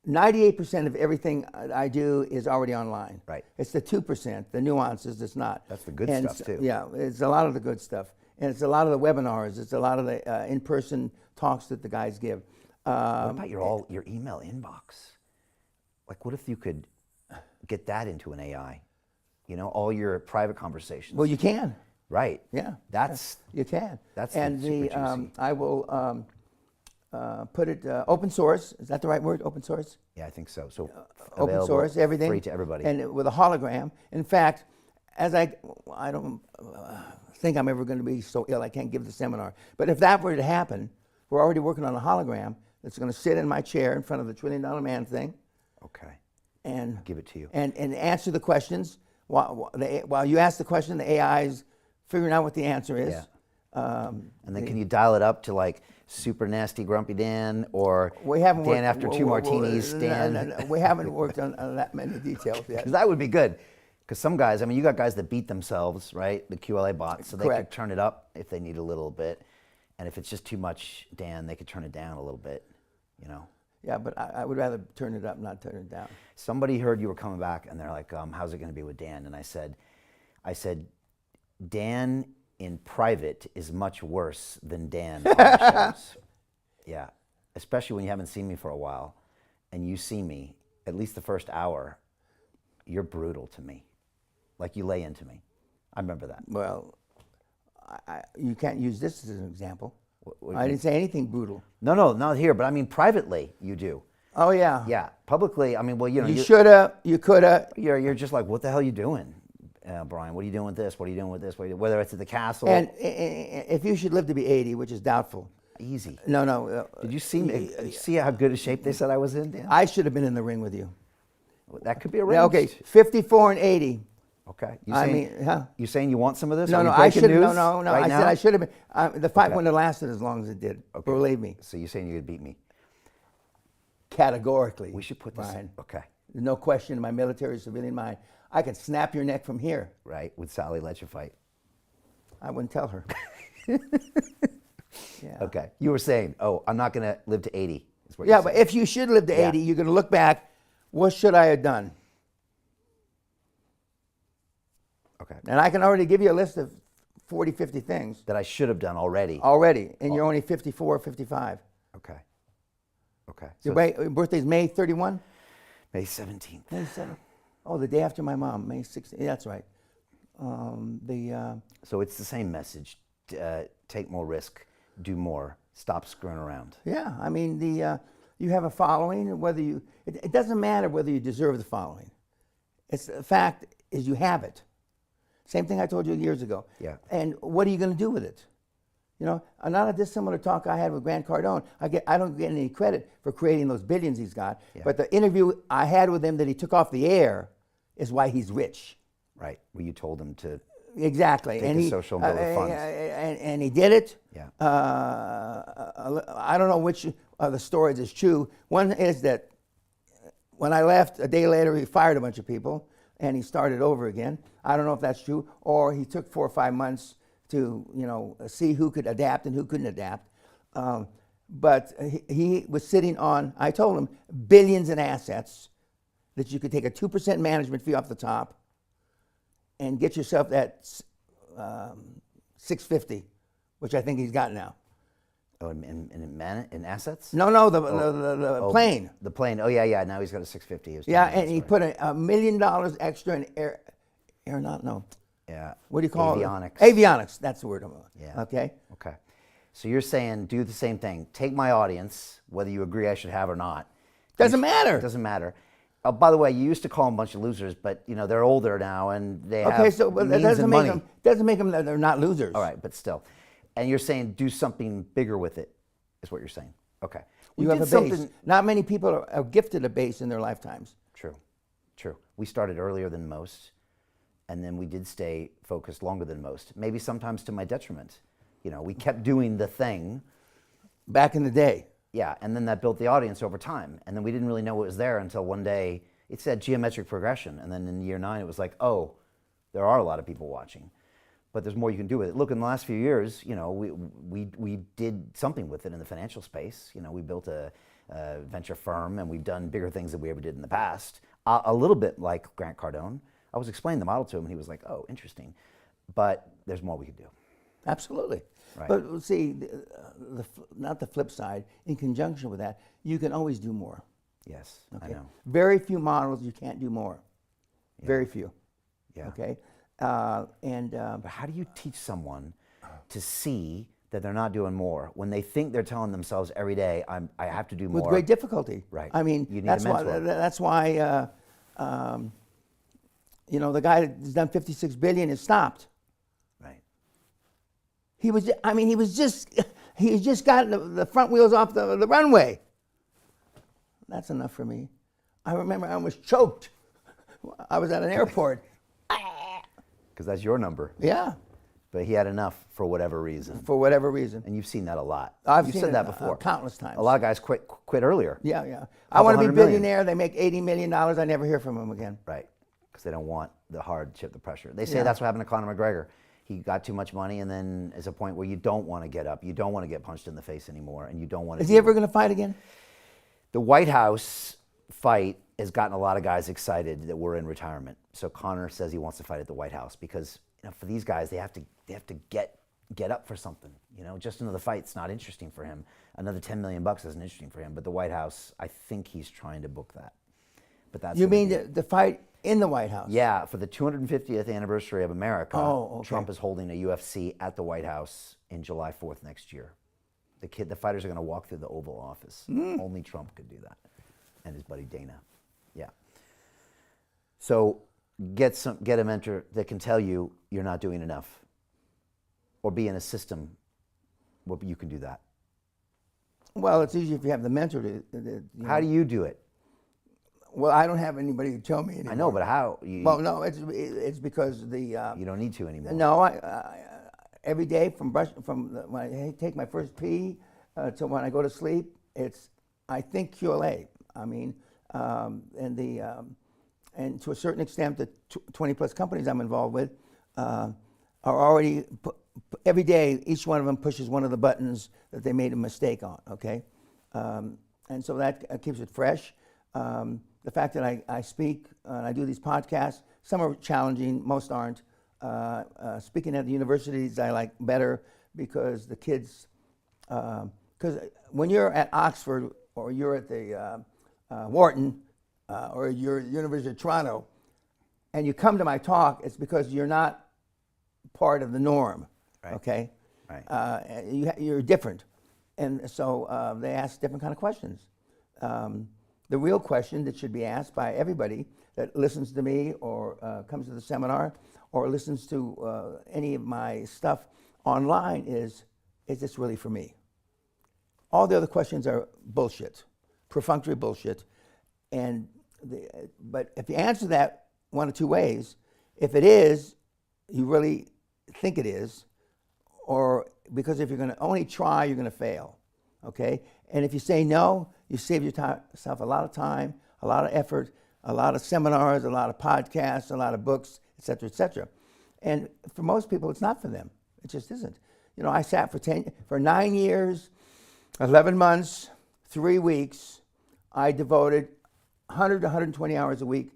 98% of everything I do is already online. Right. It's the 2%, the nuances that's not. That's the good stuff too. Yeah, it's a lot of the good stuff. And it's a lot of the webinars. It's a lot of the in-person talks that the guys give. What about your email inbox? like, what if you could get that into an AI? You know, all your private conversations. Well, you can. Right. Yeah. That's You can. That's and super juicy. I will put it open source. Is that the right word? Open source? Yeah, I think so. So Open available, source, everything. free to everybody. And with a hologram. In fact, as I don't think I'm ever going to be so ill I can't give the seminar. But if that were to happen, we're already working on a hologram that's going to sit in my chair in front of the $1 trillion man thing. Okay. And Give it to you. And answer the questions. While you ask the question, the AI is figuring out what the answer is. Yeah. And then can you dial it up to like super nasty grumpy Dan or We haven't Dan worked, after two martinis Dan? No, we haven't worked on that many details yet. 'Cause that would be good. Because some guys, I mean, you got guys that beat themselves, right? The QLA bots, so they Correct. could turn it up if they need a little bit. And if it's just too much Dan, they could turn it down a little bit, you know? Yeah, but I would rather turn it up, not turn it down. Somebody heard you were coming back, and they're like, how's it going to be with Dan? And I said, Dan in private is much worse than Dan on the shows. Yeah, especially when you haven't seen me for a while, and you see me, at least the first hour, you're brutal to me. Like you lay into me. I remember that. Well, you can't use this as an example. What I didn't say anything brutal. No, not here, but I mean privately, you do. Oh, yeah. Yeah, publicly, I mean, well, you know. You shoulda, you coulda. You're just like, what the hell are you doing, Brian? What are you doing with this? What are you doing with this? Whether it's at the castle. And if you should live to be 80, which is doubtful. Easy. No. Did you see me? See how good a shape they said I was in, Dan? I should have been in the ring with you. That could be arranged. Yeah, okay, 54 and 80. Okay. You saying you want some of this? No, Are no, you I breaking should. news No. right I now? said I should have been. The fight wouldn't have lasted as long as it did. Okay. Believe me. So you're saying you could beat me? Categorically. We should put this. Brian. Okay. There's no question in my military civilian mind. I could snap your neck from here. Right. Would Sally let you fight? I wouldn't tell her. Yeah. Okay. You were saying, I'm not going to live to 80. Is what Yeah, you're but saying. if you should live to Yeah. 80, you're going to look back. What should I have done? Okay. And I can already give you a list of 40, 50 things That I should have done already. already, and you're only 54, 55. Okay. Okay. Your So birthday's May 31? May 17th. May 7th. Oh, the day after my mom, May 16th. Yeah, that's right. So it's the same message. Take more risk. Do more. Stop screwing around. Yeah, I mean, you have a following, whether it doesn't matter whether you deserve the following. It's the fact is you have it. Same thing I told you years ago. Yeah. And what are you going to do with it? You know, not a dissimilar talk I had with Grant Cardone. I don't get any credit for creating those billions he's got, Yeah. but the interview I had with him that he took off the air is why he's rich. Right. Well, you told him to. Exactly. Take and the he, social and build the funds. and he did it. Yeah. I don't know which of the stories is true. One is that when I left, a day later, he fired a bunch of people and he started over again. I don't know if that's true. Or he took 4 or 5 months to, see who could adapt and who couldn't adapt. But he was sitting on, I told him, billions in assets that you could take a 2% management fee off the top and get yourself that 650, which I think he's got now. Oh, in assets? No, the plane. The plane. Oh, yeah. Now he's got a 650. He was Yeah, telling me and he that put $1 million extra in aeronaut. No, story. Yeah. what do you call Avionics. it? Avionics. That's the word I'm on. Yeah. Okay. Okay. So you're saying do the same thing. Take my audience, whether you agree I should have or not. Doesn't matter. It doesn't matter. By the way, you used to call them a bunch of losers, but they're older now and they Okay, have so but that means and money. doesn't make them that they're not losers. All right, but still. And you're saying do something bigger with it, is what you're saying. Okay. We You have did a base. something. Not many people are gifted a base in their lifetimes. True. We started earlier than most, and then we did stay focused longer than most. Maybe sometimes to my detriment. We kept doing the thing. Back in the day. Yeah, and then that built the audience over time. And then we didn't really know what was there until one day it said geometric progression. And then in year 9, it was like, oh, there are a lot of people watching. But there's more you can do with it. Look, in the last few years, we did something with it in the financial space. We built a venture firm, and we've done bigger things than we ever did in the past. A little bit like Grant Cardone. I was explaining the model to him, and he was like, oh, interesting. But there's more we could do. Absolutely. Right. But see, not the flip side, in conjunction with that, you can always do more. Yes, I Okay? know. Very few models you can't do more. Very few. Yeah. Okay? But how do you teach someone to see that they're not doing more when they think they're telling themselves every day, I have to do more? With great difficulty. Right. I mean, You need that's a mentor. that's why you know, the guy that's done 56 billion is stopped. Right. He was just got the front wheels off the runway. That's enough for me. I remember I almost choked. I was at an airport. Because that's your number. Yeah, But he had enough for whatever reason. for whatever reason. And you've seen that a lot. I've You've seen said it, that before. countless times. A lot of guys quit earlier. Yeah, yeah. I Couple want to be a $100 million. billionaire. They make $80 million. I never hear from them again. Right. Because they don't want the hardship, the pressure. They say Yeah. that's what happened to Conor McGregor. He got too much money, and then there's a point where you don't want to get up. You don't want to get punched in the face anymore, and you don't want to. Is he ever going to fight again? The White House fight has gotten a lot of guys excited that we're in retirement. So Conor says he wants to fight at the White House because, you know, for these guys, they have to get up for something. You know, just another fight's not interesting for him. Another $10 million isn't interesting for him. But the White House, I think he's trying to book that. But that's You gonna mean be- the fight in the White House? Yeah, for the 250th anniversary of America, Oh, okay. Trump is holding a UFC at the White House in July 4th next year. The fighters are going to walk through the Oval Office. Only Trump could do that, and his buddy Dana. Yeah. So get a mentor that can tell you you're not doing enough, or be in a system where you can do that. Well, it's easy if you have the mentor to. How do you do it? Well, I don't have anybody to tell me anymore. I know, but how? Well, no, it's because the. You don't need to anymore. No, every day from when I take my first pee to when I go to sleep, I think QLA. I mean, and to a certain extent, the 20 plus companies I'm involved with are already every day. Each one of them pushes one of the buttons that they made a mistake on. Okay, and so that keeps it fresh. The fact that I speak and I do these podcasts, some are challenging, most aren't. Speaking at the universities, I like better because the kids, because when you're at Oxford or you're at the Wharton or you're at the University of Toronto, and you come to my talk, it's because you're not part of the norm, Right. okay? Right. You're different. And so they ask different kind of questions. The real question that should be asked by everybody that listens to me or comes to the seminar or listens to any of my stuff online is this really for me? All the other questions are bullshit, perfunctory bullshit. But if you answer that one of two ways, if it is, you really think it is, or because if you're going to only try, you're going to fail, okay? And if you say no, you save yourself a lot of time, a lot of effort, a lot of seminars, a lot of podcasts, a lot of books, et cetera, et cetera. And for most people, it's not for them. It just isn't. You know, I sat for 9 years, 11 months, 3 weeks. I devoted 100 to 120 hours a week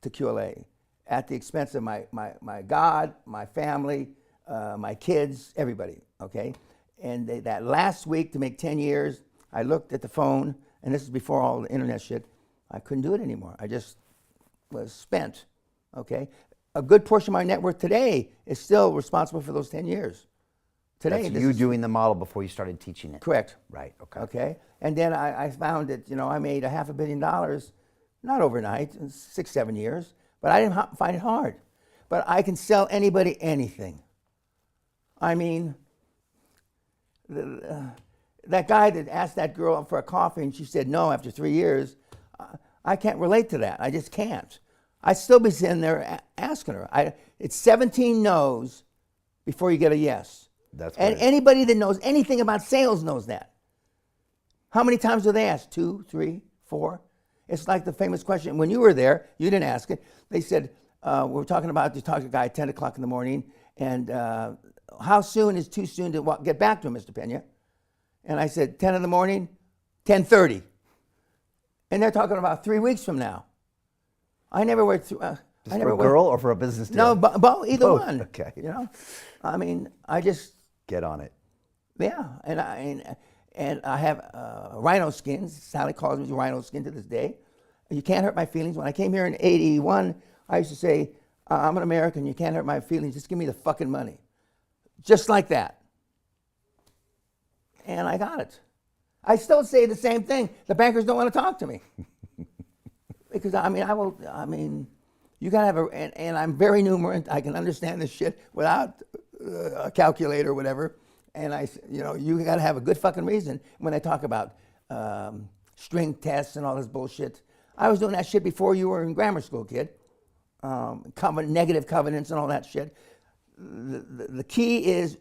to QLA at the expense of my God, my family, my kids, everybody, okay? And that last week to make 10 years, I looked at the phone, and this is before all the internet shit. I couldn't do it anymore. I just was spent, okay? A good portion of my net worth today is still responsible for those 10 years. Today, That's this you is doing the model before you started teaching it. correct. Right. Okay. Okay, and then I found that, you know, I made $500 million, not overnight, in 6-7 years, but I didn't find it hard. But I can sell anybody anything. I mean, that guy that asked that girl for a coffee and she said no after 3 years, I can't relate to that. I just can't. I'd still be sitting there asking her. It's 17 no's before you get a yes. That's And great. anybody that knows anything about sales knows that. How many times do they ask? 2, 3, 4? It's like the famous question. When you were there, you didn't ask it. They said, we were talking about, you talk to a guy at 10 o'clock in the morning, and how soon is too soon to get back to him, Mr. Peña? And I said, 10 in the morning, 10:30. And they're talking about 3 weeks from now. I never went through. Just for a girl or for a business deal? No, either Both, one. okay. You know, I mean, I just Get on it. yeah, and And I have rhino skin. Sally calls me rhino skin to this day. You can't hurt my feelings. When I came here in 81, I used to say, I'm an American, you can't hurt my feelings, just give me the fucking money. Just like that. And I got it. I still say the same thing. The bankers don't want to talk to me. Because, you gotta have and I'm very numerate. I can understand this shit without a calculator or whatever. And you gotta have a good fucking reason when I talk about string tests and all this bullshit. I was doing that shit before you were in grammar school, kid. Negative covenants and all that shit. The key is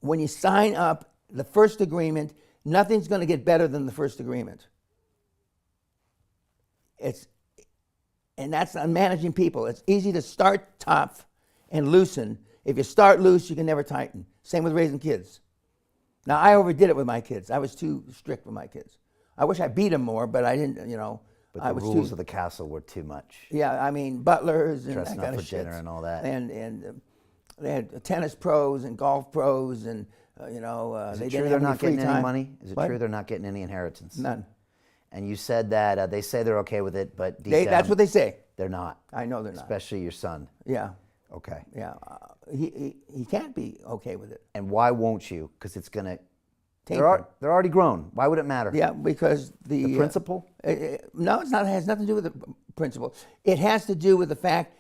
when you sign up the first agreement, nothing's going to get better than the first agreement. And that's on managing people. It's easy to start tough and loosen. If you start loose, you can never tighten. Same with raising kids. Now, I overdid it with my kids. I was too strict with my kids. I wish I beat them more, but I didn't, But the rules of the castle were too much. Yeah, butlers and Dressing that kind up of for shit. dinner and all that. And they had tennis pros and golf pros, and Is they it didn't true have they're any not free getting time. any money? Is it What? true they're not getting any inheritance? None. And you said that they say they're okay with it, but deep down, That's what they say. they're not. I know they're not. Especially your son. Yeah, Okay. yeah. He can't be okay with it. And why won't you? Because it's gonna. Taint They're him. already grown. Why would it matter? Yeah, because The principle. No, it's not. It has nothing to do with the principle. It has to do with the fact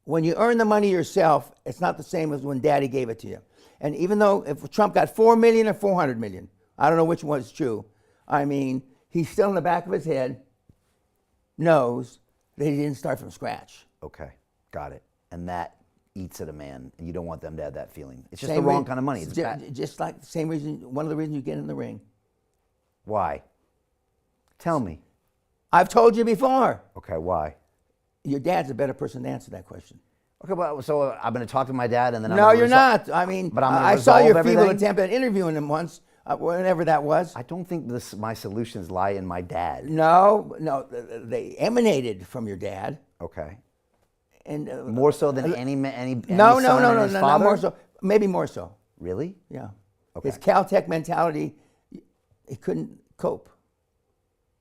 when you earn the money yourself, it's not the same as when Daddy gave it to you. And even though if Trump got 4 million or 400 million, I don't know which one is true. He's still in the back of his head knows that he didn't start from scratch. Okay, got it. And that eats at a man, and you don't want them to have that feeling. It's just Same the wrong reason- kind of money. It's bad. Just like the same reason, one of the reasons you get in the ring. Why? Tell me. I've told you before. Okay, why? Your dad's a better person to answer that question. Okay, well, so I'm going to talk to my dad, and then No, you're not. But I'm gonna I saw your resolve feeble everything? attempt at interviewing him once, whenever that was. I don't think my solutions lie in my dad. No, they emanated from your dad. Okay. And More so than any no, son and his not father? more so. Maybe more so. Really? Yeah. Okay. His Caltech mentality, he couldn't cope.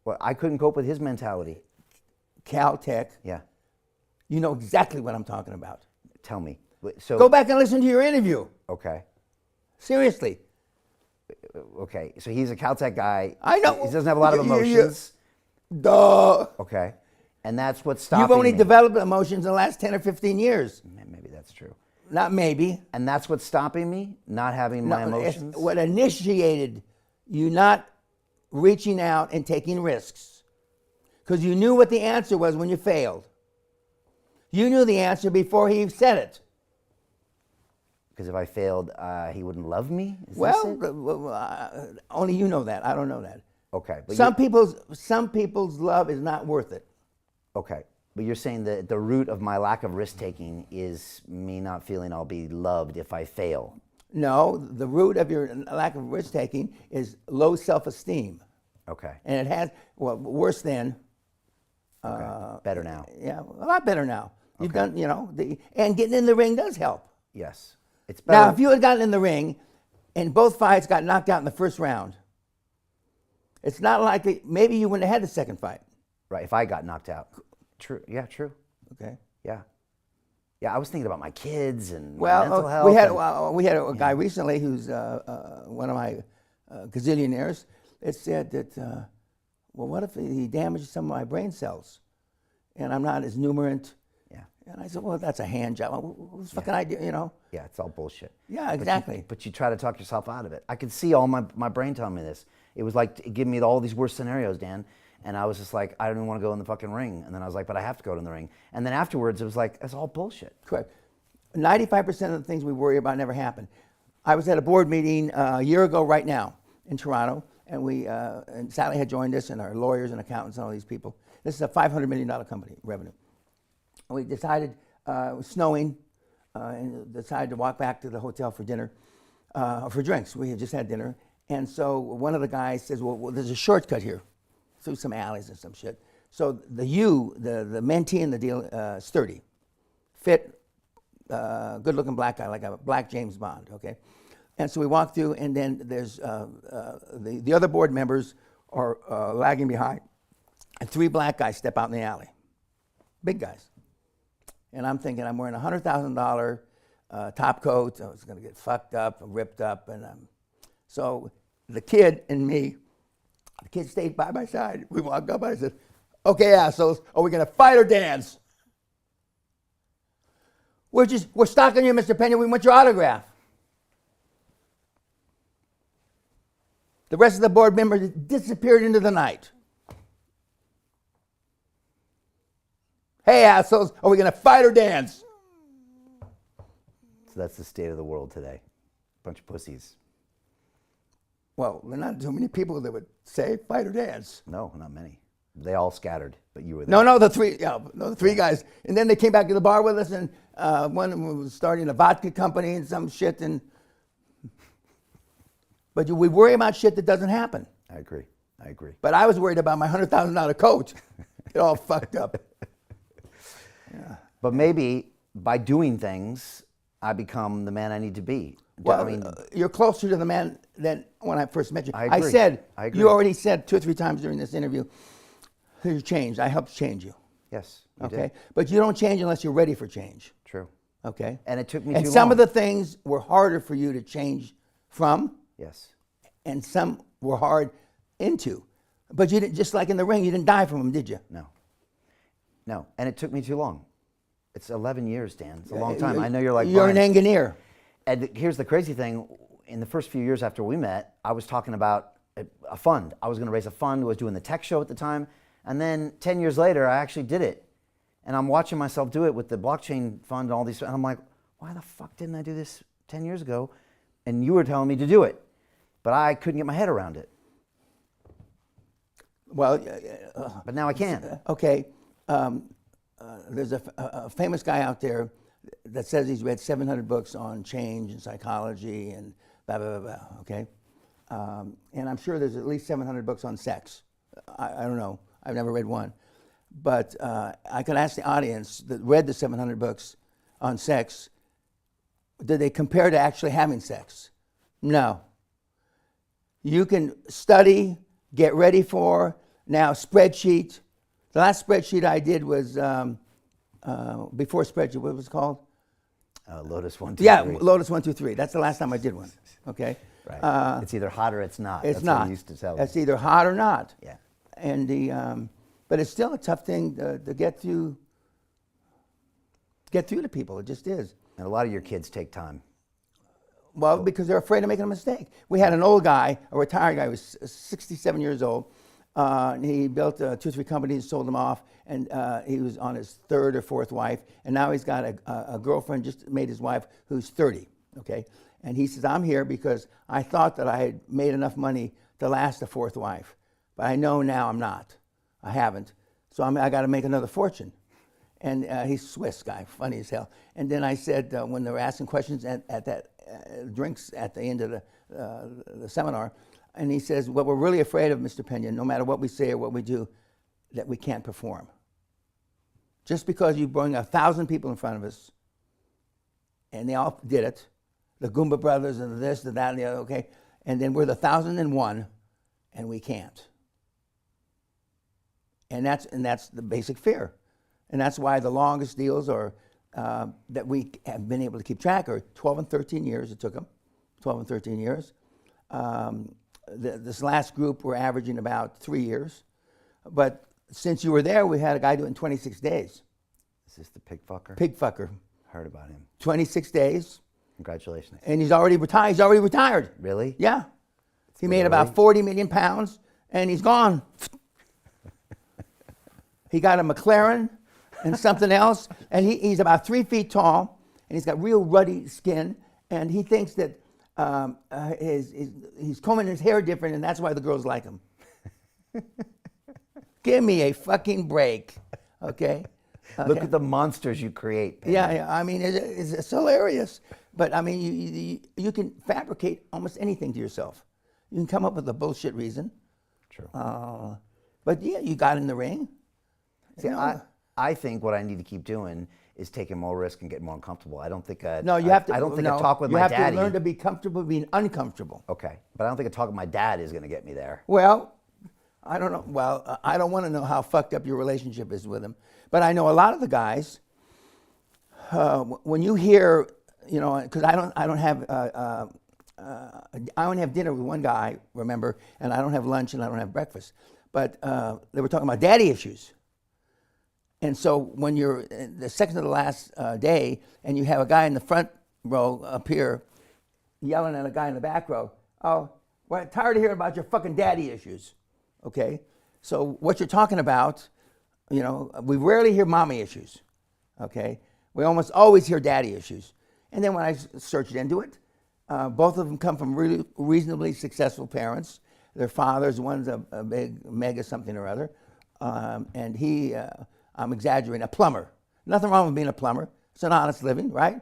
Well, I couldn't cope with his mentality. Caltech, Yeah. you know exactly what I'm talking about. Tell me. So Go back and listen to your interview. Okay. Seriously. Okay. So he's a Caltech guy. I know. He doesn't have a lot of You- emotions. Duh. Okay. And that's what's stopping You've only me. developed emotions in the last 10 or 15 years. Maybe that's true. Not maybe. And that's what's stopping me, not having my No, it's emotions. what initiated you not reaching out and taking risks. Because you knew what the answer was when you failed. You knew the answer before he said it. Because if I failed, he wouldn't love me? Is this Well, it? only you know that. I don't know that. Okay. But Some people's love is not worth it. Okay. But you're saying that the root of my lack of risk-taking is me not feeling I'll be loved if I fail. No, the root of your lack of risk taking is low self-esteem, Okay. and it has worse than. Okay. Better now. Yeah, a lot better now. You've done, and getting in the ring does help. Yes. It's better. Now, if you had gotten in the ring, and both fights got knocked out in the first round, it's not likely. Maybe you wouldn't have had the second fight. Right. If I got knocked out. True. Yeah, true. Okay. Yeah. Yeah, I was thinking about my kids and my Well, mental health. we had a guy recently who's one of my gazillionaires that said that, well, what if he damages some of my brain cells, and I'm not as numerant? Yeah. And I said, well, that's a hand job. Whose fucking idea, Yeah, it's all bullshit. Yeah, exactly. But you try to talk yourself out of it. I could see all my brain telling me this. It was like giving me all these worst scenarios, Dan. And I was just like, I don't even want to go in the fucking ring. And then I was like, but I have to go in the ring. And then afterwards, it was like, that's all bullshit. Correct. 95% of the things we worry about never happen. I was at a board meeting a year ago right now in Toronto, and and Sally had joined us, and our lawyers and accountants and all these people. This is a $500 million company, revenue. And we decided, it was snowing, and decided to walk back to the hotel for dinner, for drinks. We had just had dinner. And so one of the guys says, well there's a shortcut here through some alleys and some shit. So the mentee in the deal, sturdy, fit, good-looking black guy, like a black James Bond, okay? And so we walk through, and then there's the other board members are lagging behind. And 3 black guys step out in the alley. Big guys. And I'm thinking, I'm wearing a $100,000 top coat. I was going to get fucked up, ripped up. And so the kid and me, the kid stayed by my side. We walked up, I said, okay, assholes, are we going to fight or dance? We're stalking you, Mr. Peña. We want your autograph. The rest of the board members disappeared into the night. Hey, assholes, are we going to fight or dance? So that's the state of the world today. Bunch of pussies. Well, there are not too many people that would say fight or dance. No, not many. They all scattered, but you were there. No, the three guys. And then they came back to the bar with us, and one was starting a vodka company and some shit. But we worry about shit that doesn't happen. I agree. But I was worried about my $100,000 coat. It all fucked up. Yeah. But maybe by doing things, I become the man I need to be. Well, I mean, you're closer to the man than when I first met you. I agree. I agree. You already said 2 or 3 times during this interview, you changed. I helped change you. yes. You Okay? did. But you don't change unless you're ready for change. True. Okay? And it took me And too some long. of the things were harder for you to change from, Yes. and some were hard into. But you didn't, just like in the ring, you didn't die from them, did you? No. And it took me too long. It's 11 years, Dan. It's a long time. I know you're like, You're Brian. an engineer. And here's the crazy thing. In the first few years after we met, I was talking about a fund. I was going to raise a fund. I was doing the tech show at the time. And then 10 years later, I actually did it. And I'm watching myself do it with the blockchain fund and all these. And I'm like, why the fuck didn't I do this 10 years ago? And you were telling me to do it. But I couldn't get my head around it. Well, But now I can. okay. There's a famous guy out there that says he's read 700 books on change and psychology and blah, blah, blah, blah, okay? And I'm sure there's at least 700 books on sex. I don't know. I've never read one. But I could ask the audience that read the 700 books on sex, did they compare to actually having sex? No. You can study, get ready for, now spreadsheet. The last spreadsheet I did was, before spreadsheet, what was it called? Lotus 1, 2, 3. Yeah, Lotus 1, 2, 3. That's the last time I did one, okay? Right. It's either hot or it's not. It's That's not. what you used to tell me. It's either hot or not. Yeah. And but it's still a tough thing to get through to people. It just is. And a lot of your kids take time. Well, because they're afraid of making a mistake. We had an old guy, a retired guy, who was 67 years old. And he built 2 or 3 companies, sold them off, and he was on his 3rd or 4th wife. And now he's got a girlfriend, just made his wife, who's 30, okay? And he says, I'm here because I thought that I had made enough money to last a 4th wife. But I know now I'm not. I haven't. So I got to make another fortune. And he's a Swiss guy, funny as hell. And then I said, when they were asking questions at that drinks at the end of the seminar, and he says, what we're really afraid of, Mr. Peña, no matter what we say or what we do, that we can't perform. Just because you bring 1,000 people in front of us, and they all did it, the Goomba brothers and this, the that, and the other, okay, and then we're the 1,001, and we can't. And that's the basic fear. And that's why the longest deals are that we have been able to keep track are 12 and 13 years. It took them 12 and 13 years. This last group we're averaging about 3 years. But since you were there, we had a guy do it in 26 days. Is this the pig fucker? Pig fucker. Heard about him. 26 days. Congratulations. And he's already retired. He's already retired. Really? Yeah. He made about 40 million pounds, and he's gone. He got a McLaren and something else, and he's about 3 feet tall, and he's got real ruddy skin, and he thinks that he's combing his hair different, and that's why the girls like him. Give me a fucking break, okay? Look at the monsters you create. Peña. Yeah, I mean, it's hilarious. But, I mean, you can fabricate almost anything to yourself. You can come up with a bullshit reason. True. But, yeah, you got in the ring. See, I think what I need to keep doing is taking more risk and getting more uncomfortable. I don't think I don't think a talk with you my have daddy. to learn to be comfortable being uncomfortable. Okay, but I don't think a talk with my dad is going to get me there. Well, I don't know. Well, I don't want to know how fucked up your relationship is with him, but I know a lot of the guys. When you hear, because I don't have. I only have dinner with one guy, remember, and I don't have lunch and I don't have breakfast. But they were talking about daddy issues. And so when you're the second to the last day and you have a guy in the front row up here yelling at a guy in the back row, oh, we're tired of hearing about your fucking daddy issues, okay? So what you're talking about, we rarely hear mommy issues, okay? We almost always hear daddy issues. And then when I searched into it, both of them come from really reasonably successful parents. Their fathers, one's a big mega something or other, and he, I'm exaggerating, a plumber. Nothing wrong with being a plumber. It's an honest living, right?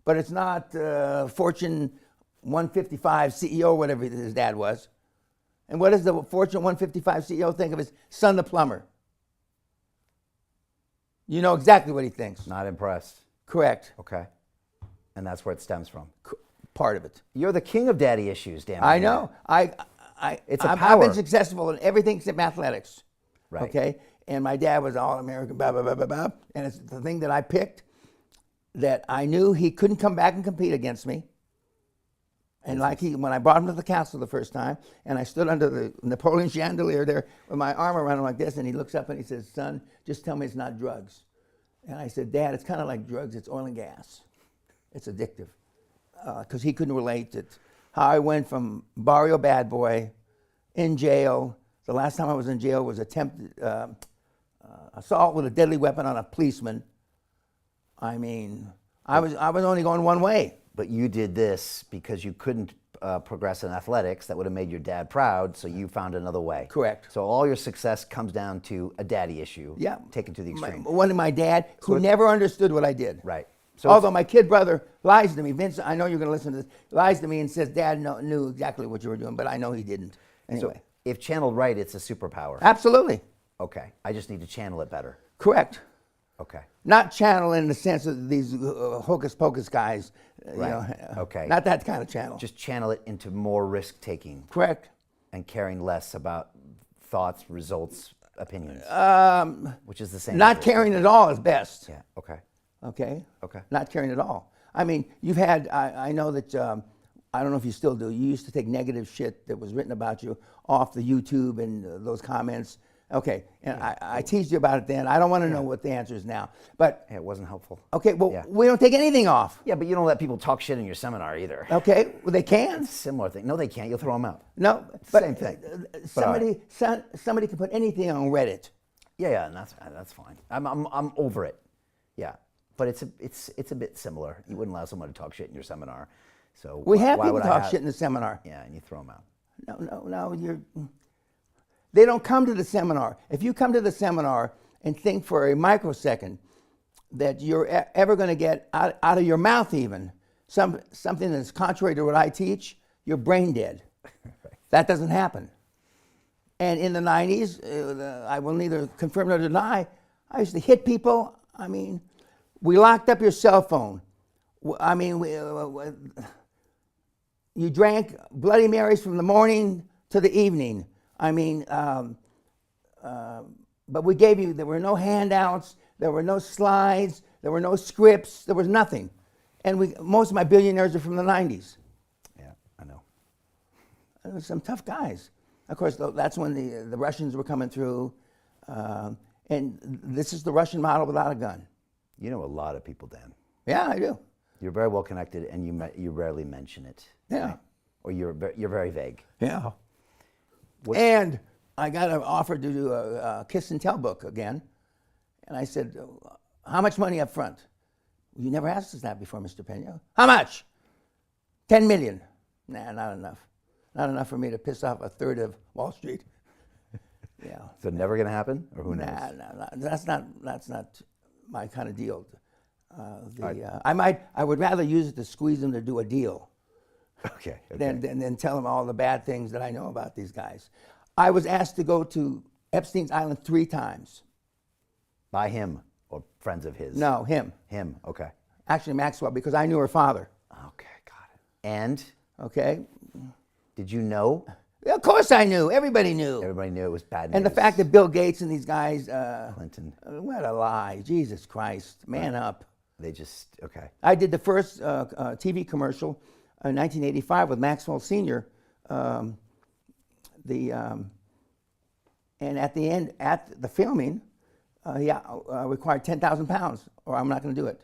But it's not Fortune 155 CEO, whatever his dad was. And what does the Fortune 155 CEO think of his son, the plumber? You know exactly what he thinks. Not impressed. Correct. Okay. And that's where it stems from. Part of it. You're the king of daddy issues, damn it. I know. It's a I've power. been successful in everything except athletics. Right. Okay? And my dad was all-American, blah, blah, blah, blah, blah. And it's the thing that I picked that I knew he couldn't come back and compete against me. And when I brought him to the castle the first time, and I stood under the Napoleon chandelier there with my arm around him like this, and he looks up and he says, son, just tell me it's not drugs. And I said, Dad, it's kind of like drugs. It's oil and gas. It's addictive. Because he couldn't relate to how I went from barrio bad boy, in jail. The last time I was in jail was attempted assault with a deadly weapon on a policeman. I mean, I was only going one way. But you did this because you couldn't progress in athletics. That would have made your dad proud, so you found another way. Correct. So all your success comes down to a daddy issue. Yeah. Taken to the extreme. One of my dad who never understood what I did. Right. So although my kid brother lies to me, Vince, I know you're going to listen to this, lies to me and says, Dad knew exactly what you were doing, but I know he didn't. Anyway. So if channeled right, it's a superpower. Absolutely. Okay. I just need to channel it better. Correct. Okay. Not channel in the sense of these hocus pocus guys. Right. Okay. Not that kind of channel. Just channel it into more risk taking. Correct. And caring less about thoughts, results, opinions. Which is the same. Not caring at all is best. Yeah. Okay. Okay? Okay. Not caring at all. I mean, you've had, I know that, I don't know if you still do, you used to take negative shit that was written about you off the YouTube and those comments. Okay, and I teased you about it then. I don't want to know what the answer is now. But Yeah, it wasn't helpful. okay, well, we don't take anything off. Yeah, but you don't let people talk shit in your seminar either. Okay, well, they can. Similar thing. No, they can't. You'll throw them out. No, but Same thing. Somebody can put anything on Reddit. Yeah, and that's fine. I'm over it. Yeah, but it's a bit similar. You wouldn't allow someone to talk shit in your seminar. So We have why people would I talk have- shit in the seminar. Yeah, and you throw them out. No, they don't come to the seminar. If you come to the seminar and think for a microsecond that you're ever going to get out of your mouth even something that's contrary to what I teach, you're brain dead. Right. That doesn't happen. And in the 90s, I will neither confirm nor deny, I used to hit people. I mean, we locked up your cell phone. I mean, you drank Bloody Marys from the morning to the evening. I mean, but we gave you, there were no handouts, there were no slides, there were no scripts, there was nothing. And most of my billionaires are from the 90s. Yeah, I know. There were some tough guys. Of course, that's when the Russians were coming through. And this is the Russian model without a gun. You know a lot of people, Dan. Yeah, I do. You're very well connected, and you rarely mention it. Yeah. Right? Or you're very vague. Yeah. And I got an offer to do a kiss and tell book again. And I said, how much money up front? You never asked us that before, Mr. Peña. How much? 10 million. Nah, not enough. Not enough for me to piss off a third of Wall Street. Yeah. So never going to happen? Or who knows? Nah, that's not my kind of deal. I would rather use it to squeeze them to do a deal. Okay. Than tell them all the bad things that I know about these guys. I was asked to go to Epstein's Island 3 times. By him or friends of his? No, him. Him, okay. Actually, Maxwell, because I knew her father. Okay, got it. And Okay? did you know? Of course I knew. Everybody knew. Everybody knew it was bad news. And the fact that Bill Gates and these guys, Clinton, what a lie. Jesus Christ. Man up. they just, okay. I did the first TV commercial in 1985 with Maxwell Sr. And at the end, at the filming, he required 10,000 pounds or I'm not going to do it.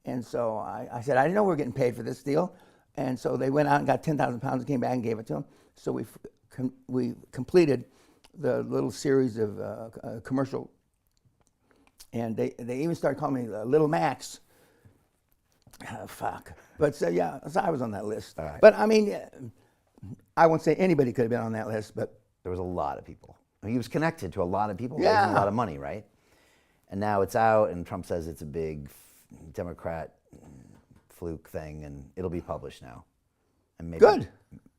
And so I said, I didn't know we were getting paid for this deal. And so they went out and got 10,000 pounds and came back and gave it to him. So we completed the little series of commercial. And they even started calling me Little Max. Oh, fuck. But so, yeah, so I was on that list. All right. But I mean, I won't say anybody could have been on that list, but. There was a lot of people. I mean, he was connected to a lot of people, Yeah. making a lot of money, right? And now it's out, and Trump says it's a big Democrat fluke thing, and it'll be published now. And maybe, Good.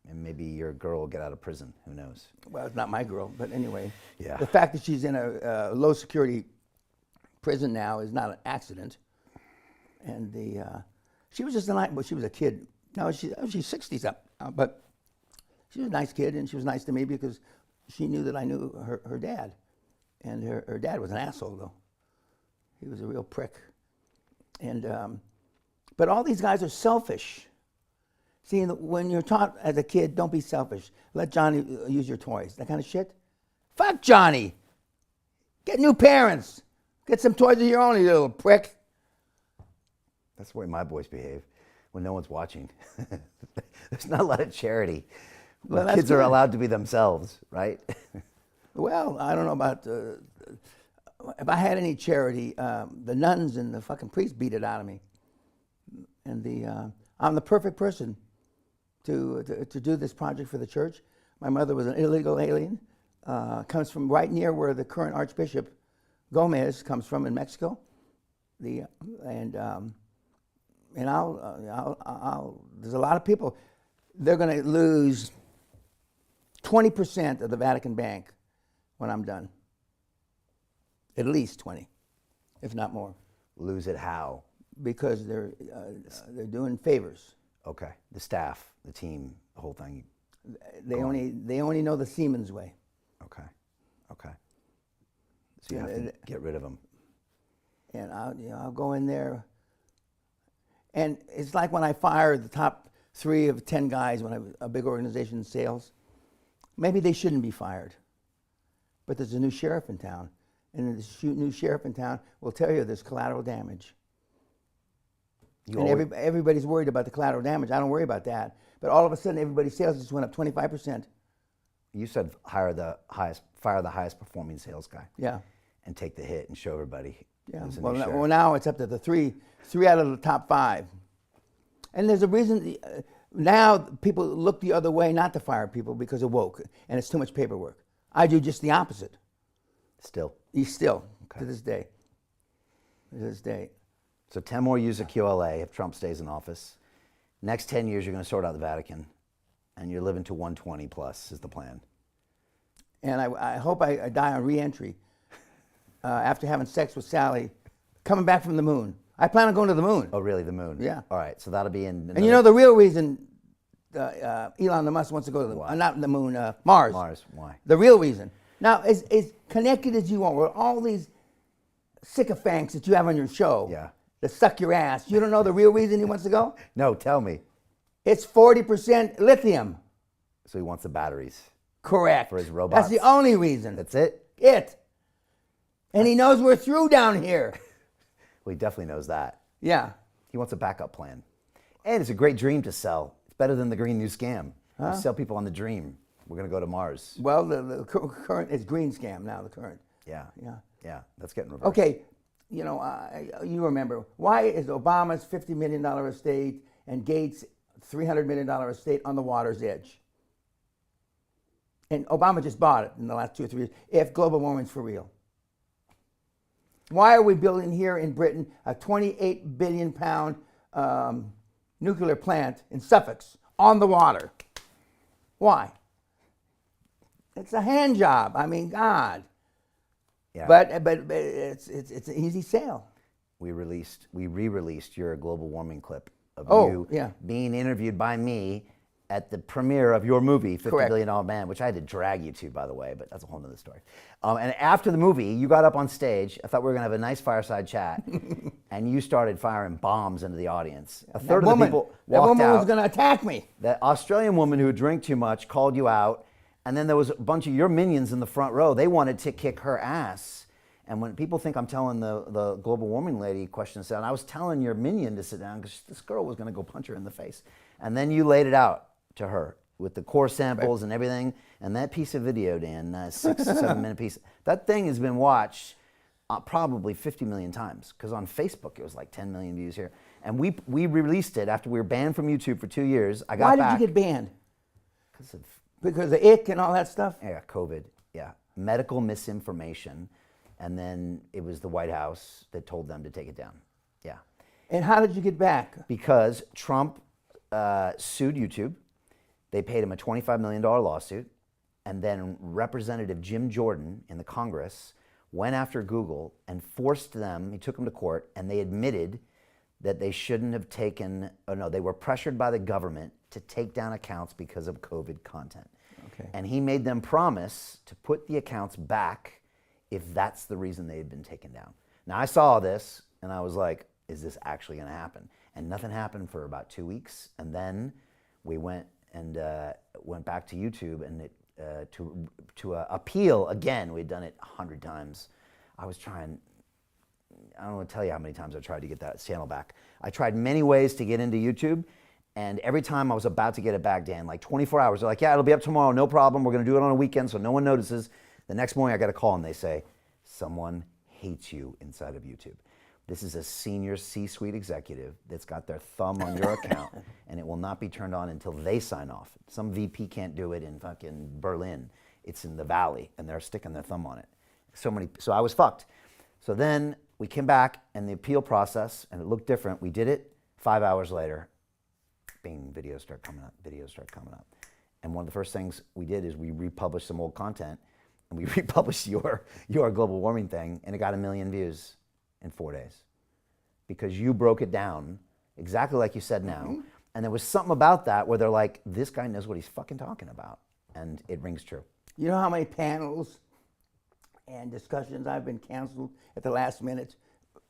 And maybe your girl will get out of prison. Who knows? Well, it's not my girl, but anyway. Yeah. The fact that she's in a low security prison now is not an accident. And she was just she was a kid. Now she's 60 something, but she was a nice kid, and she was nice to me because she knew that I knew her dad. And her dad was an asshole, though. He was a real prick. And but all these guys are selfish. See, when you're taught as a kid, don't be selfish. Let Johnny use your toys. That kind of shit. Fuck Johnny. Get new parents. Get some toys of your own, you little prick. That's the way my boys behave when no one's watching. There's not a lot of charity. Well, Kids that's are good. allowed to be themselves, right? Well, I don't know about if I had any charity. The nuns and the fucking priests beat it out of me, and I'm the perfect person to do this project for the church. My mother was an illegal alien. Comes from right near where the current Archbishop Gomez comes from in Mexico. And I'll there's a lot of people. They're going to lose 20% of the Vatican Bank when I'm done. At least 20, if not more, Lose it how? because they're doing favors. Okay. The staff, the team, the whole thing. They only know the Siemens way. Okay. Okay. So you have to get rid of them. And I'll go in there. And it's like when I fired the top 3 of 10 guys when I was a big organization in sales. Maybe they shouldn't be fired. But there's a new sheriff in town. And the new sheriff in town will tell you there's collateral damage. Everybody's worried about the collateral damage. I don't worry about that. But all of a sudden, everybody's sales just went up 25%. You said fire the highest performing sales guy. Yeah. And take the hit and show everybody. Yeah. there's a new Well, sheriff. now it's up to the three out of the top 5. And there's a reason. Now people look the other way not to fire people because of woke, and it's too much paperwork. I do just the opposite. Still. Still, Okay. to this day. To this day. So 10 more years of QLA if Trump stays in office. Next 10 years, you're going to sort out the Vatican, and you're living to 120 plus is the plan. And I hope I die on re-entry after having sex with Sally, coming back from the moon. I plan on going to the moon. Oh, really? The moon? Yeah. All right. So that'll be in. And you know the real reason Elon Musk wants to go to the not the moon, Mars. Mars. Why? The real reason. Now, as connected as you are with all these sycophants that you have on your show Yeah. that suck your ass, you don't know the real reason he wants to go? No, tell me. It's 40% lithium. So he wants the batteries. Correct. For his robots. That's the only reason. That's it? And he knows we're through down here. Well, he definitely knows that. Yeah. He wants a backup plan. And it's a great dream to sell. It's better than the Green New Scam. You sell people on the dream. We're going to go to Mars. Well, the current is green scam now, the current. Yeah. Yeah. Yeah. That's getting reversed. Okay, you know, you remember, why is Obama's $50 million estate and Gates' $300 million estate on the water's edge? And Obama just bought it in the last 2 or 3 years, if global warming's for real. Why are we building here in Britain a 28 billion pound nuclear plant in Suffolk on the water? Why? It's a hand job. I mean, God. Yeah. But it's an easy sale. We re-released your global warming clip of Oh, you yeah. being interviewed by me at the premiere of your movie, $50 Correct. Billion Man, which I had to drag you to, by the way, but that's a whole nother story. And after the movie, you got up on stage. I thought we were going to have a nice fireside chat, and you started firing bombs into the audience. A third of the people That walked woman out. was going to attack me. That Australian woman who drank too much called you out, and then there was a bunch of your minions in the front row. They wanted to kick her ass. And when people think I'm telling the global warming lady question to sit down, I was telling your minion to sit down because this girl was going to go punch her in the face. And then you laid it out to her with the core samples and everything. And that piece of video, Dan, 6 or 7 minute piece, that thing has been watched probably 50 million times, because on Facebook it was like 10 million views here. And we released it after we were banned from YouTube for 2 years. I got Why back. did you get banned? Because of ick and all that stuff? Yeah, COVID, yeah. Medical misinformation. And then it was the White House that told them to take it down. Yeah. And how did you get back? Because Trump sued YouTube. They paid him a $25 million lawsuit. And then Representative Jim Jordan in the Congress went after Google and forced them, he took them to court, and they admitted that they shouldn't have taken, they were pressured by the government to take down accounts because of COVID content. Okay. And he made them promise to put the accounts back if that's the reason they had been taken down. Now, I saw this, and I was like, is this actually going to happen? And nothing happened for about 2 weeks. And then we went back to YouTube, and to appeal again. We'd done it 100 times. I don't want to tell you how many times I tried to get that channel back. I tried many ways to get into YouTube, and every time I was about to get it back, Dan, like 24 hours, they're like, yeah, it'll be up tomorrow, no problem. We're going to do it on a weekend so no one notices. The next morning I got a call and they say, someone hates you inside of YouTube. This is a senior C-suite executive that's got their thumb on your account, and it will not be turned on until they sign off. Some VP can't do it in fucking Berlin. It's in the Valley, and they're sticking their thumb on it. So I was fucked. So then we came back, and the appeal process, and it looked different. We did it. 5 hours later, bing, videos start coming up. And one of the first things we did is we republished some old content. And we republished your global warming thing, and it got 1 million views in 4 days. Because you broke it down exactly like you said now. Mm-hmm. And there was something about that where they're like, this guy knows what he's fucking talking about. And it rings true. You know how many panels and discussions I've been canceled at the last minute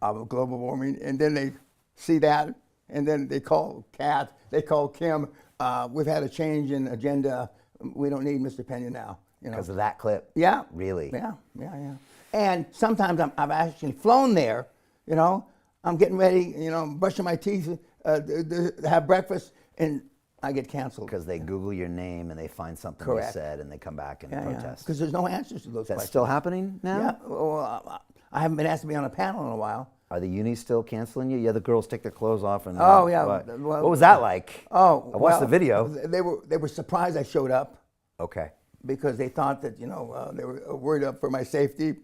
of global warming, and then they see that, and then they call Kath, they call Kim, we've had a change in agenda, we don't need Mr. Peña now. Because of that clip? Yeah. Really? Yeah. And sometimes I've actually flown there, I'm getting ready, brushing my teeth to have breakfast, and I get canceled. Because they Google your name and they find something you said and they come back and protest. Because there's no answers to those questions. Is that still happening now? Yeah. Well, I haven't been asked to be on a panel in a while. Are the unis still canceling you? Yeah, the girls take their clothes off and. Oh yeah. What was that like? Oh, I watched the video. They were surprised I showed up. Okay. Because they thought that they were worried up for my safety.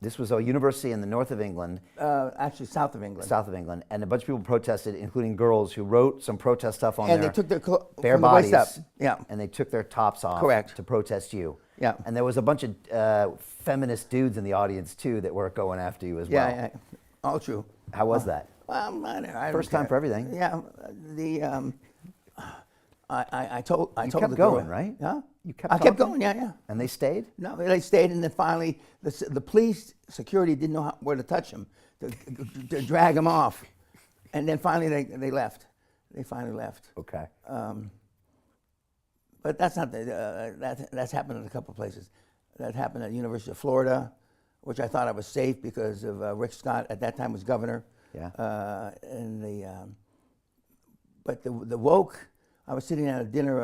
This was a university in the north of England. Actually, south of England. South of England, and a bunch of people protested, including girls who wrote some protest stuff on and their they took their bare from bodies. The waist up. Yeah. And they took their tops off. Correct. To protest you. Yeah. And there was a bunch of feminist dudes in the audience too that were going after you as well. Yeah. All true. How was that? Well, I First time for everything. Yeah. I told You the kept girl, going, right? Huh? You kept I kept talking? going, yeah. And they stayed? No, they stayed, and then finally, the police security didn't know where to touch him, to drag him off. And then finally, they left. They finally left. Okay. But that's not that's happened in a couple of places. That happened at the University of Florida, which I thought I was safe because of Rick Scott at that time was governor. Yeah. But the woke, I was sitting at a dinner,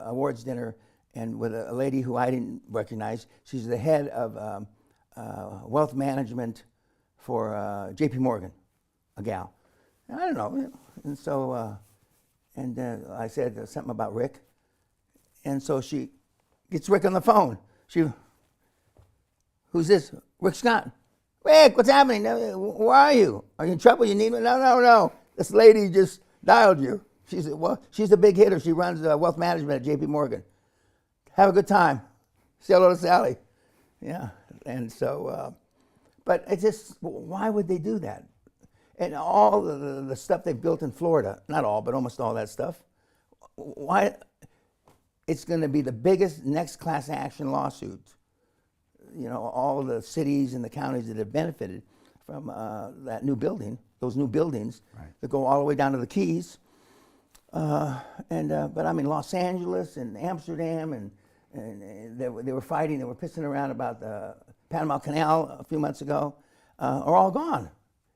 awards dinner, and with a lady who I didn't recognize. She's the head of wealth management for J.P. Morgan, a gal. And I don't know. And so, I said something about Rick. And so she gets Rick on the phone. Who's this? Rick Scott. Rick, what's happening? Where are you? Are you in trouble? You need me? No. This lady just dialed you. She's a big hitter. She runs wealth management at J.P. Morgan. Have a good time. Say hello to Sally. Yeah, And so, but it's just, why would they do that? And all the stuff they've built in Florida, not all, but almost all that stuff, why? It's going to be the biggest next class action lawsuit. You know, all the cities and the counties that have benefited from that new building, those new buildings that go all the way down to the Keys. But I mean, Los Angeles and Amsterdam, and they were fighting, they were pissing around about the Panama Canal a few months ago, are all gone.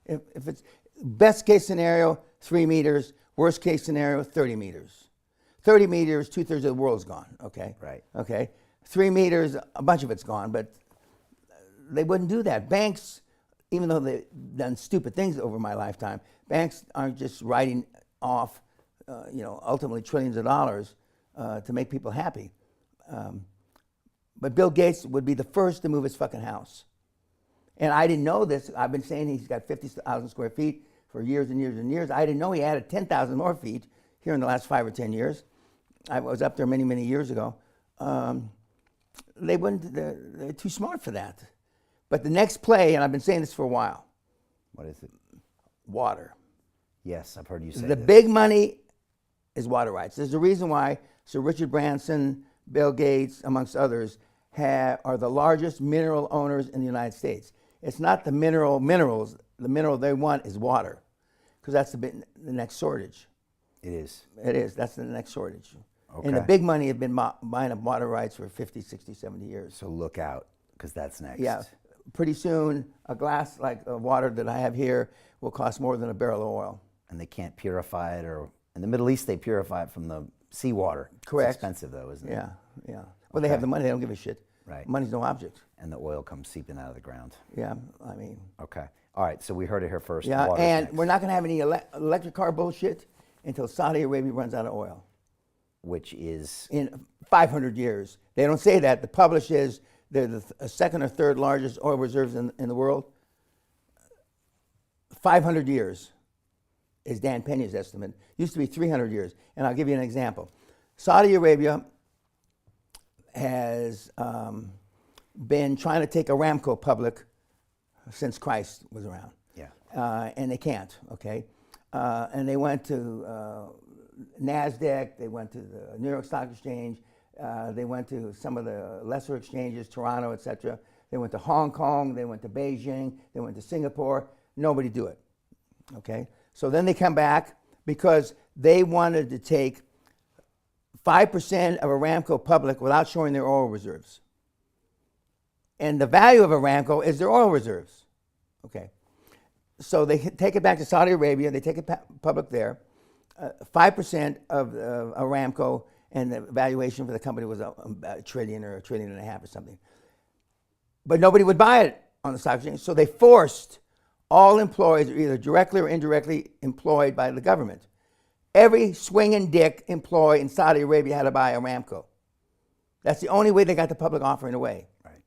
If it's best case scenario, 3 meters, worst case scenario, 30 meters. 30 meters, 2/3 of the world's gone, okay? Right. Okay. 3 meters, a bunch of it's gone, but they wouldn't do that. Banks, even though they've done stupid things over my lifetime, banks aren't just writing off, ultimately trillions of dollars to make people happy. But Bill Gates would be the first to move his fucking house. And I didn't know this. I've been saying he's got 50,000 square feet for years and years and years. I didn't know he added 10,000 more feet here in the last 5 or 10 years. I was up there many, many years ago. They're too smart for that. But the next play, and I've been saying this for a while. What is it? Water. Yes, I've heard you say The this. big money is water rights. There's a reason why Sir Richard Branson, Bill Gates, amongst others, are the largest mineral owners in the United States. It's not the minerals. The mineral they want is water, because that's the next shortage. It is. It is. That's the next shortage. Okay. And the big money have been buying up water rights for 50, 60, 70 years. So look out, because that's next. Yeah. Pretty soon, a glass like the water that I have here will cost more than a barrel of oil. And they can't purify it, or in the Middle East they purify it from the seawater. Correct. It's expensive though, isn't it? Yeah, yeah. Well, they have the money. They don't give a shit. Right. Money's no object. And the oil comes seeping out of the ground. Yeah, I mean. Okay. All right. So we heard it here first. Yeah, Water's and next. we're not going to have any electric car bullshit until Saudi Arabia runs out of oil. Which is In 500 years. They don't say that. The publish is they're the second or third largest oil reserves in the world. 500 years is Dan Peña's estimate. Used to be 300 years. And I'll give you an example. Saudi Arabia has been trying to take Aramco public since Christ was around. yeah. And they can't, okay? And they went to NASDAQ, they went to the New York Stock Exchange, they went to some of the lesser exchanges, Toronto, etc. They went to Hong Kong, they went to Beijing, they went to Singapore. Nobody do it, okay? So then they come back because they wanted to take 5% of Aramco public without showing their oil reserves. And the value of Aramco is their oil reserves, okay? So they take it back to Saudi Arabia, they take it public there. 5% of Aramco, and the valuation for the company was about $1 trillion or $1.5 trillion or something. But nobody would buy it on the stock exchange, so they forced all employees, either directly or indirectly employed by the government. Every swinging dick employee in Saudi Arabia had to buy Aramco. That's the only way they got the public offering away. Right.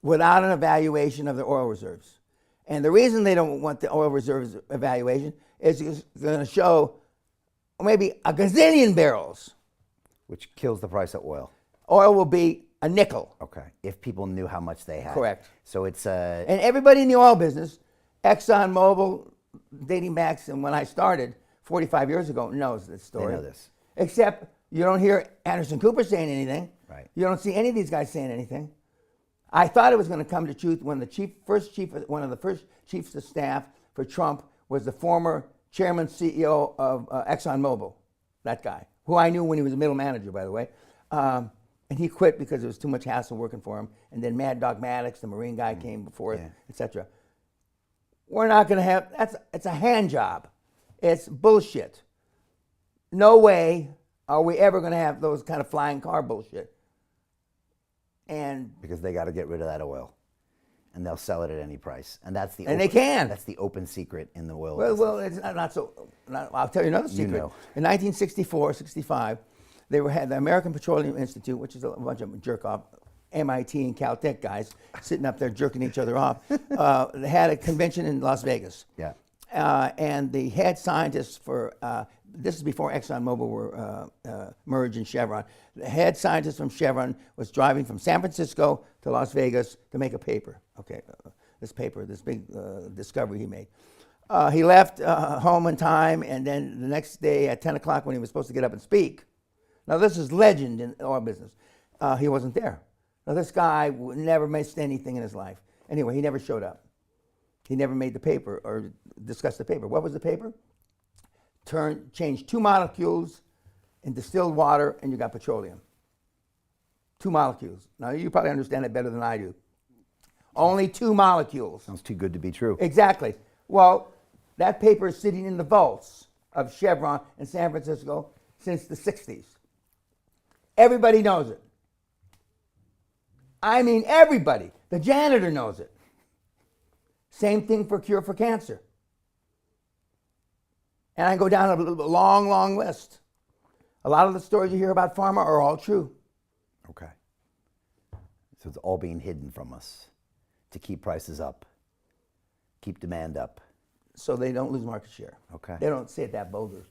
Without an evaluation of the oil reserves. And the reason they don't want the oil reserves evaluation is it's going to show maybe a gazillion barrels. Which kills the price of oil. Oil will be a nickel. Okay. If people knew how much they had. Correct. So it's And everybody in the oil business, ExxonMobil, dating back from when I started 45 years ago, knows this story. They know this. Except you don't hear Anderson Cooper saying anything. Right. You don't see any of these guys saying anything. I thought it was going to come to truth when one of the first chiefs of staff for Trump was the former chairman CEO of ExxonMobil, that guy, who I knew when he was a middle manager, by the way. And he quit because it was too much hassle working for him. And then Mad Dog Maddox, the Marine guy, came before, etc. We're not going to have, it's a hand job. It's bullshit. No way are we ever going to have those kind of flying car bullshit. And because they got to get rid of that oil, and they'll sell it at any price, and that's the they can. That's the open secret in the oil. Well, it's not so. I'll tell you another secret. You know. In 1964, 65, they had the American Petroleum Institute, which is a bunch of jerk off MIT and Caltech guys sitting up there jerking each other off. They had a convention in Las Vegas. Yeah. and the head scientist for, this is before ExxonMobil were merged in Chevron. The head scientist from Chevron was driving from San Francisco to Las Vegas to make a paper. Okay, this big discovery he made. He left home in time, and then the next day at 10 o'clock when he was supposed to get up and speak. Now this is legend in oil business. He wasn't there. Now this guy never missed anything in his life. Anyway, he never showed up. He never made the paper or discussed the paper. What was the paper? Change 2 molecules in distilled water and you got petroleum. 2 molecules. Now you probably understand it better than I do. Only 2 molecules. Sounds too good to be true. Exactly. Well, that paper is sitting in the vaults of Chevron in San Francisco since the 60s. Everybody knows it. I mean everybody. The janitor knows it. Same thing for cure for cancer. And I go down a long, long list. A lot of the stories you hear about pharma are all true. Okay. So it's all being hidden from us to keep prices up, keep demand up. So they don't lose market share. Okay. They don't say it that boldly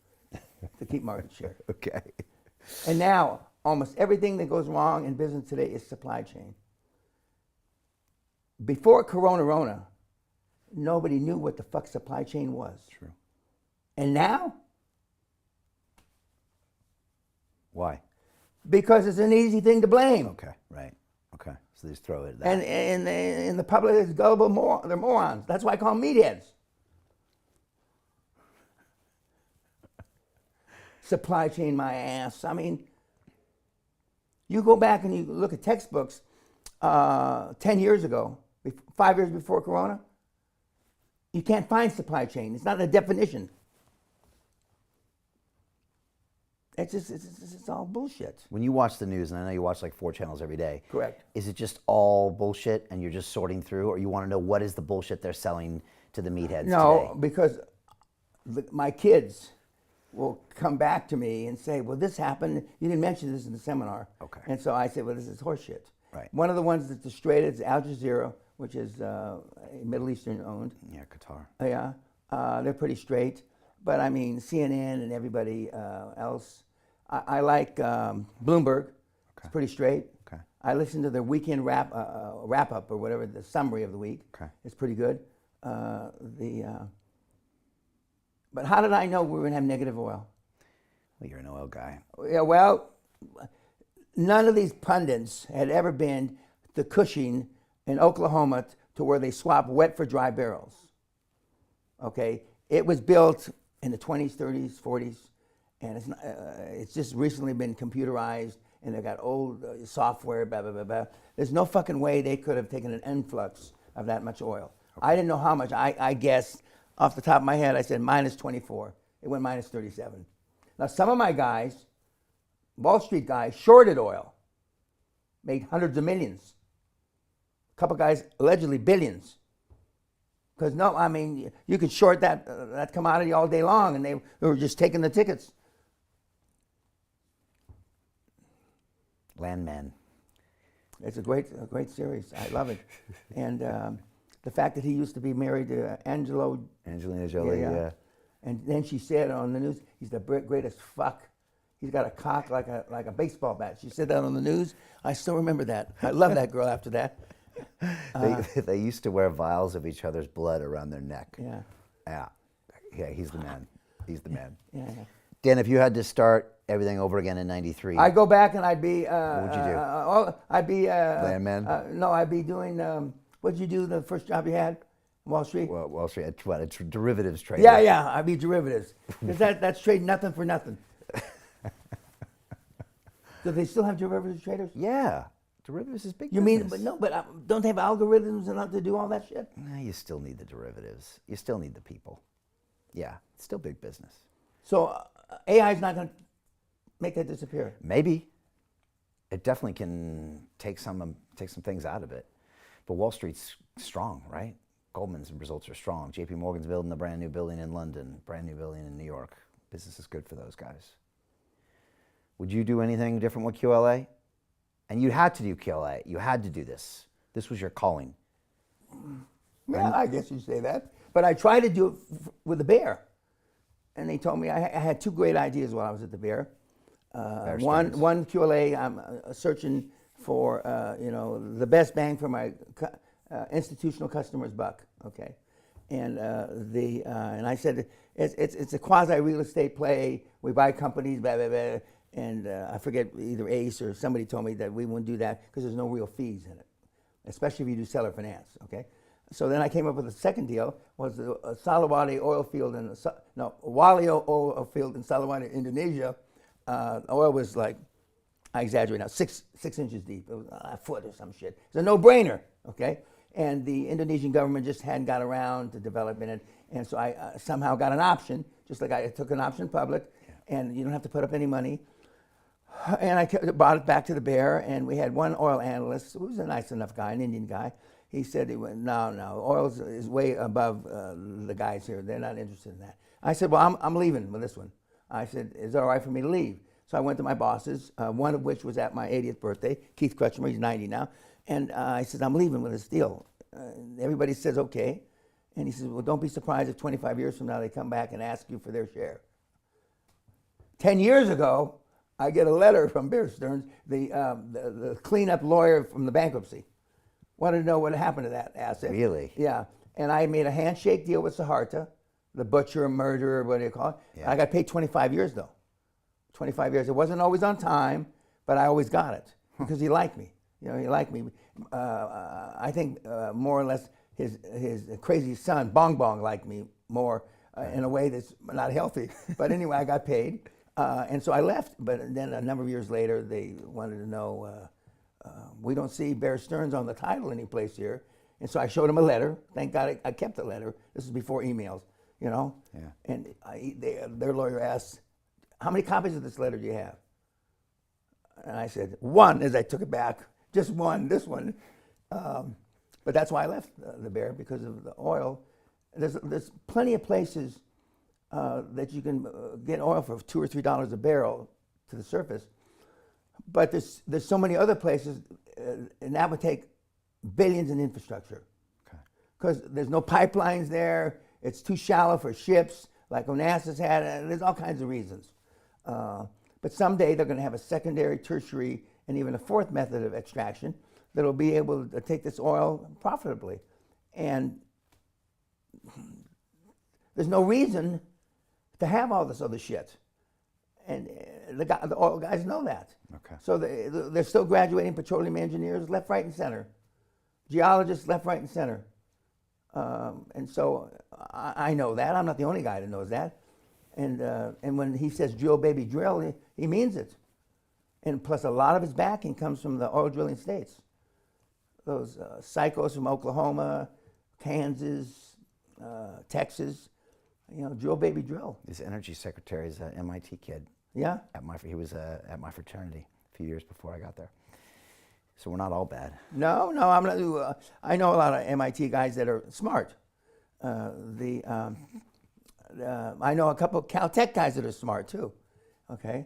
to keep market share. Okay. And now, almost everything that goes wrong in business today is supply chain. Before Corona, nobody knew what the fuck supply chain was. True. And now? Why? Because it's an easy thing to blame. Okay, right. Okay, so they just throw it at that. And the public is gullible, they're morons. That's why I call them meatheads. Supply chain, my ass. I mean, you go back and you look at textbooks 10 years ago, 5 years before Corona, you can't find supply chain. It's not a definition. It's all bullshit. When you watch the news, and I know you watch like 4 channels every day. Correct. Is it just all bullshit and you're just sorting through, or you want to know what is the bullshit they're selling to the meatheads No, today? because my kids will come back to me and say, well, this happened. You didn't mention this in the seminar. Okay. And so I said, well, this is horseshit. Right. One of the ones that's destroyed is Al Jazeera, which is Middle Eastern owned. Yeah, Qatar. Yeah, they're pretty straight. But I mean, CNN and everybody else. I like Bloomberg. Okay. It's pretty straight. Okay. I listen to their weekend wrap up or whatever, the summary of the week. Okay. It's pretty good. But how did I know we were going to have negative oil? Well, you're an oil guy. Yeah, well, none of these pundits had ever been to Cushing in Oklahoma to where they swap wet for dry barrels. Okay? It was built in the 20s, 30s, 40s, and it's just recently been computerized, and they've got old software, blah, blah, blah, blah. There's no fucking way they could have taken an influx of that much oil. Okay. I didn't know how much. I guessed off the top of my head, I said minus 24. It went minus 37. Now, some of my guys, Wall Street guys, shorted oil, made hundreds of millions. A couple guys, allegedly billions. Because no, I mean, you could short that commodity all day long, and they were just taking the tickets. Landman. It's a great series. I love it. And the fact that he used to be married to Angelina Jolie, yeah. And then she said on the news, he's the greatest fuck. He's got a cock like a baseball bat. She said that on the news. I still remember that. I love that girl after that. They used to wear vials of each other's blood around their neck. Yeah. Yeah, he's the man. He's the man. Yeah. Dan, if you had to start everything over again in '93, I'd go back and I'd be. What would you do? I'd be. Landman? No, I'd be doing. What'd you do the first job you had? Wall Street? Well, Wall Street, a derivatives trader. Yeah, I'd be derivatives. Because that's trading nothing for nothing. Do they still have derivatives traders? Yeah. Derivatives is big You business. mean, but don't they have algorithms enough to do all that shit? Nah, you still need the derivatives. You still need the people. Yeah, it's still big business. So AI is not going to make that disappear. Maybe. It definitely can take some things out of it. But Wall Street's strong, right? Goldman's results are strong. JP Morgan's building a brand new building in London, brand new building in New York. Business is good for those guys. Would you do anything different with QLA? And you had to do QLA. You had to do this. This was your calling. Yeah, I guess you say that. But I tried to do it with the bear. And they told me I had two great ideas while I was at the bear. One QLA, I'm searching for the best bang for my institutional customer's buck. Okay, and and I said it's a quasi real estate play. We buy companies, blah blah blah. And I forget, either Ace or somebody told me that we wouldn't do that because there's no real fees in it, especially if you do seller finance. Okay. So then I came up with a second deal, was the Salawati oil field in Walio oil field in Salawati, Indonesia. Oil was like, I exaggerate now, six inches deep. It was a foot or some shit. It's a no-brainer, okay? And the Indonesian government just hadn't got around to developing it, and so I somehow got an option, just like I took an option public, and you don't have to put up any money. And I brought it back to the bear, and we had one oil analyst, who was a nice enough guy, an Indian guy. He said, no, oil is way above the guys here. They're not interested in that. I said, well, I'm leaving with this one. I said, is it all right for me to leave? So I went to my bosses, one of which was at my 80th birthday, Keith Kretschmer, he's 90 now. And I said, I'm leaving with this deal. Everybody says, okay. And he says, well, don't be surprised if 25 years from now they come back and ask you for their share. 10 years ago, I get a letter from Bear Stearns, the cleanup lawyer from the bankruptcy. Wanted to know what happened to that asset. Really? Yeah. And I made a handshake deal with Suharto, the butcher, murderer, what do you call it? Yeah. I got paid 25 years, though. 25 years. It wasn't always on time, but I always got it because he liked me. He liked me. I think more or less his crazy son, Bong Bong, liked me more in a way that's not healthy. But anyway, I got paid. And so I left. But then a number of years later, they wanted to know, we don't see Bear Stearns on the title anyplace here. And so I showed him a letter. Thank God I kept the letter. This is before emails, Yeah. And their lawyer asked, how many copies of this letter do you have? And I said, one, as I took it back. Just one, this one. But that's why I left the Bear, because of the oil. There's plenty of places that you can get oil for $2 or $3 a barrel to the surface. But there's so many other places, and that would take billions in infrastructure. Because there's no pipelines there, it's too shallow for ships, like Onassis had, and there's all kinds of reasons. But someday they're going to have a secondary, tertiary, and even a fourth method of extraction that'll be able to take this oil profitably. And there's no reason to have all this other shit. And the oil guys know that. Okay. So they're still graduating petroleum engineers left, right, and center. Geologists left, right, and center. And so I know that. I'm not the only guy that knows that. And when he says drill, baby, drill, he means it. And plus, a lot of his backing comes from the oil drilling states. Those psychos from Oklahoma, Kansas, Texas, drill, baby, drill. His energy secretary is an MIT kid. Yeah? He was at my fraternity a few years before I got there. So we're not all bad. No, I'm not. I know a lot of MIT guys that are smart. I know a couple of Caltech guys that are smart too. Okay,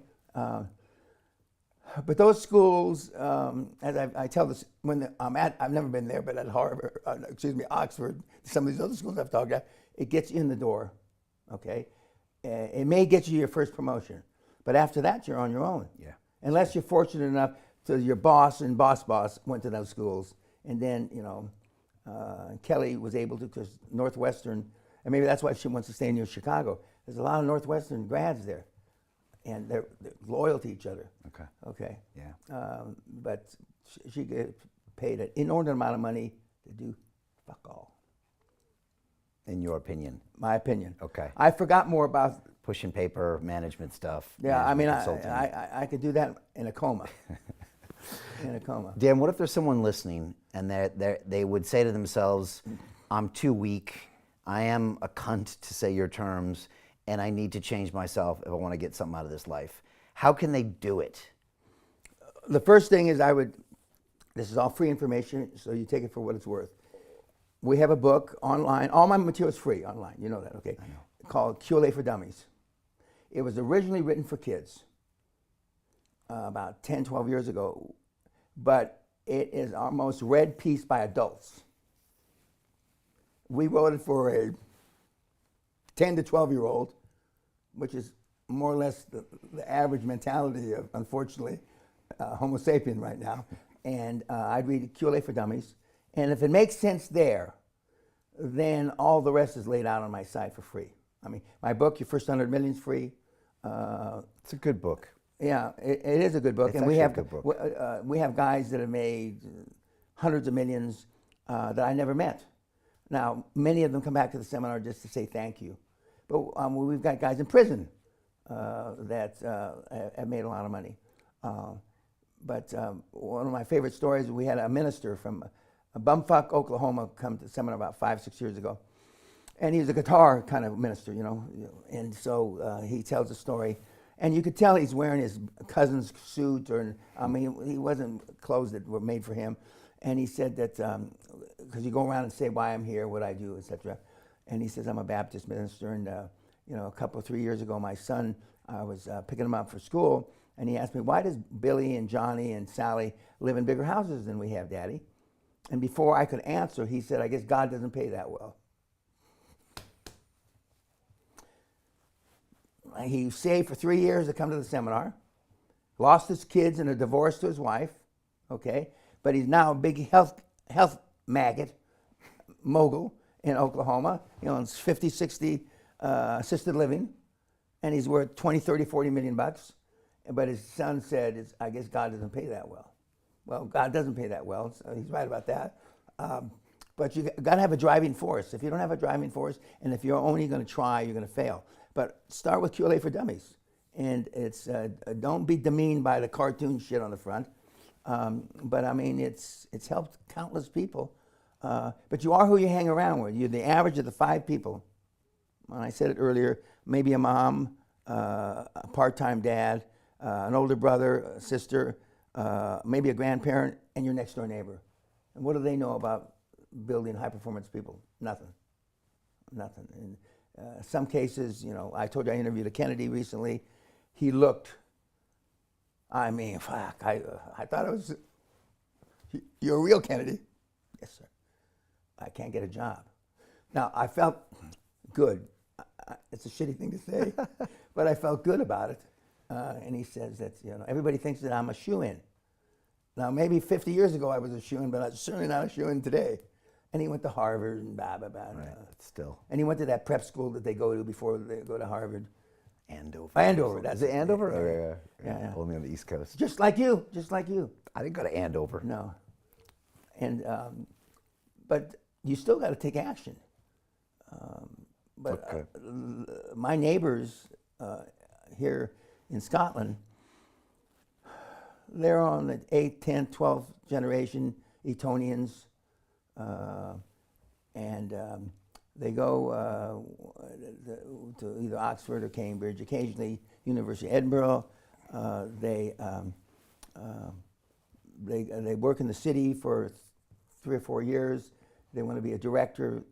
but those schools, as I tell this, I've never been there, but at Harvard, Oxford, some of these other schools I've talked about, it gets you in the door. Okay, it may get you your first promotion, but after that you're on your own. Yeah. Unless you're fortunate enough to your boss and boss went to those schools, and then Kelly was able to, because Northwestern, and maybe that's why she wants to stay near Chicago. There's a lot of Northwestern grads there, and they're loyal to each other. Okay. Yeah. But she get paid an inordinate amount of money to do fuck all. In your opinion? My opinion. Okay. I forgot more about pushing paper, management stuff. Yeah, management I could do that in a coma. Dan, what if there's someone listening and they would say to themselves, I'm too weak, I am a cunt, to say your terms, and I need to change myself if I want to get something out of this life. How can they do it? The first thing is this is all free information, so you take it for what it's worth. We have a book online. All my material is free online. You know that, okay? I know. Called QLA for Dummies. It was originally written for kids about 10, 12 years ago, but it is our most read piece by adults. We wrote it for a 10 to 12-year-old, which is more or less the average mentality of, unfortunately, Homo sapien right now. And I'd read Q&A for Dummies. And if it makes sense there, then all the rest is laid out on my site for free. I mean, my book, Your First 100 Million, is free. It's a good book. Yeah, it is a good book. It's And actually a good book. we have guys that have made hundreds of millions that I never met. Now, many of them come back to the seminar just to say thank you. But we've got guys in prison that have made a lot of money. But one of my favorite stories, we had a minister from Bumfuck, Oklahoma, come to the seminar about 5-6 years ago. And he was a guitar kind of minister, you know. And so he tells a story. And you could tell he's wearing his cousin's suit, or I mean, he wasn't clothes that were made for him. And he said that, because you go around and say why I'm here, what I do, etc. And he says, I'm a Baptist minister. And, you know, 3 years ago, my son, I was picking him up for school. And he asked me, why does Billy and Johnny and Sally live in bigger houses than we have, Daddy? And before I could answer, he said, I guess God doesn't pay that well. He saved for 3 years to come to the seminar, lost his kids in a divorce to his wife, okay? But he's now a big health maggot, mogul in Oklahoma. He owns 50, 60 assisted living, and he's worth 20, 30, 40 million bucks. But his son said, I guess God doesn't pay that well. Well, God doesn't pay that well, so he's right about that. But you got to have a driving force. If you don't have a driving force, and if you're only going to try, you're going to fail. But start with Q&A for Dummies. And it's don't be demeaned by the cartoon shit on the front. But I mean, it's helped countless people. But you are who you hang around with. You're the average of the 5 people. And I said it earlier, maybe a mom, a part-time dad, an older brother, a sister, maybe a grandparent, and your next door neighbor. And what do they know about building high-performance people? Nothing. Nothing. In some cases, you know, I told you I interviewed a Kennedy recently. He looked, I mean, fuck, I thought it was, you're a real Kennedy. Yes, sir. I can't get a job. Now, I felt good. It's a shitty thing to say, but I felt good about it. And he says that, you know, everybody thinks that I'm a shoo-in. Now, maybe 50 years ago I was a shoo-in, but I'm certainly not a shoo-in today. And he went to Harvard and blah, blah, blah. Right, still. And he went to that prep school that they go to before they go to Harvard. Andover. Andover, that's Is it Andover? Yeah. Only on the East Coast. Just like you, just like you. I didn't go to Andover. No. And, but you still got to take action. But Okay. My neighbors here in Scotland, they're on the 8th, 10th, 12th generation Etonians, and they go to either Oxford or Cambridge, occasionally University of Edinburgh. They work in the city for 3 or 4 years. They want to be a director,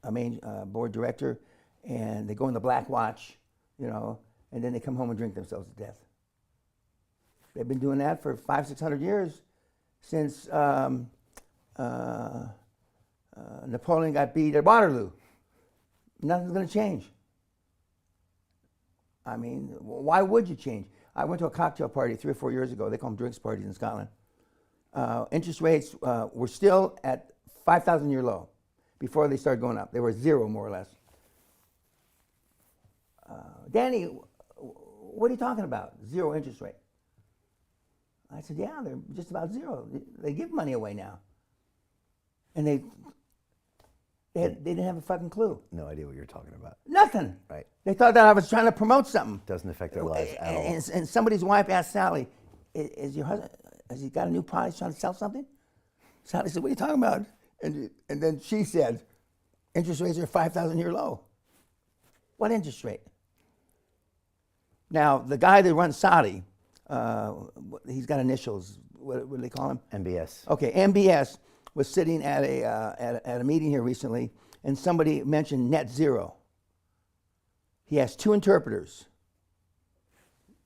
a main board director, and they go in the Black Watch, you know, and then they come home and drink themselves to death. They've been doing that for 500-600 years since Napoleon got beat at Waterloo. Nothing's going to change. I mean, why would you change? I went to a cocktail party 3 or 4 years ago. They call them drinks parties in Scotland. Interest rates were still at 5,000-year low before they started going up. They were 0, more or less. Danny, what are you talking about? 0 interest rate. I said, yeah, they're just about 0. They give money away now. And they didn't have a fucking clue. No idea what you're talking about. Nothing. Right. They thought that I was trying to promote something. Doesn't affect their lives at all. And somebody's wife asked Sally, is your husband, has he got a new product, he's trying to sell something? Sally said, what are you talking about? And then she said, interest rates are 5,000-year low. What interest rate? Now, the guy that runs Saudi, he's got initials. What do they call him? MBS. Okay, MBS was sitting at a meeting here recently, and somebody mentioned net zero. He has 2 interpreters.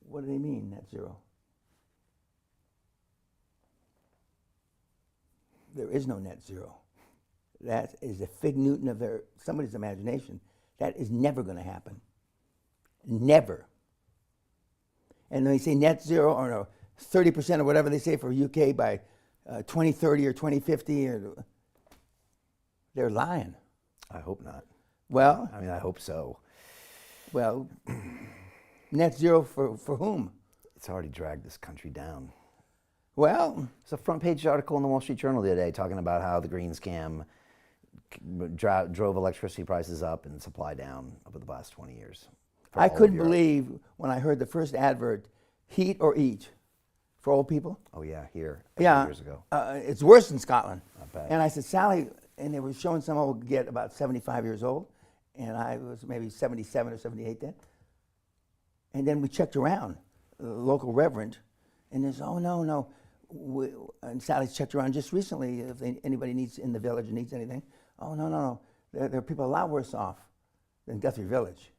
What do they mean, net zero? There is no net zero. That is a fig Newton of somebody's imagination. That is never going to happen. Never. And they say net zero, or no, 30% or whatever they say for UK by 2030 or 2050. They're lying. I hope not. Well, I mean, I hope so. well, net zero for whom? It's already dragged this country down. Well, It's a front page article in the Wall Street Journal the other day talking about how the green scam drove electricity prices up and supply down over the last 20 years. for I all of couldn't Europe. believe when I heard the first advert, heat or eat, for old people. Oh yeah, here a Yeah, few years ago. it's worse in Scotland. I bet. And I said, Sally, and they were showing some old get about 75 years old, and I was maybe 77 or 78 then. And then we checked around, the local reverend, and they said, oh, no. And Sally's checked around just recently if anybody needs in the village needs anything. Oh, no. There are people a lot worse off than Guthrie Village.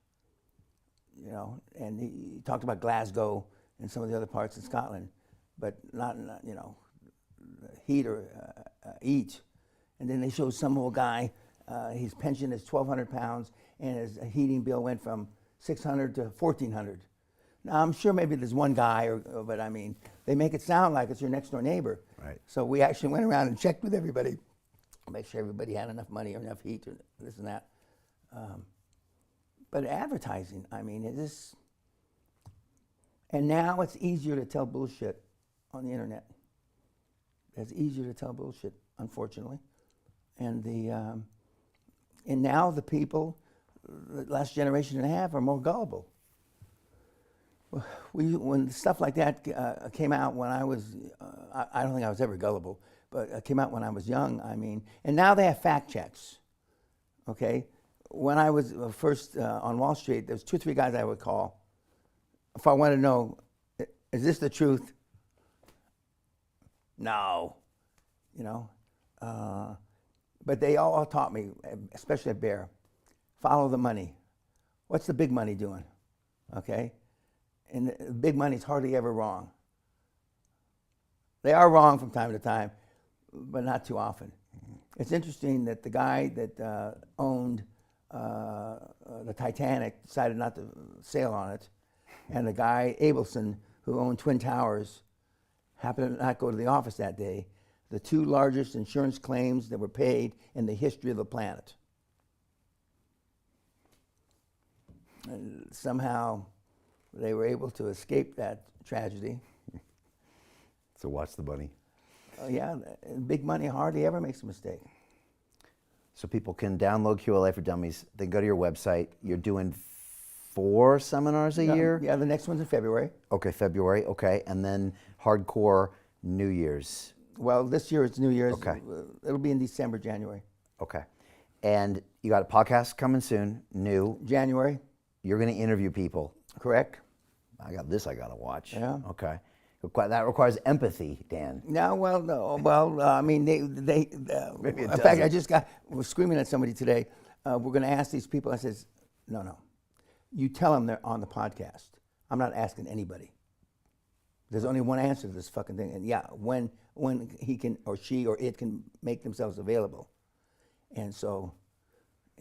You know, and he talked about Glasgow and some of the other parts of Scotland, but not heat or eat. And then they showed some old guy, his pension is £1,200, and his heating bill went from $600 to $1,400. Now, I'm sure maybe there's one guy, but I mean, they make it sound like it's your next door neighbor. Right. So we actually went around and checked with everybody, make sure everybody had enough money or enough heat or this and that. But advertising, I mean, it is, and now it's easier to tell bullshit on the internet. It's easier to tell bullshit, unfortunately. And and now the people, the last generation and a half, are more gullible. When stuff like that came out when I was, I don't think I was ever gullible, but it came out when I was young, I mean, and now they have fact checks, okay? When I was first on Wall Street, there's 2 or 3 guys I would call if I wanted to know, is this the truth? No, you know. But they all taught me, especially at Bear, follow the money. What's the big money doing? Okay? And the big money's hardly ever wrong. They are wrong from time to time, but not too often. It's interesting that the guy that owned the Titanic decided not to sail on it, and the guy, Abelson, who owned Twin Towers, happened to not go to the office that day. The 2 largest insurance claims that were paid in the history of the planet. And somehow they were able to escape that tragedy. So watch the money. Yeah, big money hardly ever makes a mistake. So people can download QLA for Dummies. They go to your website. You're doing 4 seminars a year? Yeah, the next one's in February. Okay, February. Okay, and then hardcore New Year's. Well, this year it's New Year's. Okay. It'll be in December, January. Okay. And you got a podcast coming soon, new. January, You're going to interview people. correct? I got to watch. Yeah. Okay. That requires empathy, Dan. No, well, no, well, I mean, they Maybe it in fact, doesn't. I just was screaming at somebody today. We're going to ask these people. I says, no. You tell them they're on the podcast. I'm not asking anybody. There's only one answer to this fucking thing. And yeah, when he can, or she, or it can make themselves available. And so,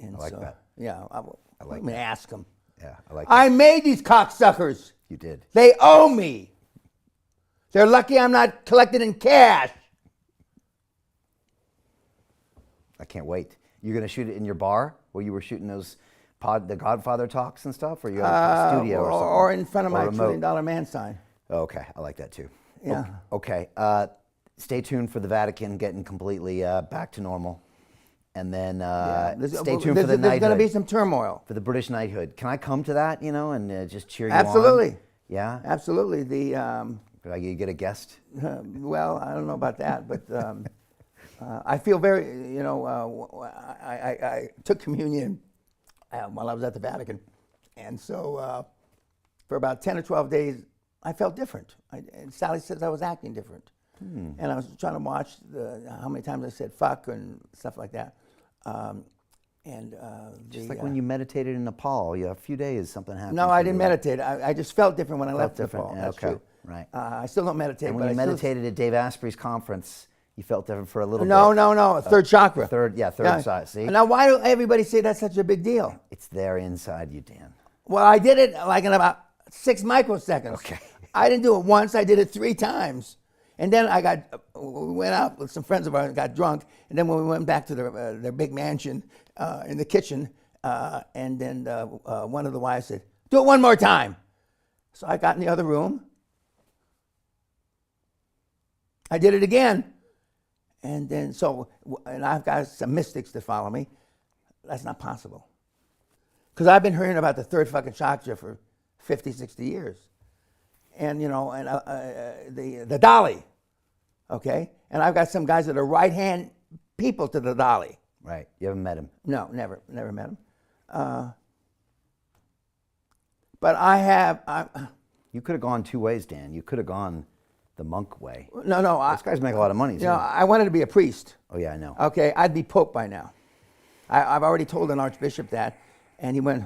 I like that. Yeah, I like I'm going to that. ask them. Yeah, I like that. I made these cocksuckers. You did. They owe me. They're lucky I'm not collected in cash. I can't wait. You're going to shoot it in your bar where you were shooting those the Godfather talks and stuff? Or you got a studio or something? Or in front of my $1 remote? trillion man sign. Okay, I like that too. Yeah. Okay. Stay tuned for the Vatican getting completely back to normal. And then stay tuned for the There's going to knighthood. be some turmoil. For the British knighthood. Can I come to that, and just cheer you Absolutely. on? Yeah? Absolutely. The You get a guest? well, I don't know about that, but I feel very. I took communion while I was at the Vatican, and so for about 10 or 12 days, I felt different. And Sally says I was acting different, and I was trying to watch how many times I said "fuck" and stuff like that. Just like when you meditated in Nepal, a few days something happened. No, to I you. didn't meditate. I just felt different when I left different. Nepal. Yeah, That's okay. true. Right. I still don't meditate. And but when you I still- meditated at Dave Asprey's conference, You felt different for a little No, bit. no. Third chakra. Third side. See, Now, why do everybody say that's such a big deal? it's there inside you, Dan. Well, I did it like in about 6 microseconds. Okay. I didn't do it once. I did it 3 times. And then we went out with some friends of ours and got drunk. And then when we went back to their big mansion in the kitchen, and then one of the wives said, "Do it one more time." So I got in the other room. I did it again. And then and I've got some mystics that follow me. That's not possible. Because I've been hearing about the third fucking chakra for 50, 60 years. And, you know, and the Dolly, okay? And I've got some guys that are right-hand people to the Dolly. Right. You haven't met him. No, never met him. But I have... You could have gone 2 ways, Dan. You could have gone the monk way. No. Those guys make a lot of money, too. You know, I wanted to be a priest. Oh, yeah, I know. Okay, I'd be Pope by now. I've already told an archbishop that, and he went,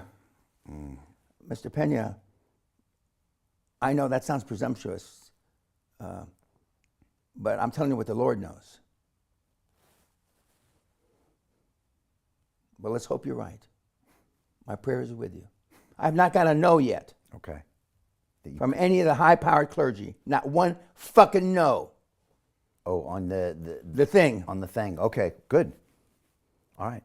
"Mr. Peña, I know that sounds presumptuous, but I'm telling you what the Lord knows. But let's hope you're right. My prayers are with you." I've not got a no yet Okay. from any of the high-powered clergy. Not one fucking no. Oh, on The thing. on the thing. Okay, good. All right.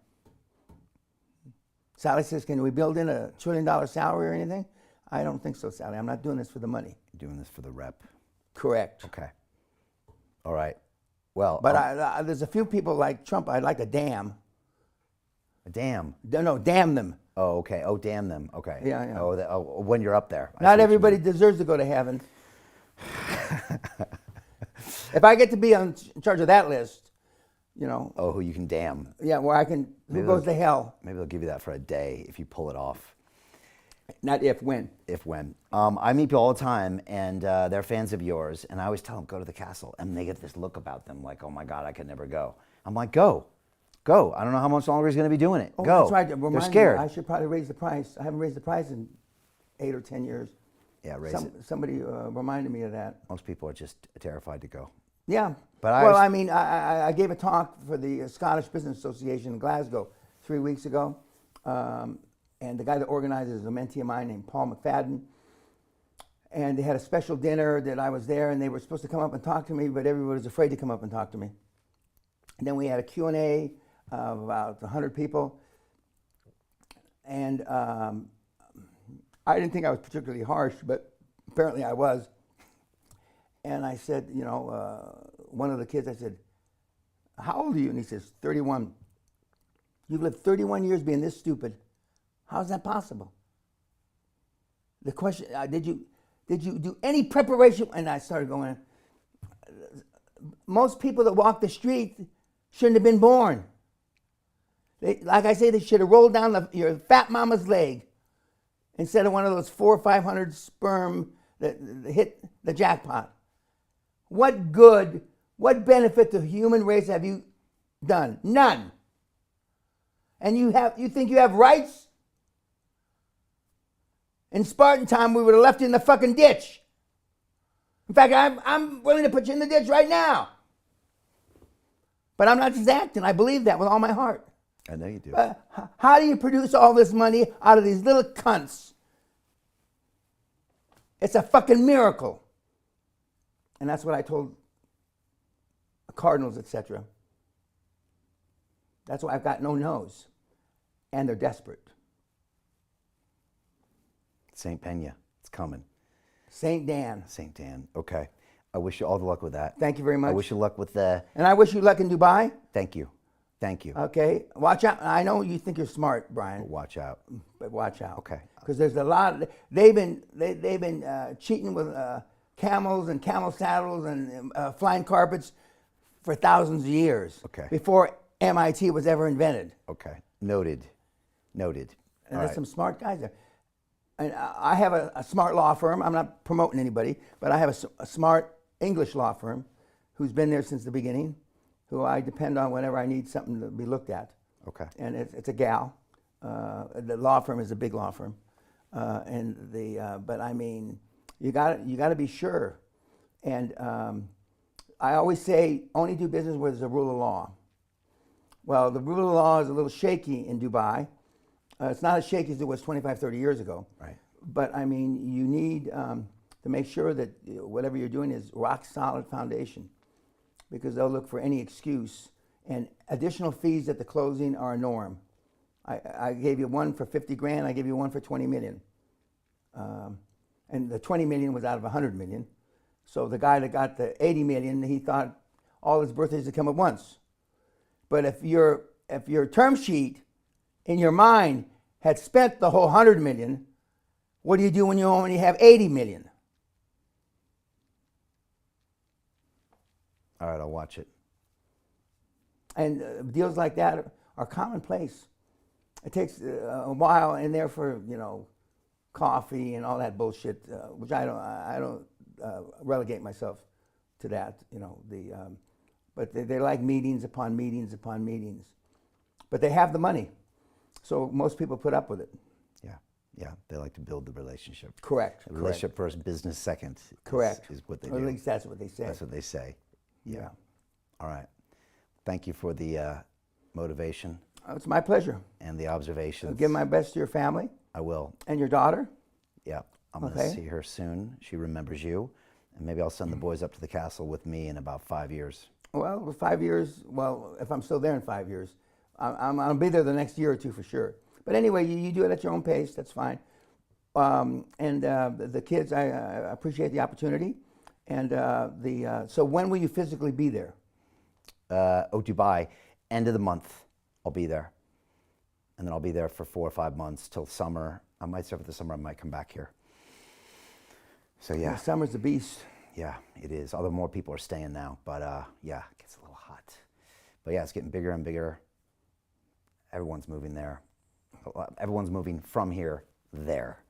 Sally says, "Can we build in $1 trillion salary or anything?" I don't think so, Sally. I'm not doing this for the money. You're doing this for the rep. Correct. Okay. All right. Well, But there's a few people like Trump I'd like to damn. damn. No, damn them. Oh, okay. Oh, damn them. Okay. Yeah. Oh, when you're up there. I see Not what you everybody mean. deserves to go to heaven. If I get to be in charge of that list, you know, Oh, who you can damn. yeah, where I can, who goes to hell? Maybe they'll give you that for a day if you pull it off. Not if, when. If when. I meet people all the time, and they're fans of yours, and I always tell them, go to the castle. And they get this look about them like, oh my God, I could never go. I'm like, go. Go. I don't know how much longer he's going to be doing it. Oh, go. that's right. They're Remind me, scared. I should probably raise the price. I haven't raised the price in 8 or 10 years. Yeah, raise it. Somebody reminded me of that. Most people are just terrified to go. Yeah. But I mean, I gave a talk for the Scottish Business Association in Glasgow 3 weeks ago. And the guy that organizes is a mentee of mine named Paul McFadden. And they had a special dinner that I was there, and they were supposed to come up and talk to me, but everybody was afraid to come up and talk to me. And then we had a Q&A of about 100 people. And I didn't think I was particularly harsh, but apparently I was. And I said, you know, one of the kids, I said, "How old are you?" And he says, 31. "You've lived 31 years being this stupid. How's that possible?" The question, did you do any preparation? And I started going, most people that walk the street shouldn't have been born. Like I say, they should have rolled down your fat mama's leg instead of one of those 400 or 500 sperm that hit the jackpot. What good, what benefit to the human race have you done? None. And you think you have rights? In Spartan time, we would have left you in the fucking ditch. In fact, I'm willing to put you in the ditch right now. But I'm not just acting. I believe that with all my heart. I know you do. How do you produce all this money out of these little cunts? It's a fucking miracle. And that's what I told cardinals, etc. That's why I've got no nose. And they're desperate. St. Peña, it's coming. St. Dan. St. Dan, okay. I wish you all the luck with that. Thank you very much. I wish you luck with the... And I wish you luck in Dubai. Thank you. Thank you. Okay, watch out. I know you think you're smart, Brian, Watch out. but watch out. Okay. Because there's a lot. They've been cheating with camels and camel saddles and flying carpets for thousands of years. Okay. Before MIT was ever invented. Okay. Noted. Noted. And All there's right. some smart guys there. And I have a smart law firm. I'm not promoting anybody, but I have a smart English law firm who's been there since the beginning, who I depend on whenever I need something to be looked at. Okay. And it's a gal. The law firm is a big law firm, but I mean, you got to be sure. And I always say only do business where there's a rule of law. Well, the rule of law is a little shaky in Dubai. It's not as shaky as it was 25, 30 years ago. Right. But I mean, you need to make sure that whatever you're doing is rock solid foundation, because they'll look for any excuse. And additional fees at the closing are a norm. I gave you one for 50 grand. I gave you one for 20 million. And the 20 million was out of 100 million. So the guy that got the 80 million, he thought all his birthdays would come at once. But if your term sheet in your mind had spent the whole 100 million, what do you do when you only have 80 million? All right, I'll watch it. And deals like that are commonplace. It takes a while in there for, coffee and all that bullshit, which I don't relegate myself to that, but they like meetings upon meetings upon meetings. But they have the money, so most people put up with it. Yeah, they like to build the relationship. Correct. Relationship first, business second. Correct. Is what they Or do. at least that's what they say. That's what they say. Yeah. All right. Thank you for the motivation It's my pleasure. and the observations. I'll give my best to your family I will. and your daughter. Yeah, I'm going Okay. to see her soon. She remembers you. And maybe I'll send the boys up to the castle with me in about 5 years. Well, with 5 years, if I'm still there in 5 years, I'll be there the next year or two for sure. But anyway, you do it at your own pace. That's fine. The kids, I appreciate the opportunity. And so when will you physically be there? Dubai, end of the month, I'll be there. And then I'll be there for 4 or 5 months till summer. I might start for the summer. I might come back here. So yeah. Summer's a beast. Yeah, it is. Although more people are staying now. But yeah, it gets a little hot. But yeah, it's getting bigger and bigger. Everyone's moving there. Everyone's moving from here there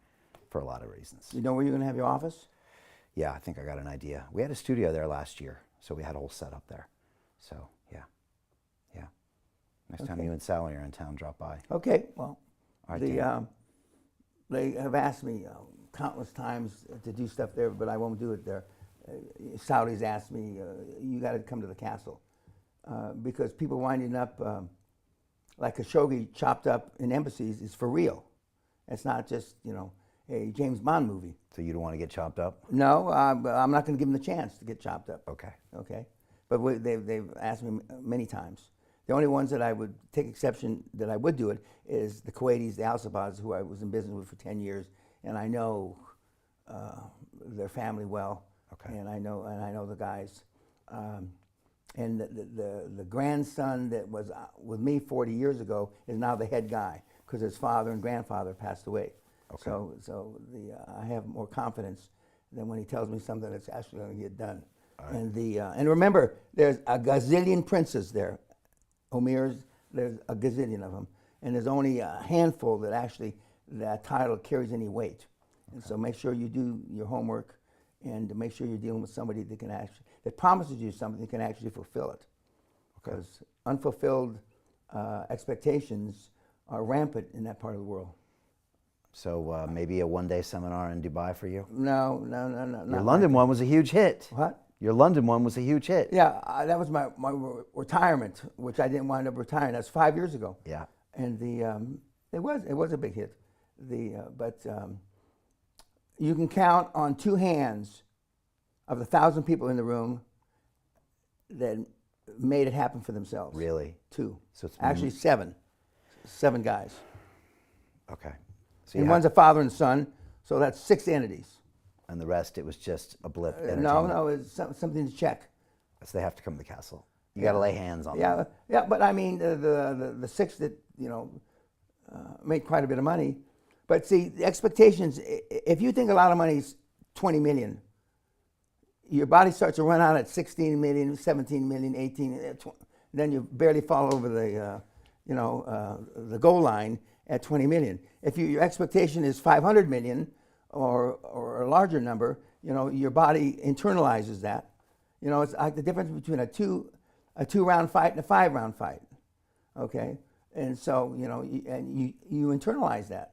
for a lot of reasons. You know where you're going to have your office? Yeah, I think I got an idea. We had a studio there last year, so we had a whole setup there. So yeah. Next time you and Sally are in town, drop by. Okay, well, All right, Dan. they have asked me countless times to do stuff there, but I won't do it there. Saudis asked me, you got to come to the castle. Because people winding up like Khashoggi chopped up in embassies is for real. It's not just, a James Bond movie. So you don't want to get chopped up? No, I'm not going to give them the chance to get chopped up. Okay. But they've asked me many times. The only ones that I would take exception that I would do it is the Kuwaitis, the Al-Sabahs, who I was in business with for 10 years, and I know their family well. Okay. And I know the guys. And the grandson that was with me 40 years ago is now the head guy because his father and grandfather passed away. Okay. So I have more confidence than when he tells me something that's actually going to get done. Right. And remember, there's a gazillion princes there. Omir's, there's a gazillion of them, and there's only a handful that actually that title carries any weight. And so make sure you do your homework, and make sure you're dealing with somebody that promises you something that can actually fulfill it. Because unfulfilled expectations are rampant in that part of the world. So maybe a one-day seminar in Dubai for you? No. Your London one was a huge hit. What? Your London one was a huge hit. Yeah, that was my retirement, which I didn't wind up retiring. That's 5 years ago. Yeah. And it was a big hit. But you can count on two hands of the 1,000 people in the room that made it happen for themselves. Really? Two. So it's actually 7. 7 guys. Okay. So And one's a father and son, so that's 6 entities. And the rest, it was just a blip. No, it's something to check. So they have to come to the castle. You got to lay hands on them. Yeah, but I mean the 6 that made quite a bit of money. But see, the expectations. If you think a lot of money is 20 million, your body starts to run out at 16 million, 17 million, 18. Then you barely fall over the goal line at 20 million. If your expectation is 500 million or a larger number, your body internalizes that. It's like the difference between a two round fight and a 5-round fight. Okay, and so you internalize that,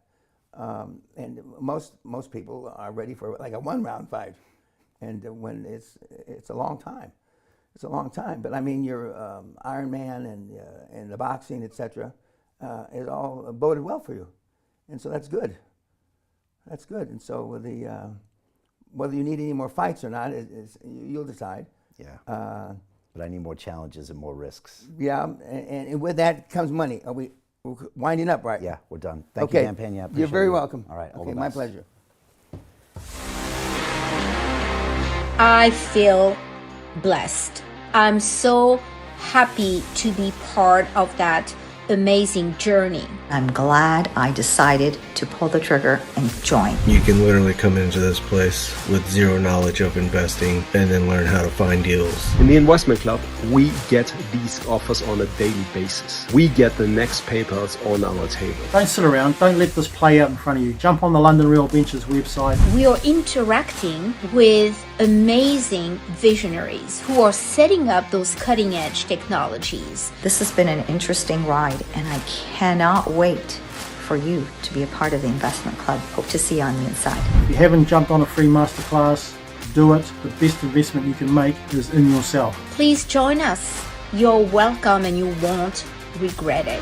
and most people are ready for like a 1-round fight, and when it's a long time. It's a long time, but I mean, your Iron Man and the boxing, etc., is all boded well for you, and so that's good. That's good. And so with the whether you need any more fights or not, you'll decide. Yeah. But I need more challenges and more risks. Yeah, and with that comes money. We're winding up, right? Yeah, we're done. Thank you, Dan Peña. You're very welcome. All right. All Okay, the my best. pleasure. I feel blessed. I'm so happy to be part of that amazing journey. I'm glad I decided to pull the trigger and join. You can literally come into this place with zero knowledge of investing and then learn how to find deals. In the investment club, we get these offers on a daily basis. We get the next papers on our table. Don't sit around. Don't let this play out in front of you. Jump on the London Real Ventures website. We are interacting with amazing visionaries who are setting up those cutting edge technologies. This has been an interesting ride, and I cannot wait for you to be a part of the investment club. Hope to see you on the inside. If you haven't jumped on a free masterclass, do it. The best investment you can make is in yourself. Please join us. You're welcome and you won't regret it.